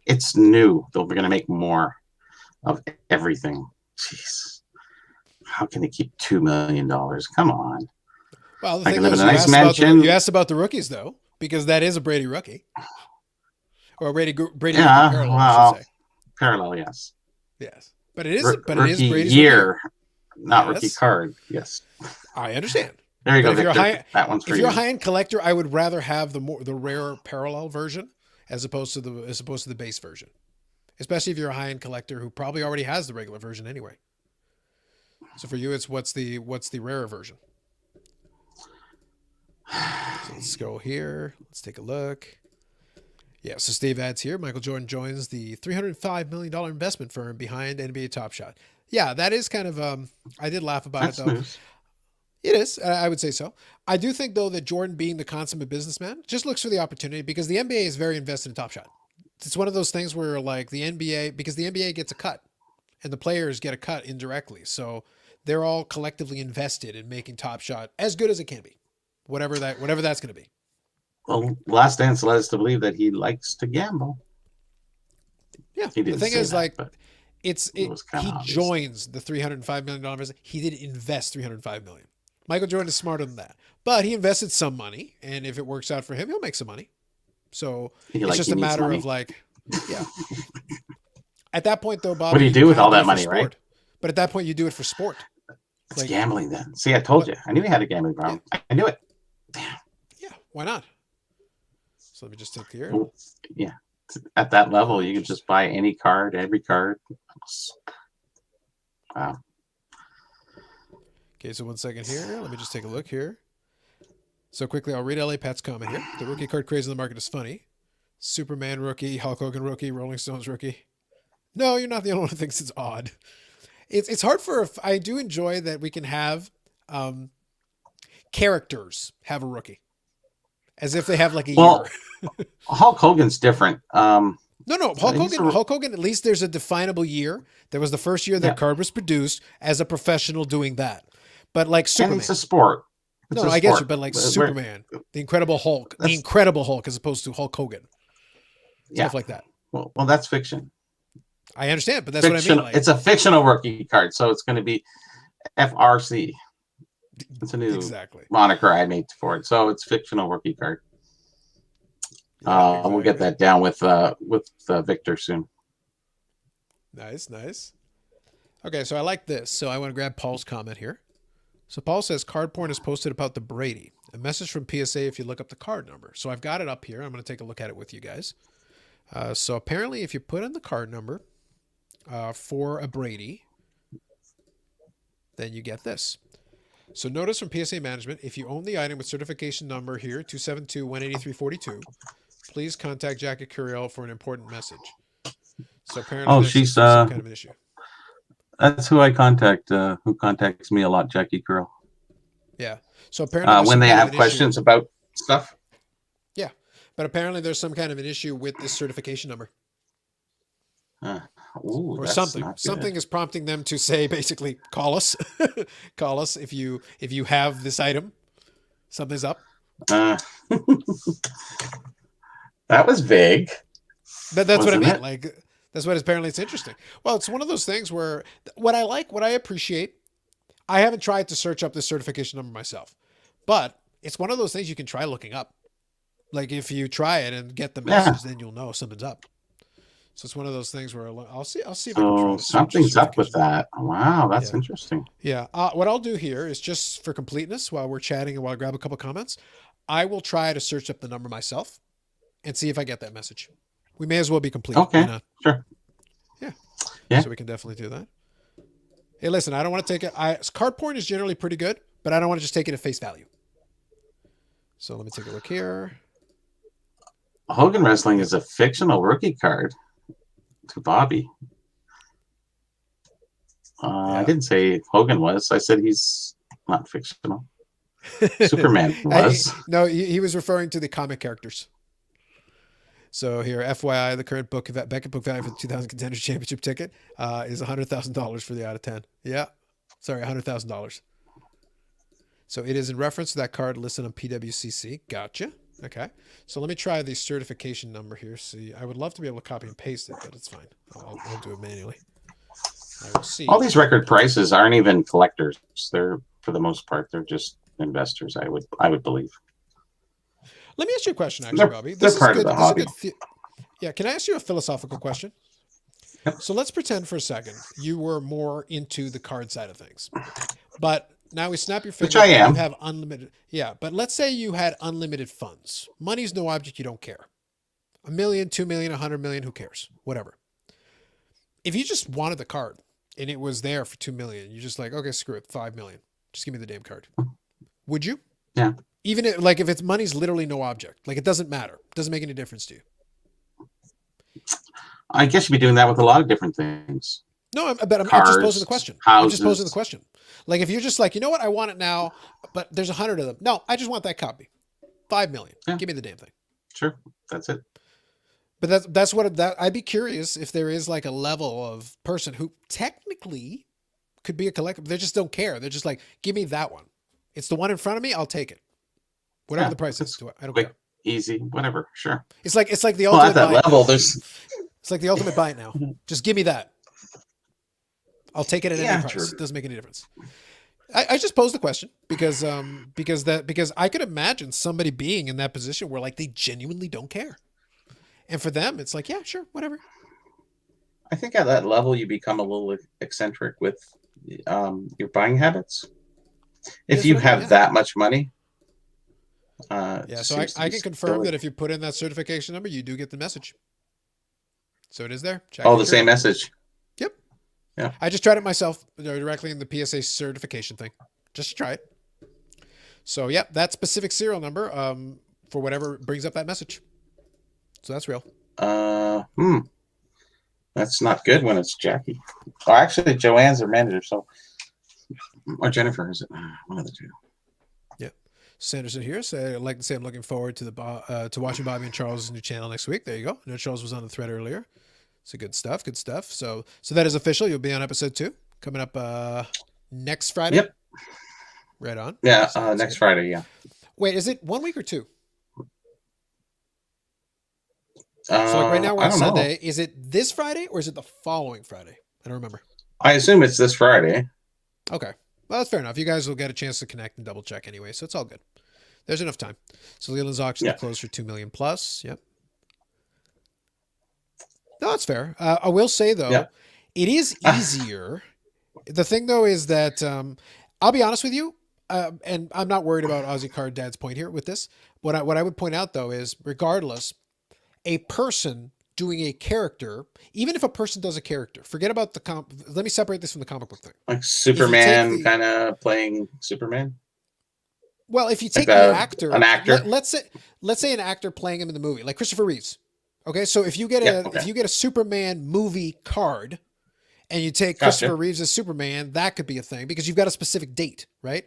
it's new. They're going to make more of everything. Jeez, how can they keep $2 million? Come on. Well, the thing is, you asked about the rookies though, because that is a Brady rookie, or a Brady parallel. Well, I should say. Parallel, yes. Yes, but it is. It is Brady's year, rookie. Not rookie card. Yes, I understand. There you go, Victor. That one's for you. If you're a high-end collector, I would rather have the rare parallel version as opposed to the base version, especially if you're a high-end collector who probably already has the regular version anyway. So for you, it's what's the rarer version. So let's go here. Let's take a look. Yeah, so Steve adds here, Michael Jordan joins the $305 million investment firm behind NBA Top Shot. Yeah, that is kind of, I did laugh about it though. Nice. It is, I would say so. I do think though that Jordan, being the consummate businessman, just looks for the opportunity because the NBA is very invested in Top Shot. It's one of those things where like the NBA, because the NBA gets a cut and the players get a cut indirectly. So they're all collectively invested in making Top Shot as good as it can be. Whatever that's going to be. Well, Last Dance led us to believe that he likes to gamble. Yeah, the thing is, like, he joins the $305 million investment. He didn't invest $305 million. Michael Jordan is smarter than that, but he invested some money, and if it works out for him, he'll make some money. So it's just a matter of like, yeah. At that point, though, Bob, what do you do with all that money, right? But at that point, you do it for sport. It's like gambling then. See, I told you. I knew he had a gambling problem. Yeah. I knew it. Damn. Yeah, why not? So let me just take here. Well, yeah. At that level, you can just buy any card, every card. Wow. Okay, so 1 second here. Let me just take a look here. So quickly, I'll read LA Pat's comment here. The rookie card craze in the market is funny. Superman rookie, Hulk Hogan rookie, Rolling Stones rookie. No, you're not the only one who thinks it's odd. It's hard I do enjoy that we can have characters have a rookie. As if they have like a year. Hulk Hogan's different. No. Hulk Hogan, at least there's a definable year. There was the first year that card was produced as a professional doing that. But like Superman. And it's a sport. I get you, but like Superman, the Incredible Hulk, as opposed to Hulk Hogan. Stuff like that. Well, that's fiction. I understand, but that's what I mean. Like, it's a fictional rookie card, so it's going to be FRC. It's a new moniker I made for it, so it's fictional rookie card. We'll get that down with Victor soon. Nice. Okay, so I like this. So I want to grab Paul's comment here. So Paul says, card porn is posted about the Brady. A message from PSA if you look up the card number. So I've got it up here. I'm going to take a look at it with you guys. So apparently if you put in the card number for a Brady, then you get this. So notice from PSA management, if you own the item with certification number here, 272-183-42, please contact Jackie Curiel for an important message. So apparently Oh, there's she's some kind of an issue. that's who I contact. Who contacts me a lot, Jackie Girl. Yeah. So apparently there's When some they kind of have an questions issue. about stuff. Yeah. But apparently there's some kind of an issue with this certification number. Ooh, Or that's something. not good. Something is prompting them to say, basically, call us. Call us if you have this item. Something's up. That was vague. That's what I mean. It? Like, that's what apparently it's interesting. Well, it's one of those things where what I appreciate, I haven't tried to search up this certification number myself, but it's one of those things you can try looking up. Like if you try it and get the message, then you'll know something's up. So it's one of those things where I'll see if I can try to something's up with that. Wow, that's interesting. Yeah. What I'll do here is just for completeness, while we're chatting and while I grab a couple comments, I will try to search up the number myself and see if I get that message. We may as well be complete. Okay. Sure. Yeah. So we can definitely do that. Hey, listen, I don't want to take it. Card porn is generally pretty good, but I don't want to just take it at face value. So let me take a look here. Hogan Wrestling is a fictional rookie card to Bobby. I didn't say Hogan was. I said he's not fictional. Superman was. No, he was referring to the comic characters. So here, FYI, the current Beckett book value for the 2000 Contenders Championship ticket is $100,000 for the out of 10. Yeah. Sorry, $100,000. So it is in reference to that card listed on PWCC. Gotcha. Okay. So let me try the certification number here. See, I would love to be able to copy and paste it, but it's fine. I'll do it manually. I will see. All these record prices aren't even collectors. They're, for the most part, they're just investors, I would believe. Let me ask you a question, actually, Bobby. They're part of the hobby. Yeah, can I ask you a philosophical question? Yep. So let's pretend for a second you were more into the card side of things. But now we snap your fingers. Which I am. You have unlimited. Yeah, but let's say you had unlimited funds. Money's no object, you don't care. $1 million, $2 million, $100 million, who cares? Whatever. If you just wanted the card and it was there for $2 million, you're just like, okay, screw it, $5 million. Just give me the damn card. Would you? Yeah. Even if it's money's literally no object, like it doesn't matter. It doesn't make any difference to you. I guess you'd be doing that with a lot of different things. No, I'm just posing the question. Houses. I'm just posing the question. Like if you're just like, you know what, I want it now, but there's 100 of them. No, I just want that copy. $5 million. Yeah. Give me the damn thing. Sure, that's it. But that's what I'd be curious if there is like a level of person who technically could be a collector. They just don't care. They're just like, give me that one. It's the one in front of me. I'll take it. Whatever the price is. I don't care. Easy, whatever. Sure. It's like the ultimate. At that level, there's. It's like the ultimate buy it now. Just give me that. I'll take it at any price. Sure. It doesn't make any difference. I just posed the question because I could imagine somebody being in that position where like they genuinely don't care. And for them, it's like, yeah, sure, whatever. I think at that level, you become a little eccentric with your buying habits. If you have that much money. So I can confirm that if you put in that certification number, you do get the message. So it is there. The same message. Yep. Yeah. I just tried it myself directly in the PSA certification thing. Just to try it. So, yeah, that specific serial number for whatever brings up that message. So that's real. That's not good when it's Jackie. Oh, actually, Joanne's her manager, so or Jennifer, is it? One of the two. Yeah. Sanderson here. So I'd like to say I'm looking forward to to watching Bobby and Charles' new channel next week. There you go. I know Charles was on the thread earlier. So good stuff. Good stuff. So that is official. You'll be on episode 2 coming up next Friday. Yep. Right on. Yeah, next Friday. Yeah. Wait, is it 1 week or 2? So like right now we're on Sunday. Know. Is it this Friday or is it the following Friday? I don't remember. I assume it's this Friday. Okay. Well, that's fair enough. You guys will get a chance to connect and double check anyway, so it's all good. There's enough time. So Leland's auction closed for $2 million plus. Yep. No, that's fair. I will say though, it is easier. The thing though is that I'll be honest with you, and I'm not worried about Aussie Card Dad's point here with this. What I would point out though is, regardless, a person doing a character, even if a person does a character, forget about let me separate this from the comic book thing. Like Superman kind of playing Superman? Well, if you like take the actor, an actor, let's say an actor playing him in the movie, like Christopher Reeves. Okay, so if you get a Superman movie card, and you take Christopher Reeves as Superman, that could be a thing because you've got a specific date, right?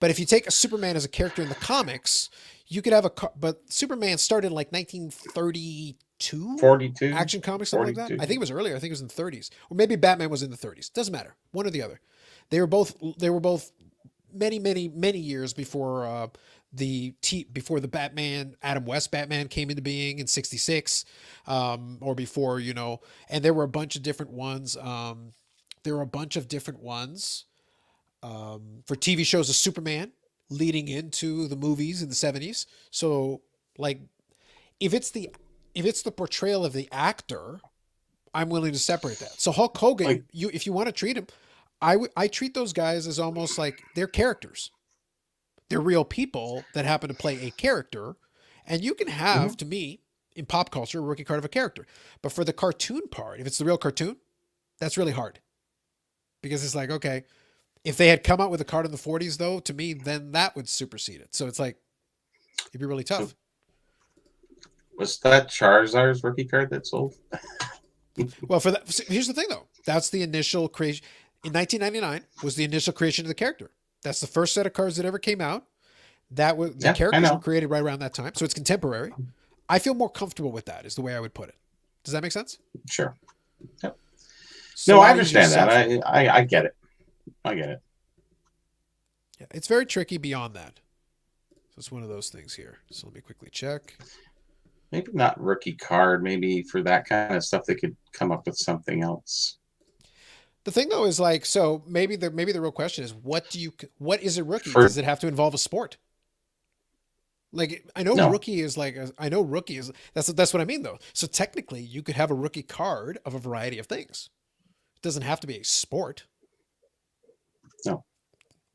But if you take a Superman as a character in the comics, you could have but Superman started in like 1932, 42, Action Comics, something 42. Like that. I think it was earlier. I think it was in the 30s, or maybe Batman was in the 30s. Doesn't matter, one or the other. They were both many years before before the Batman, Adam West Batman came into being in 66, or before, and there were a bunch of different ones. For TV shows of Superman leading into the movies in the 70s. So like, if it's the portrayal of the actor, I'm willing to separate that. So Hulk Hogan, if you want to treat him, I treat those guys as almost like they're characters. They're real people that happen to play a character. And you can have, to me, in pop culture, a rookie card of a character. But for the cartoon part, if it's the real cartoon, that's really hard. Because it's like, okay, if they had come out with a card in the 40s, though, to me, then that would supersede it. So it's like, it'd be really tough. So, was that Charizard's rookie card that sold? Well, here's the thing, though. That's the initial creation. In 1999 was the initial creation of the character. That's the first set of cards that ever came out. The characters were created right around that time. So it's contemporary. I feel more comfortable with that is the way I would put it. Does that make sense? Sure. Yep. So no, I understand that. I get it. I get it. Yeah, it's very tricky beyond that. So it's one of those things here. So let me quickly check. Maybe not rookie card. Maybe for that kind of stuff, they could come up with something else. The thing though is like, so maybe the real question is, what is a rookie? Does it have to involve a sport? Like, I know rookie is that's what I mean though. So technically you could have a rookie card of a variety of things. It doesn't have to be a sport. No.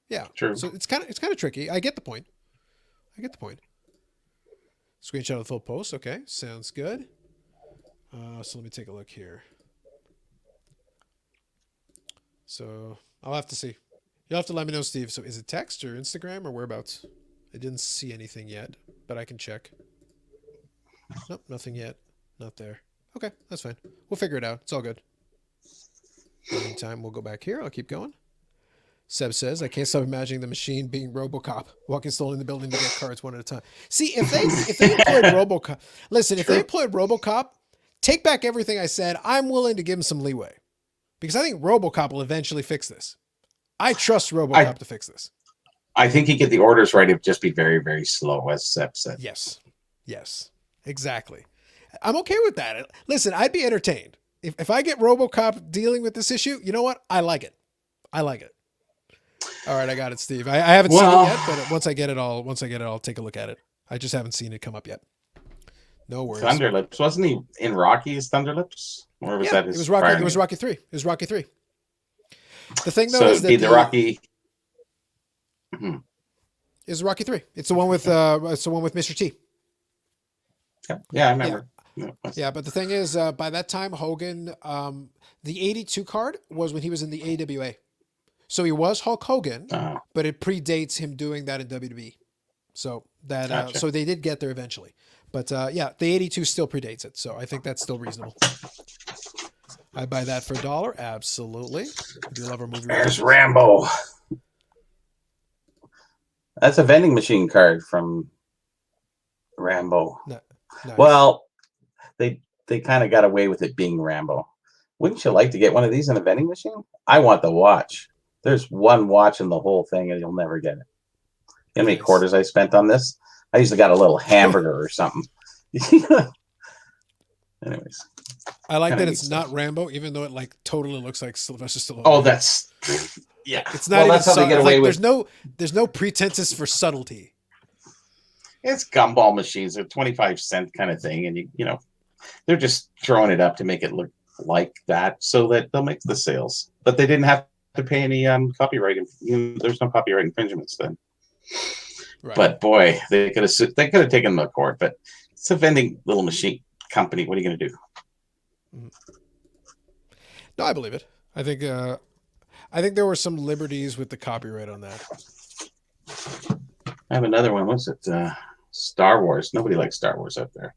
Yeah. True. So it's kind of tricky. I get the point. Screenshot of the full post. Okay. Sounds good. So let me take a look here. So I'll have to see. You'll have to let me know, Steve. So is it text or Instagram or whereabouts? I didn't see anything yet, but I can check. Nope, nothing yet. Not there. Okay, that's fine. We'll figure it out. It's all good. In the meantime, we'll go back here. I'll keep going. Seb says, I can't stop imagining the machine being RoboCop, walking slowly in the building to get cards one at a time. See, if they employed RoboCop, listen, if they employed RoboCop, take back everything I said. I'm willing to give him some leeway. Because I think RoboCop will eventually fix this. I trust RoboCop to fix this. I think he'd get the orders right. It'd just be very, very slow, as Seb said. Yes, exactly. I'm okay with that. Listen, I'd be entertained. If I get RoboCop dealing with this issue, you know what? I like it. All right, I got it, Steve. I haven't seen it yet, but once I get it, I'll take a look at it. I just haven't seen it come up yet. No worries. Thunderlips. Wasn't he in Rocky's Thunderlips? Or was that his it was Rocky 3. It was Rocky 3. The thing though is that the Rocky is Rocky 3. It's the one with Mr. T. Yeah, I remember. Yeah, but the thing is, by that time, Hogan, the 82 card was when he was in the AWA. So he was Hulk Hogan, but it predates him doing that in WWE. So that so they did get there eventually. But the 82 still predates it. So I think that's still reasonable. I buy that for $1. Absolutely. Do you love our movie? There's Rambo. That's a vending machine card from Rambo. Nice. Well, they kind of got away with it being Rambo. Wouldn't you like to get one of these in a vending machine? I want the watch. There's one watch in the whole thing, and you'll never get it. You know how many quarters I spent on this? I usually got a little hamburger or something. Anyways. I like that it's not Rambo, even though it like totally looks like Sylvester Stallone. Oh, that's It's not even that's how they get away with. There's no pretenses for subtlety. It's gumball machines, a 25-cent kind of thing, and you know they're just throwing it up to make it look like that, so that they'll make the sales. But they didn't have to pay any copyright. There's no copyright infringements then. Right. But boy, they could have taken them to court. But it's a vending little machine company. What are you going to do? No, I believe it. I think there were some liberties with the copyright on that. I have another one. What's it? Star Wars. Nobody likes Star Wars up there.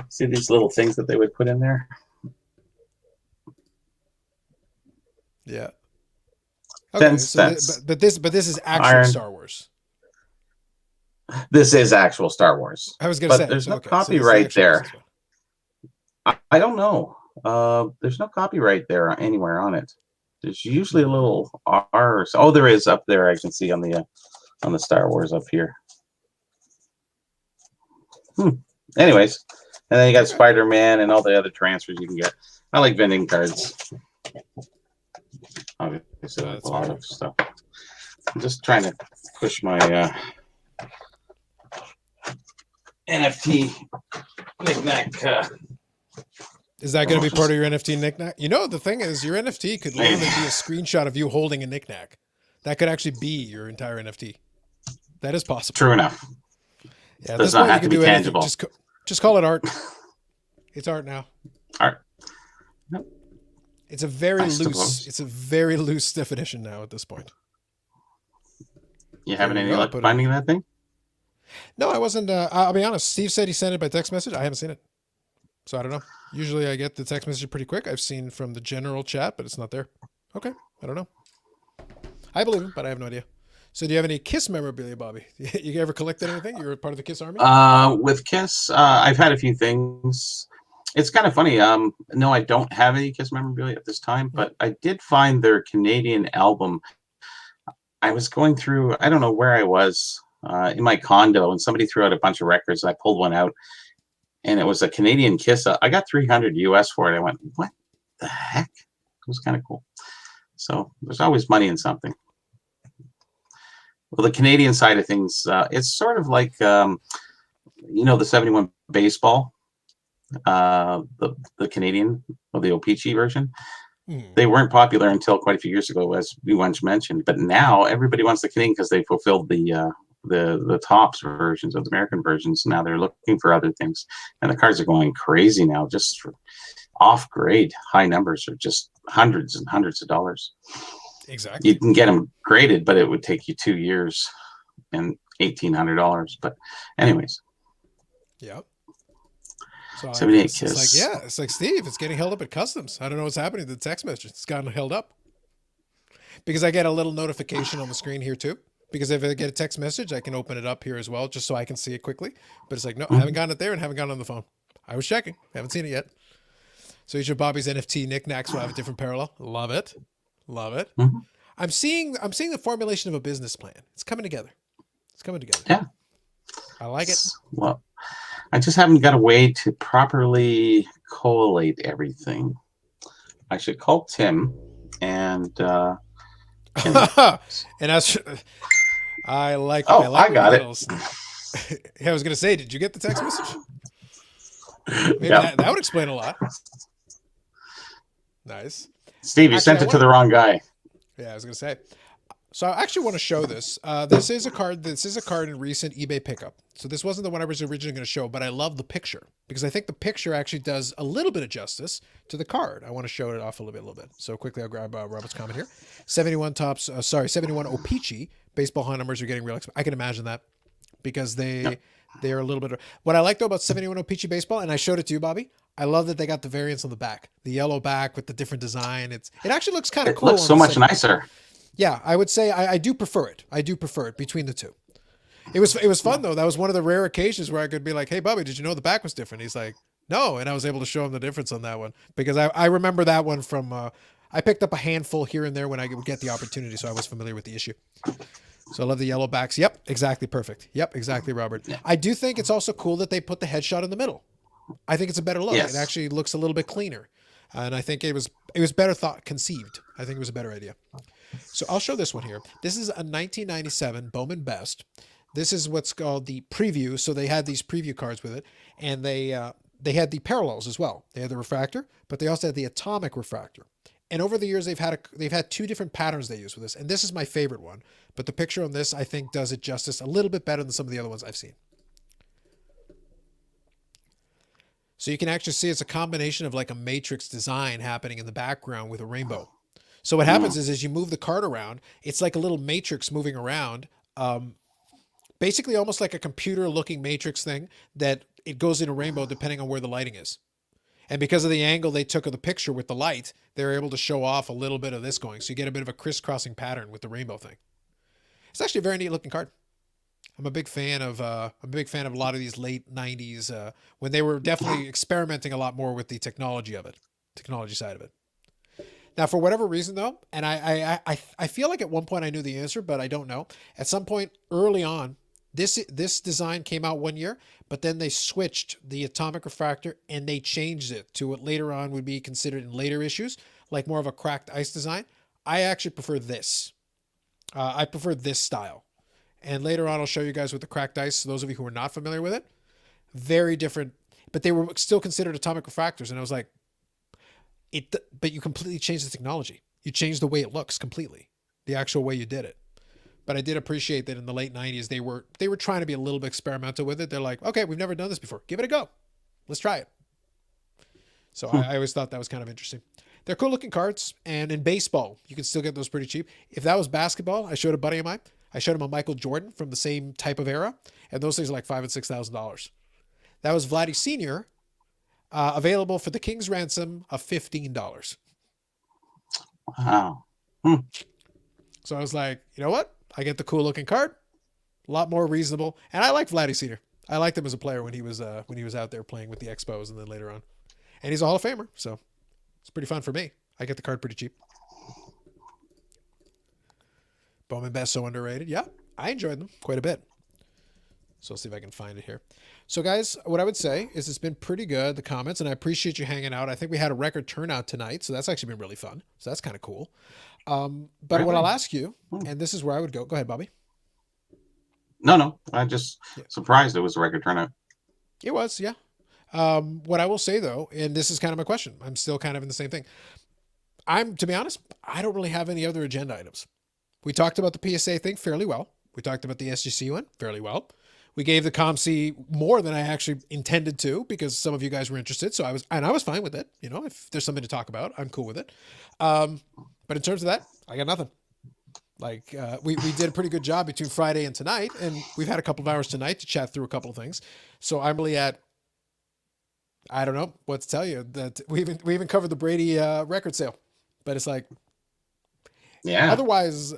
See these little things that they would put in there? Yeah. Okay, so but this is actual Star Wars. This is actual Star Wars. I was going to say, there's no copyright there. I don't know. There's no copyright there anywhere on it. There's usually a little R. Oh, there is up there. I can see on the Star Wars up here. Anyways, and then you got Spider-Man and all the other transfers you can get. I like vending cards. Obviously, like a lot of stuff. I'm just trying to push my NFT knickknack. Is that going to be part of your NFT knickknack? You know, the thing is, your NFT could literally be a screenshot of you holding a knickknack. That could actually be your entire NFT. That is possible. True enough. Yeah, it does not have to be tangible. Just call it art. It's art now. Art. It's a very loose. It's a very loose definition now at this point. You having any luck finding that thing? No, I wasn't. I'll be honest. Steve said he sent it by text message. I haven't seen it, so I don't know. Usually, I get the text message pretty quick. I've seen from the general chat, but it's not there. Okay, I don't know. I believe him, but I have no idea. So, do you have any Kiss memorabilia, Bobby? You ever collected anything? You're part of the Kiss army. With Kiss, I've had a few things. It's kind of funny. No, I don't have any Kiss memorabilia at this time, but I did find their Canadian album. I was going through, I don't know where I was in my condo, and somebody threw out a bunch of records, and I pulled one out, and it was a Canadian Kiss. I got $300 US for it. I went, what the heck? It was kind of cool. So there's always money in something. Well, the Canadian side of things, it's sort of like, the 71 baseball. The Canadian or the O-Pee-Chee version, they weren't popular until quite a few years ago, as we once mentioned. But now everybody wants the Canadian because they fulfilled the tops versions of the American versions. Now they're looking for other things, and the cards are going crazy now. Just for off-grade, high numbers are just hundreds and hundreds of dollars. Exactly. You can get them graded, but it would take you 2 years and $1,800. But anyways, yep. So 78 Kiss. It's like Steve, it's getting held up at customs. I don't know what's happening to the text message. It's gotten held up. Because I get a little notification on the screen here too. Because if I get a text message, I can open it up here as well, just so I can see it quickly. But it's like, no, I haven't gotten it there and haven't gotten it on the phone. I was checking. Haven't seen it yet. So each of Bobby's NFT knickknacks will have a different parallel. Love it. Love it. Mm-hmm. I'm seeing the formulation of a business plan. It's coming together. Yeah. I like it. Well, I just haven't got a way to properly collate everything. I should call Tim and and I like. Oh, I got it. I was going to say, did you get the text message? Maybe that would explain a lot. Nice. Steve, you sent it to the wrong guy. Yeah, I was going to say. So I actually want to show this. This is a card. This is a card in recent eBay pickup. So this wasn't the one I was originally going to show, but I love the picture because I think the picture actually does a little bit of justice to the card. I want to show it off a little bit. So quickly, I'll grab Robert's comment here. 71 O-Pee-Chee baseball high numbers are getting real. I can imagine that because they are a little bit. What I like though about 71 O-Pee-Chee baseball, and I showed it to you, Bobby. I love that they got the variants on the back, the yellow back with the different design. It actually looks kind of cool. It looks so much nicer. Yeah, I would say I do prefer it. I do prefer it between the two. It was fun though. That was one of the rare occasions where I could be like, "Hey, Bobby, did you know the back was different?" He's like, "No," and I was able to show him the difference on that one because I remember that one from. I picked up a handful here and there when I would get the opportunity, so I was familiar with the issue. So I love the yellow backs. Yep, exactly perfect. Yep, exactly, Robert. Yeah. I do think it's also cool that they put the headshot in the middle. I think it's a better look. Yes. It actually looks a little bit cleaner, and I think it was better conceived. I think it was a better idea. So I'll show this one here. This is a 1997 Bowman Best. This is what's called the preview. So they had these preview cards with it, and they had the parallels as well. They had the refractor, but they also had the atomic refractor. And over the years, they've had two different patterns they use with this, and this is my favorite one. But the picture on this, I think, does it justice a little bit better than some of the other ones I've seen. So you can actually see it's a combination of like a matrix design happening in the background with a rainbow. So what happens Mm. is as you move the card around, it's like a little matrix moving around. Basically almost like a computer looking matrix thing that it goes in a rainbow depending on where the lighting is. And because of the angle they took of the picture with the light, they're able to show off a little bit of this going. So you get a bit of a crisscrossing pattern with the rainbow thing. It's actually a very neat looking card. I'm a big fan of a lot of these late '90s when they were definitely experimenting a lot more with the technology side of it. Now, for whatever reason, though, and I feel like at one point I knew the answer, but I don't know. At some point early on, this design came out one year, but then they switched the atomic refractor and they changed it to what later on would be considered in later issues, like more of a cracked ice design. I actually prefer this. I prefer this style. And later on, I'll show you guys with the cracked ice. So those of you who are not familiar with it, very different, but they were still considered atomic refractors. And I was like, but you completely changed the technology. You changed the way it looks completely, the actual way you did it. But I did appreciate that in the late '90s they were trying to be a little bit experimental with it. They're like, okay, we've never done this before. Give it a go. Let's try it. So I always thought that was kind of interesting. They're cool looking cards, and in baseball you can still get those pretty cheap. If that was basketball, I showed a buddy of mine. I showed him a Michael Jordan from the same type of era, and those things are like $5,000 and $6,000. That was Vladdy Senior, available for the King's ransom of $15. Wow. Hmm. So I was like, you know what? I get the cool looking card, a lot more reasonable, and I like Vladdy Senior. I liked him as a player when he was out there playing with the Expos and then later on, and he's a Hall of Famer, so it's pretty fun for me. I get the card pretty cheap. Bowman Best so underrated. Yeah, I enjoyed them quite a bit. So let's see if I can find it here. So guys, what I would say is it's been pretty good, the comments, and I appreciate you hanging out. I think we had a record turnout tonight, so that's actually been really fun. So that's kind of cool. But what Really? I'll ask you, and this is where I would go. Go ahead, Bobby. No. I just surprised it was a record turnout. It was, yeah. What I will say though, and this is kind of my question, I'm still kind of in the same thing. To be honest, I don't really have any other agenda items. We talked about the PSA thing fairly well. We talked about the SGC one fairly well. We gave the COMC more than I actually intended to because some of you guys were interested. So I was fine with it. You know, if there's something to talk about, I'm cool with it. But in terms of that, I got nothing. Like we did a pretty good job between Friday and tonight, and we've had a couple of hours tonight to chat through a couple of things. So I'm really I don't know what to tell you. That we even covered the Brady record sale, but it's like, yeah. Otherwise,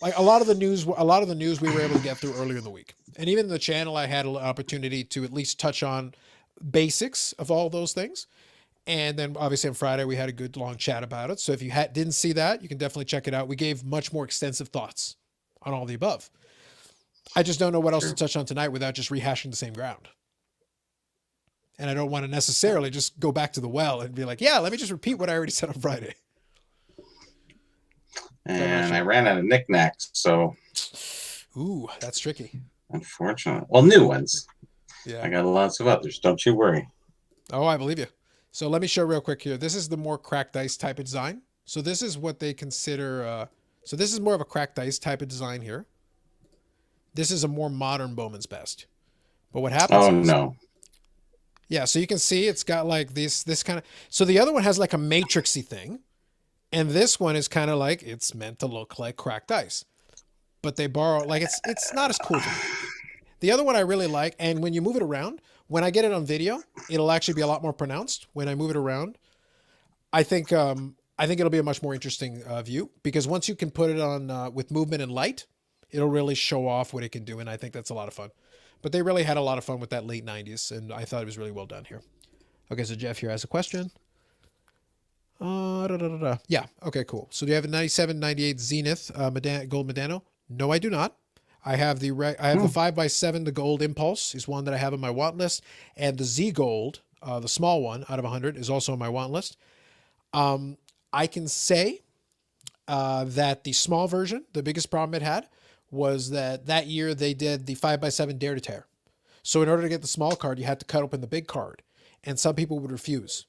like a lot of the news we were able to get through earlier in the week, and even the channel I had an opportunity to at least touch on basics of all those things. And then obviously on Friday we had a good long chat about it. So if you didn't see that, you can definitely check it out. We gave much more extensive thoughts on all the above. I just don't know what else to touch on tonight without just rehashing the same ground. And I don't want to necessarily just go back to the well and be like, yeah, let me just repeat what I already said on Friday. And I ran out of knickknacks, so. Ooh, that's tricky. Unfortunately. Well, new ones. Yeah. I got lots of others. Don't you worry. Oh, I believe you. So let me show real quick here. This is the more cracked ice type of design. So this is what they consider. So this is more of a cracked ice type of design here. This is a more modern Bowman's Best. But what happens? Oh, no. Yeah, so you can see it's got like this kind of. So the other one has like a matrixy thing, and this one is kind of like it's meant to look like cracked ice, but they borrow like it's not as cool to me. The other one I really like, and when you move it around, when I get it on video, it'll actually be a lot more pronounced. When I move it around, I think it'll be a much more interesting view because once you can put it on with movement and light, it'll really show off what it can do, and I think that's a lot of fun. But they really had a lot of fun with that late '90s, and I thought it was really well done here. Okay, so Jeff here has a question. Yeah, okay, cool. So do you have a 97, 98 Zenith gold Medano? No, I do not. I have the 5x7, the gold Impulse is one that I have on my want list, and the Z Gold, the small one out of 100, is also on my want list. I can say that the small version, the biggest problem it had was that year they did the 5x7 Dare to Tear. So in order to get the small card, you had to cut open the big card, and some people would refuse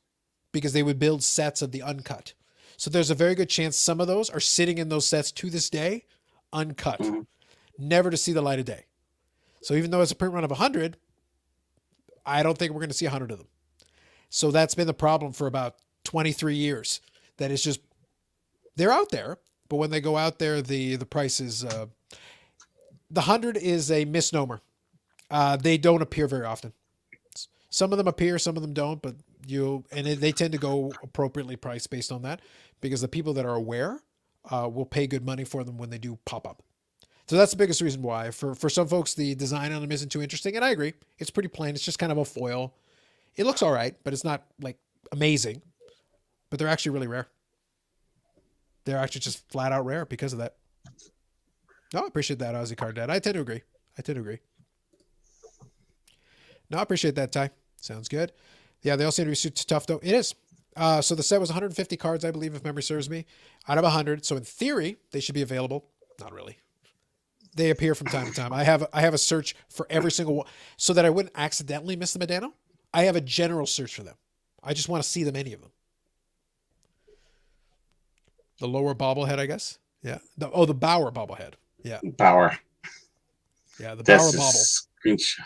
because they would build sets of the uncut. So there's a very good chance some of those are sitting in those sets to this day, uncut. Mm-hmm. Never to see the light of day. So even though it's a print run of 100, I don't think we're going to see 100 of them. So that's been the problem for about 23 years. That is just, they're out there, but when they go out there, the price is, the 100 is a misnomer. They don't appear very often. Some of them appear, some of them don't, but they tend to go appropriately priced based on that, because the people that are aware will pay good money for them when they do pop up. So that's the biggest reason why. For some folks, the design on them isn't too interesting, and I agree. It's pretty plain. It's just kind of a foil. It looks all right, but it's not like amazing. But they're actually really rare. They're actually just flat out rare because of that. No, I appreciate that, Aussie Card Dad. I tend to agree. No, I appreciate that, Ty. Sounds good. Yeah, they all seem to be super tough, though. It is. So the set was 150 cards, I believe, if memory serves me, out of 100. So in theory, they should be available. Not really. They appear from time to time. I have a search for every single one so that I wouldn't accidentally miss the Medano. I have a general search for them. I just want to see them, any of them. The lower bobblehead, I guess. Yeah. The Bauer bobblehead. Yeah. Bauer. Yeah, the Bauer bobble. Screenshot.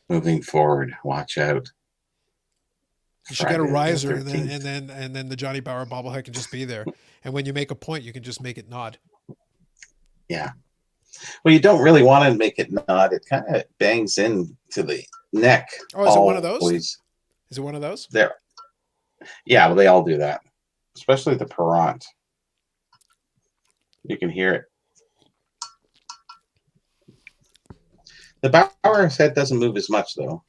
Moving forward, watch out. You should get a riser, and then the Johnny Bauer bobblehead can just be there. And when you make a point, you can just make it nod. Yeah. Well, you don't really want to make it nod. It kind of bangs into the neck. Oh, is it one of those? Is it one of those? There. Yeah, well, they all do that, especially the Perrant. You can hear it. The Bauer head doesn't move as much, though.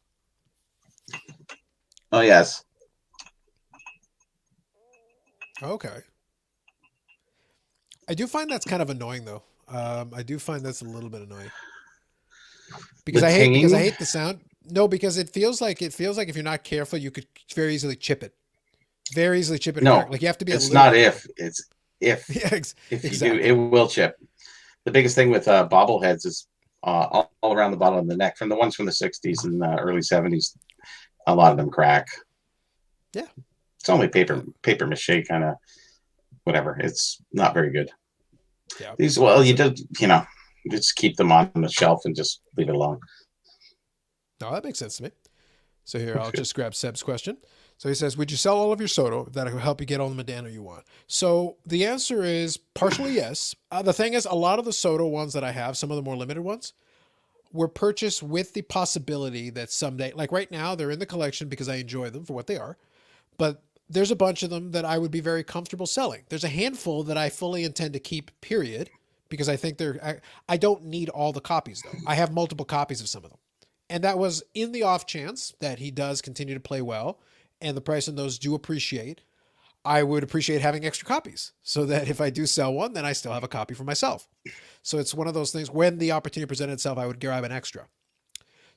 Oh, yes. Okay. I do find that's kind of annoying, though. I do find that's a little bit annoying. Because I hate the sound. No, because it feels like if you're not careful, you could very easily chip it. Very easily chip it. No, like you have to be. It's not if. It's if. Yeah, if you do, it will chip. The biggest thing with bobbleheads is all around the bottom of the neck. From the ones from the 60s and early 70s, a lot of them crack. Yeah. It's only paper mache kind of whatever. It's not very good. Yeah. These, just keep them on the shelf and just leave it alone. No, that makes sense to me. So here, I'll just grab Seb's question. So he says, would you sell all of your Soto? That will help you get all the Medano you want. So the answer is partially yes. The thing is, a lot of the Soto ones that I have, some of the more limited ones, were purchased with the possibility that someday, like right now, they're in the collection because I enjoy them for what they are. But there's a bunch of them that I would be very comfortable selling. There's a handful that I fully intend to keep, period, because I think I don't need all the copies, though. I have multiple copies of some of them. And that was in the off chance that he does continue to play well and the price on those do appreciate. I would appreciate having extra copies so that if I do sell one, then I still have a copy for myself. So it's one of those things, when the opportunity presented itself, I would grab an extra.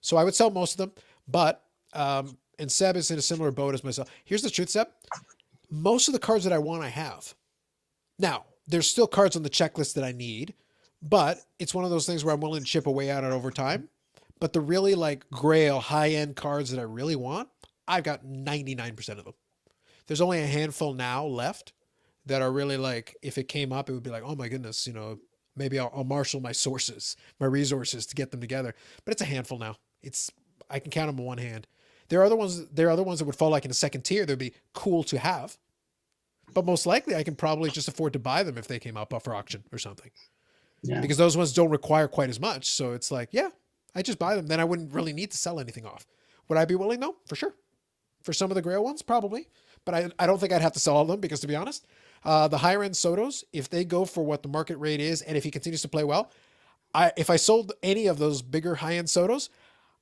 So I would sell most of them, but, and Seb is in a similar boat as myself. Here's the truth, Seb. Most of the cards that I want, I have. Now, there's still cards on the checklist that I need, but it's one of those things where I'm willing to chip away at it over time. But the really like grail high-end cards that I really want, I've got 99% of them. There's only a handful now left that are really like, if it came up, it would be like, oh my goodness, maybe I'll marshal my resources to get them together. But it's a handful now. I can count them on one hand. There are other ones that would fall like in a second tier. They'd be cool to have. But most likely I can probably just afford to buy them if they came up for auction or something. Yeah. Because those ones don't require quite as much. So it's like, yeah, I just buy them. Then I wouldn't really need to sell anything off. Would I be willing though? For sure. For some of the grail ones, probably. But I don't think I'd have to sell all of them because, to be honest, the higher end Sotos, if they go for what the market rate is, and if he continues to play well, if I sold any of those bigger high end Sotos,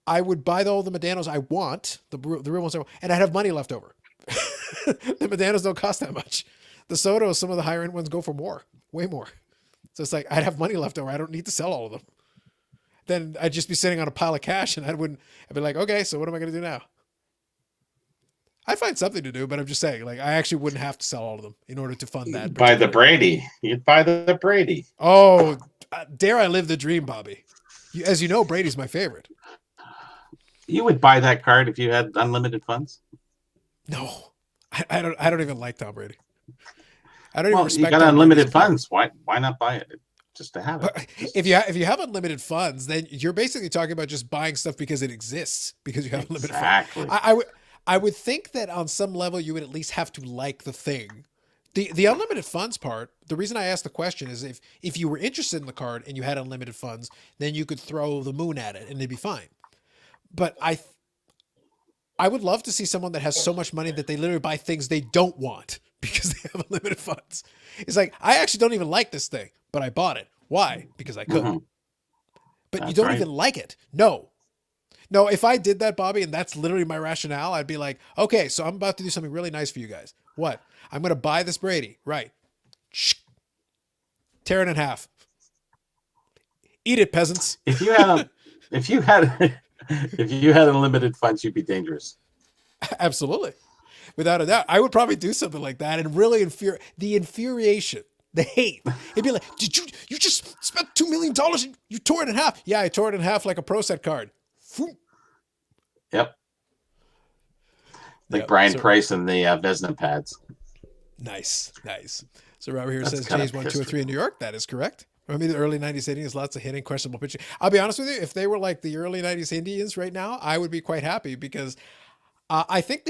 I would buy all the Medanos I want, the real ones, and I'd have money left over. The Medanos don't cost that much. The Sotos, some of the higher end ones go for more, way more. So it's like I'd have money left over. I don't need to sell all of them. Then I'd just be sitting on a pile of cash, and I'd be like, okay, so what am I going to do now? I find something to do, but I'm just saying, like, I actually wouldn't have to sell all of them in order to fund that. Buy the Brady. You'd buy the Brady. Oh, dare I live the dream, Bobby? As you know, Brady's my favorite. You would buy that card if you had unlimited funds? No, I don't even like Tom Brady. I don't even respect. You got unlimited funds. Why not buy it? Just to have it. If you have unlimited funds, then you're basically talking about just buying stuff because it exists, because you have unlimited funds. I would think that on some level you would at least have to like the thing. The unlimited funds part, the reason I asked the question is if you were interested in the card and you had unlimited funds, then you could throw the moon at it and it'd be fine. But I would love to see someone that has so much money that they literally buy things they don't want because they have unlimited funds. It's like, I actually don't even like this thing, but I bought it. Why? Because I could. Mm-hmm. But That's you don't right. even like it. No. No, if I did that, Bobby, and that's literally my rationale, I'd be like, okay, so I'm about to do something really nice for you guys. What? I'm going to buy this Brady. Right. Tear it in half. Eat it, peasants. If you had a, if you had, if you had unlimited funds, you'd be dangerous. Absolutely. Without a doubt. I would probably do something like that and really the infuriation, the hate. It'd be like, you just spent $2 million and you tore it in half. Yeah, I tore it in half like a Pro Set card. Yep. Like Yep. Brian Price and the Vesna pads. Nice. So Robert here That's says kind Jays of 1, 2, or history. 3 in New York. That is correct. I mean, the early 90s Indians, lots of hitting, questionable pitching. I'll be honest with you. If they were like the early 90s Indians right now, I would be quite happy because I think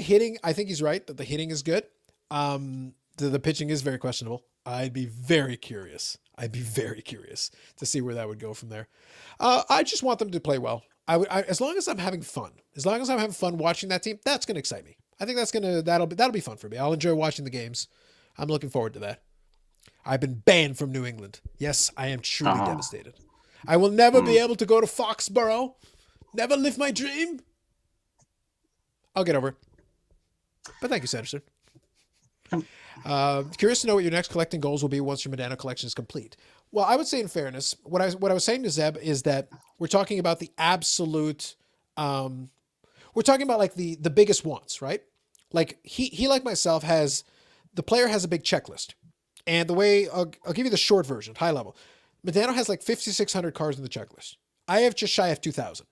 I think he's right that the hitting is good. The pitching is very questionable. I'd be very curious to see where that would go from there. I just want them to play well. As long as I'm having fun, watching that team, that's going to excite me. I think that'll be fun for me. I'll enjoy watching the games. I'm looking forward to that. I've been banned from New England. Yes, I am truly devastated. I will never be able to go to Foxborough. Never live my dream. I'll get over it. But thank you, Sanderson. Curious to know what your next collecting goals will be once your Medano collection is complete. Well, I would say in fairness, what I was saying to Zeb is that we're talking about the absolute, we're talking about like the biggest ones, right? Like he like myself the player has a big checklist. And the way, I'll give you the short version, high level. Medano has like 5,600 cards in the checklist. I have just shy of 2,000.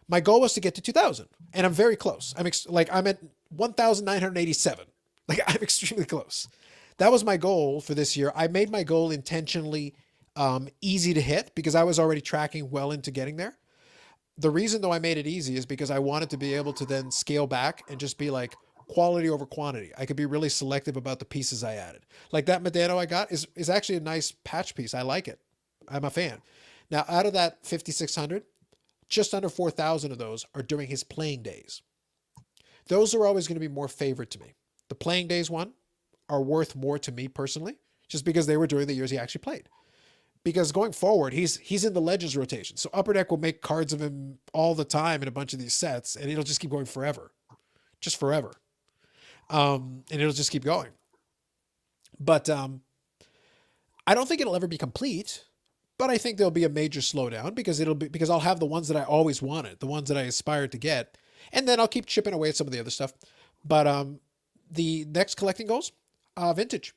My goal was to get to 2,000, and I'm very close. I'm at 1,987. Like I'm extremely close. That was my goal for this year. I made my goal intentionally easy to hit because I was already tracking well into getting there. The reason though I made it easy is because I wanted to be able to then scale back and just be like quality over quantity. I could be really selective about the pieces I added. Like that Medano I got is actually a nice patch piece. I like it. I'm a fan. Now out of that 5,600, just under 4,000 of those are during his playing days. Those are always going to be more favored to me. The playing days one are worth more to me personally, just because they were during the years he actually played. Because going forward, he's in the Legends rotation. So Upper Deck will make cards of him all the time in a bunch of these sets, and it'll just keep going forever. Just forever. And it'll just keep going. But I don't think it'll ever be complete. But I think there'll be a major slowdown because I'll have the ones that I always wanted, the ones that I aspired to get, and then I'll keep chipping away at some of the other stuff. But the next collecting goals, vintage.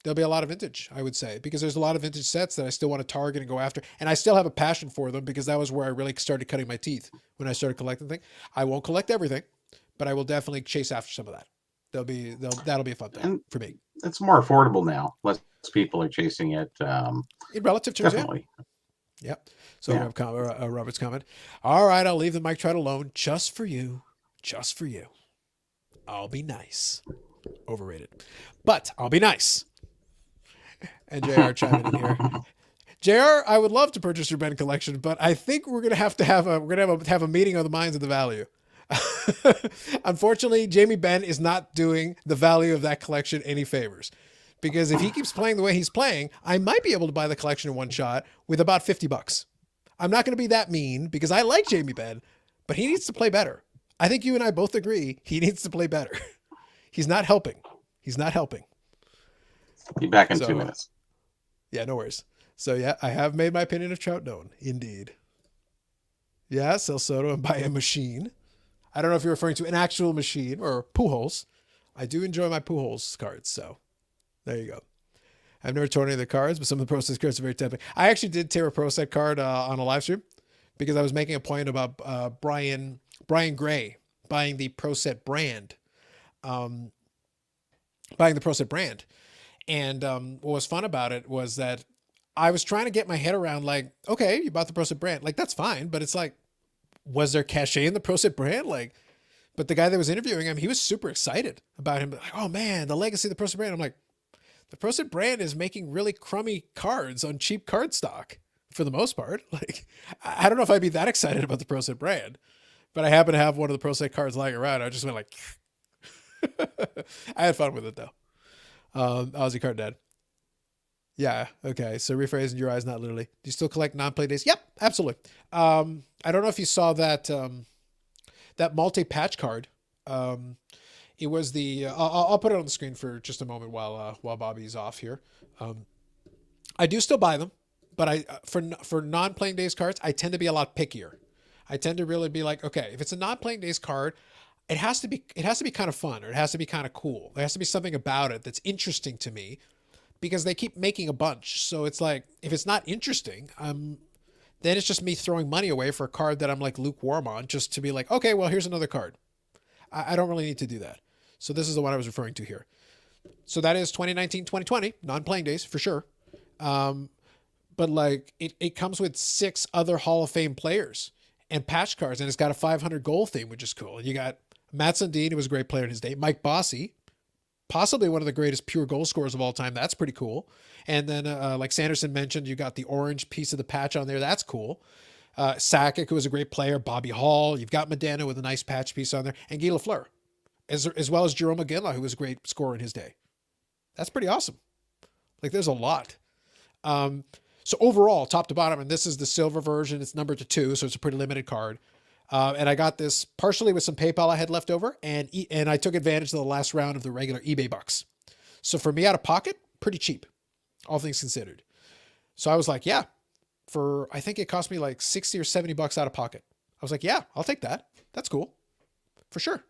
There'll be a lot of vintage, I would say, because there's a lot of vintage sets that I still want to target and go after, and I still have a passion for them because that was where I really started cutting my teeth when I started collecting things. I won't collect everything, but I will definitely chase after some of that. That'll be a fun thing for me. It's more affordable now. Less people are chasing it. In relative terms, definitely. Yeah. Yep. So Robert's comment. All right, I'll leave the mic trot alone just for you. Just for you. I'll be nice. Overrated. But I'll be nice. And JR chiming in here. JR, I would love to purchase your Ben collection, but I think we're gonna have a meeting of the minds of the value. Unfortunately, Jamie Benn is not doing the value of that collection any favors. Because if he keeps playing the way he's playing, I might be able to buy the collection in one shot with about $50. I'm not going to be that mean because I like Jamie Benn, but he needs to play better. I think you and I both agree he needs to play better. He's not helping. Be back in 2 minutes. Yeah, no worries. So yeah, I have made my opinion of Trout known. Indeed. Yeah, sell Soto and buy a machine. I don't know if you're referring to an actual machine or Pujols. I do enjoy my Pujols cards, so there you go. I've never torn any of the cards, but some of the Pro Set cards are very tempting. I actually did tear a Pro Set card on a live stream because I was making a point about Brian Gray buying the Pro Set brand. And what was fun about it was that I was trying to get my head around like, okay, you bought the Pro Set brand. Like, that's fine, but it's like, was there cachet in the Pro Set brand? Like, But the guy that was interviewing him, he was super excited about him. Like, oh man, the legacy of the Pro Set brand. I'm like, the Pro Set brand is making really crummy cards on cheap card stock for the most part. Like, I don't know if I'd be that excited about the Pro Set brand, but I happen to have one of the Pro Set cards lying around. I just went like, I had fun with it though. Aussie Card Dad. Yeah. Okay. So rephrase in your eyes, not literally. Do you still collect non-play days? Yep, absolutely. I don't know if you saw that that multi-patch card. It was the I'll put it on the screen for just a moment while Bobby's off here. I do still buy them, but I for non-playing days cards, I tend to be a lot pickier. I tend to really be like, okay, if it's a non-playing days card, it has to be kind of fun, or it has to be kind of cool. There has to be something about it that's interesting to me, because they keep making a bunch. So it's like, if it's not interesting, then it's just me throwing money away for a card that I'm like lukewarm on, just to be like, okay, well, here's another card. I don't really need to do that. So this is the one I was referring to here. So that is 2019, 2020, non-playing days for sure. But like it comes with 6 other Hall of Fame players and patch cards, and it's got a 500 goal theme, which is cool. And you got Matt Sundin, who was a great player in his day, Mike Bossy, possibly one of the greatest pure goal scorers of all time. That's pretty cool. And then, like Sanderson mentioned, you got the orange piece of the patch on there. That's cool. Sakic, who was a great player, Bobby Hall. You've got Medina with a nice patch piece on there, and Guy Lafleur, as well as Jerome McGinley, who was a great scorer in his day. That's pretty awesome. Like, there's a lot. So overall, top to bottom, and this is the silver version. It's numbered to 2, so it's a pretty limited card. And I got this partially with some PayPal I had left over, and I took advantage of the last round of the regular eBay bucks. So for me, out of pocket, pretty cheap, all things considered. So I was like, yeah, I think it cost me like 60 or 70 bucks out of pocket. I was like, yeah, I'll take that. That's cool, for sure.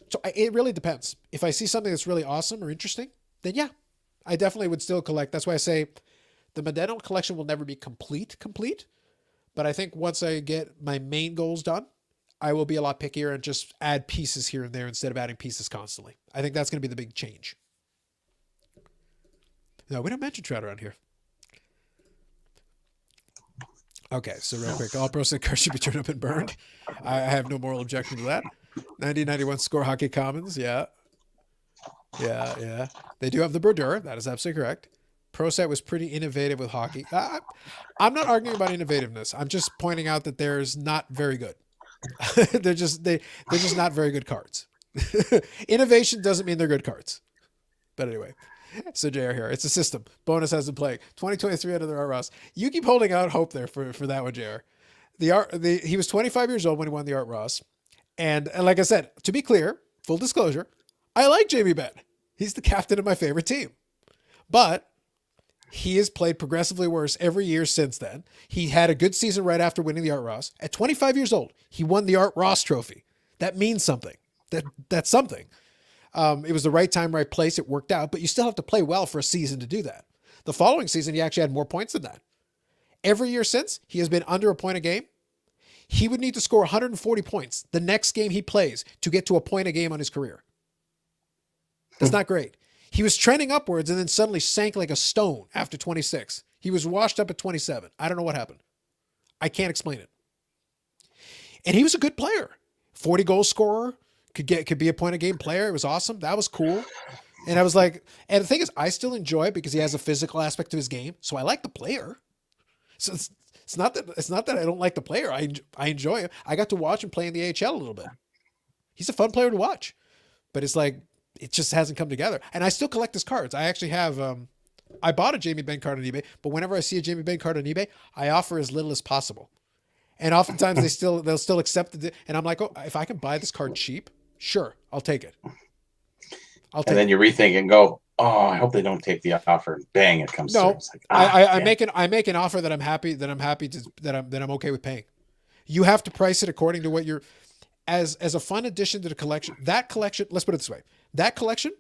So it really depends. If I see something that's really awesome or interesting, then yeah, I definitely would still collect. That's why I say the Medeno collection will never be complete. But I think once I get my main goals done, I will be a lot pickier and just add pieces here and there instead of adding pieces constantly. I think that's going to be the big change. No, we don't mention Trout around here. Okay, so real quick, all Pro Set cards should be turned up and burned. I have no moral objection to that. 1991 Score Hockey Commons, yeah. They do have the Brodeur. That is absolutely correct. Pro Set was pretty innovative with hockey. I'm not arguing about innovativeness. I'm just pointing out that there's not very good. they're just not very good cards. Innovation doesn't mean they're good cards. But anyway, so JR here. It's a system. Bonus hasn't played. 2023 out of the Art Ross. You keep holding out hope there for that one, JR. He was 25 years old when he won the Art Ross. And like I said, to be clear, full disclosure, I like Jamie Benn. He's the captain of my favorite team. But he has played progressively worse every year since then. He had a good season right after winning the Art Ross. At 25 years old, he won the Art Ross trophy. That means something. That's something. It was the right time, right place. It worked out, but you still have to play well for a season to do that. The following season, he actually had more points than that. Every year since, he has been under a point a game. He would need to score 140 points the next game he plays to get to a point a game on his career. That's not great. He was trending upwards and then suddenly sank like a stone after 26. He was washed up at 27. I don't know what happened. I can't explain it. And he was a good player. 40 goal scorer, could be a point a game player. It was awesome. That was cool. And I was like, and the thing is, I still enjoy it because he has a physical aspect to his game. So I like the player. So it's not that I don't like the player. I enjoy him. I got to watch him play in the AHL a little bit. He's a fun player to watch. But it's like, it just hasn't come together. And I still collect his cards. I actually have, I bought a Jamie Benn card on eBay, but whenever I see a Jamie Benn card on eBay, I offer as little as possible. And oftentimes they'll still accept it. And I'm like, oh, if I can buy this card cheap, sure, I'll take it. And then you rethink and go, oh, I hope they don't take the offer. And bang, it comes through. It's like, I make an offer that I'm okay with paying. You have to price it according to what you're, as a fun addition to the collection. That collection, let's put it this way. That collection,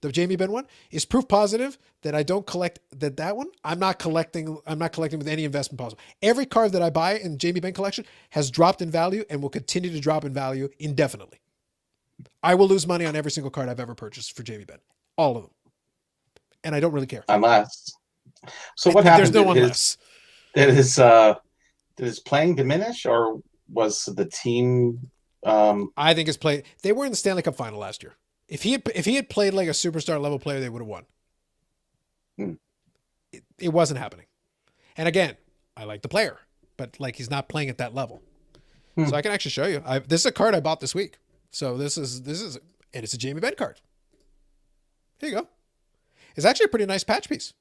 the Jamie Benn one, is proof positive that I don't collect that one. I'm not collecting with any investment possible. Every card that I buy in Jamie Benn collection has dropped in value and will continue to drop in value indefinitely. I will lose money on every single card I've ever purchased for Jamie Benn. All of them. And I don't really care. Unless. So what happened? There's no one less. Did his playing diminish, or was the team I think his play. They were in the Stanley Cup final last year. If he had played like a superstar level player, they would have won. Hmm. It wasn't happening. And again, I like the player, but like he's not playing at that level. So I can actually show you. This is a card I bought this week. So this is and it's a Jamie Benn card. Here you go. It's actually a pretty nice patch piece.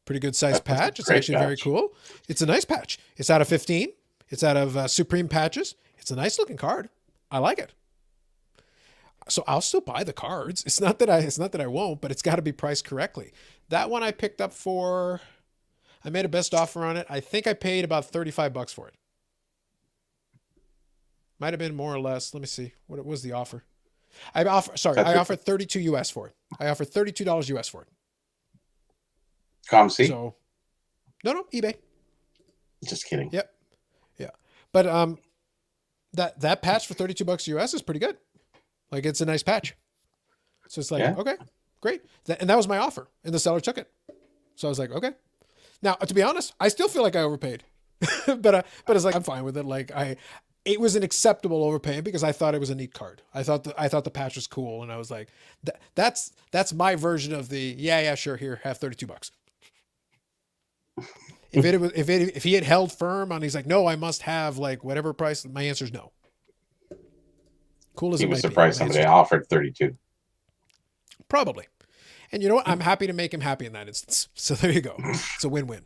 Pretty good sized patch. It's actually very cool. It's a nice patch. It's out of 15. It's out of Supreme patches. It's a nice looking card. I like it. So I'll still buy the cards. It's not that I won't, but it's got to be priced correctly. That one I picked up for. I made a best offer on it. I think I paid about $35 for it. Might have been more or less. Let me see. What was the offer? I offered 32 US for it. I offered $32 US for it. COMC? So, no, eBay. Just kidding. Yep. Yeah. But that patch for $32 US is pretty good. Like it's a nice patch. So it's like, okay, great. And that was my offer. And the seller took it. So I was like, okay. Now, to be honest, I still feel like I overpaid. but it's like I'm fine with it. Like it was an acceptable overpaying because I thought it was a neat card. I thought the patch was cool, and I was like, that's my version of the yeah sure, here, have $32. If he had held firm on, he's like, no, I must have like whatever price. My answer is no. Cool as it might be. He was surprised somebody offered 32. Probably. And you know what? I'm happy to make him happy in that instance. So there you go. It's a win-win.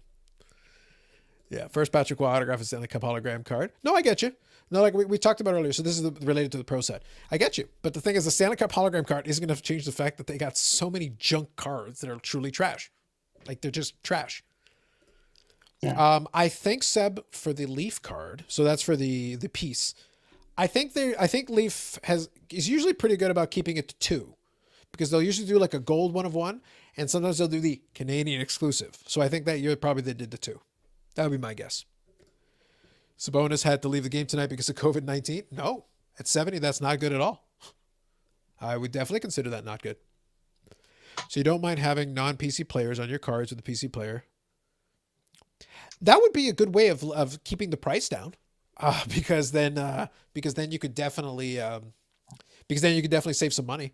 Yeah, first Patrick Waugh autograph is Stanley Cup hologram card. No, I get you. No, like we talked about earlier. So this is related to the pro set. I get you. But the thing is, the Stanley Cup hologram card isn't going to change the fact that they got so many junk cards that are truly trash. Like they're just trash. Yeah. I think Seb for the Leaf card. So that's for the piece. I think Leaf is usually pretty good about keeping it to 2, because they'll usually do like a gold 1/1, and sometimes they'll do the Canadian exclusive. So I think that year probably they did the 2. That would be my guess. Sabonis had to leave the game tonight because of COVID-19. No, at 70, that's not good at all. I would definitely consider that not good. So you don't mind having non-PC players on your cards with a PC player. That would be a good way of keeping the price down, because then you could definitely save some money.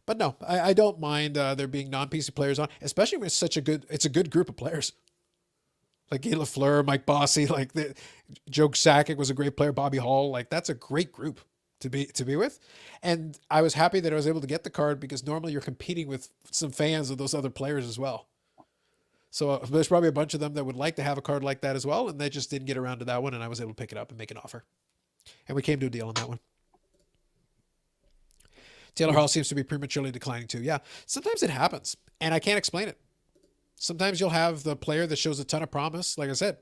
But no, I don't mind there being non-PC players on, especially when it's a good group of players. Like Guy Lafleur, Mike Bossy, like Joe Sakic was a great player, Bobby Hall. Like that's a great group to be with. And I was happy that I was able to get the card, because normally you're competing with some fans of those other players as well. So there's probably a bunch of them that would like to have a card like that as well, and they just didn't get around to that one, and I was able to pick it up and make an offer. And we came to a deal on that one. Taylor Hall seems to be prematurely declining too. Yeah, sometimes it happens, and I can't explain it. Sometimes you'll have the player that shows a ton of promise. Like I said,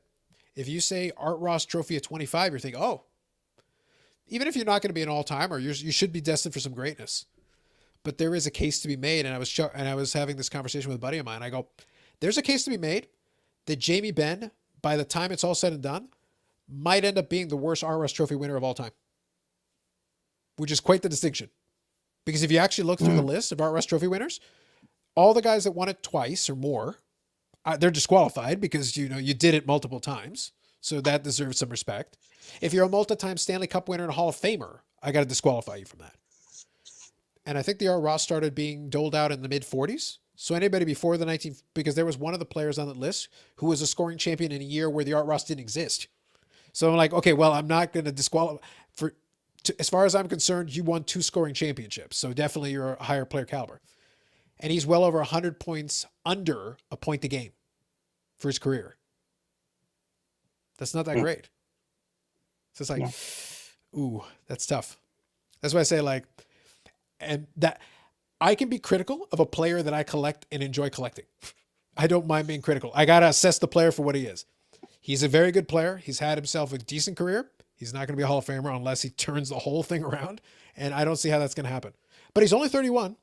if you say Art Ross Trophy at 25, you're thinking, oh, even if you're not going to be an all-timer, you should be destined for some greatness. But there is a case to be made, and I was having this conversation with a buddy of mine. I go, there's a case to be made that Jamie Benn, by the time it's all said and done, might end up being the worst Art Ross Trophy winner of all time, which is quite the distinction. Because if you actually look through the list of Art Ross Trophy winners, all the guys that won it twice or more, they're disqualified because you did it multiple times. So that deserves some respect. If you're a multi-time Stanley Cup winner and a Hall of Famer, I got to disqualify you from that. And I think the Art Ross started being doled out in the mid-40s. So anybody before the because there was one of the players on that list who was a scoring champion in a year where the Art Ross didn't exist. So I'm like, okay, well, I'm not going to disqualify as far as I'm concerned, you won 2 scoring championships. So definitely you're a higher player caliber. And he's well over 100 points under a point a game for his career. That's not that great. So it's like, ooh, that's tough. That's why I say and that I can be critical of a player that I collect and enjoy collecting. I don't mind being critical. I got to assess the player for what he is. He's a very good player. He's had himself a decent career. He's not going to be a Hall of Famer unless he turns the whole thing around. And I don't see how that's going to happen. But he's only 31.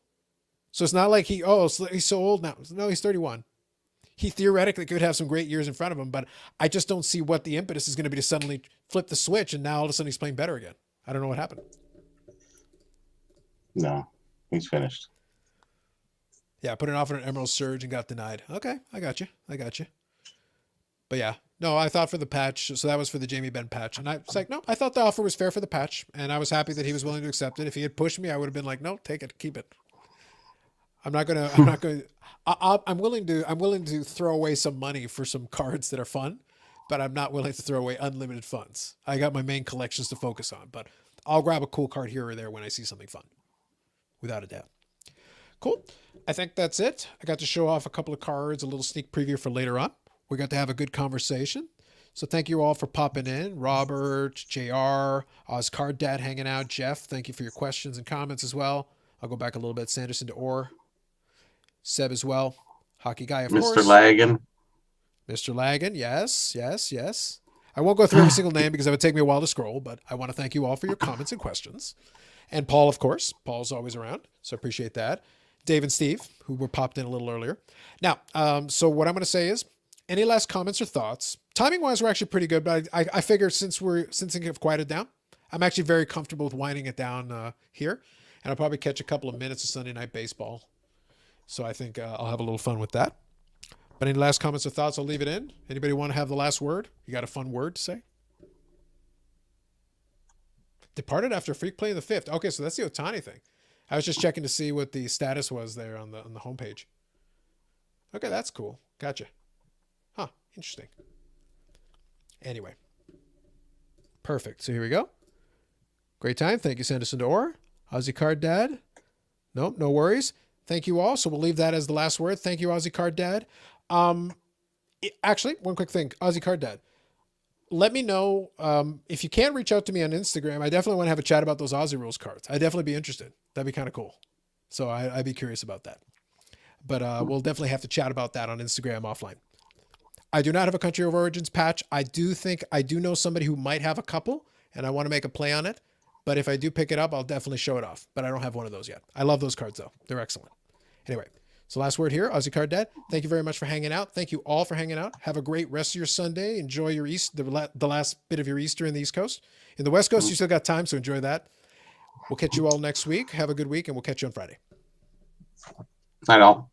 So it's not like he's so old now. No, he's 31. He theoretically could have some great years in front of him, but I just don't see what the impetus is going to be to suddenly flip the switch and now all of a sudden he's playing better again. I don't know what happened. No, he's finished. Yeah, I put an offer on Emerald Surge and got denied. Okay, I got you. But yeah, no, I thought for the patch. So that was for the Jamie Benn patch. And I was like, no, I thought the offer was fair for the patch. And I was happy that he was willing to accept it. If he had pushed me, I would have been like, no, take it, keep it. I'm not going to, I'm willing to throw away some money for some cards that are fun, but I'm not willing to throw away unlimited funds. I got my main collections to focus on, but I'll grab a cool card here or there when I see something fun, without a doubt. Cool. I think that's it. I got to show off a couple of cards, a little sneak preview for later on. We got to have a good conversation. So thank you all for popping in. Robert, JR, Oz Card Dad hanging out. Jeff, thank you for your questions and comments as well. I'll go back a little bit. Sanderson to Orr. Seb as well. Hockey Guy, of course. Mr. Lagan. Mr. Lagan, yes. I won't go through every single name because it would take me a while to scroll, but I want to thank you all for your comments and questions. And Paul, of course. Paul's always around, so appreciate that. Dave and Steve, who were popped in a little earlier. Now, so what I'm going to say is, any last comments or thoughts? Timing-wise, we're actually pretty good, but I figure since things have quieted down, I'm actually very comfortable with winding it down here, and I'll probably catch a couple of minutes of Sunday Night Baseball. So I think I'll have a little fun with that. But any last comments or thoughts, I'll leave it in. Anybody want to have the last word? You got a fun word to say? Departed after a freak play in the fifth. Okay, so that's the Ohtani thing. I was just checking to see what the status was there on the homepage. Okay, that's cool. Gotcha. Huh, interesting. Anyway. Perfect. So here we go. Great time. Thank you, Sanderson to Orr. Aussie Card Dad. Nope, no worries. Thank you all. So we'll leave that as the last word. Thank you, Aussie Card Dad. Actually, one quick thing. Aussie Card Dad. Let me know if you can reach out to me on Instagram. I definitely want to have a chat about those Aussie Rules cards. I'd definitely be interested. That'd be kind of cool. So I'd be curious about that. But we'll definitely have to chat about that on Instagram offline. I do not have a Country of Origins patch. I do know somebody who might have a couple, and I want to make a play on it. But if I do pick it up, I'll definitely show it off. But I don't have one of those yet. I love those cards, though. They're excellent. Anyway, so last word here, Aussie Card Dad. Thank you very much for hanging out. Thank you all for hanging out. Have a great rest of your Sunday. Enjoy your the last bit of your Easter in the East Coast. In the West Coast, you still got time, so enjoy that. We'll catch you all next week. Have a good week, and we'll catch you on Friday. Night all.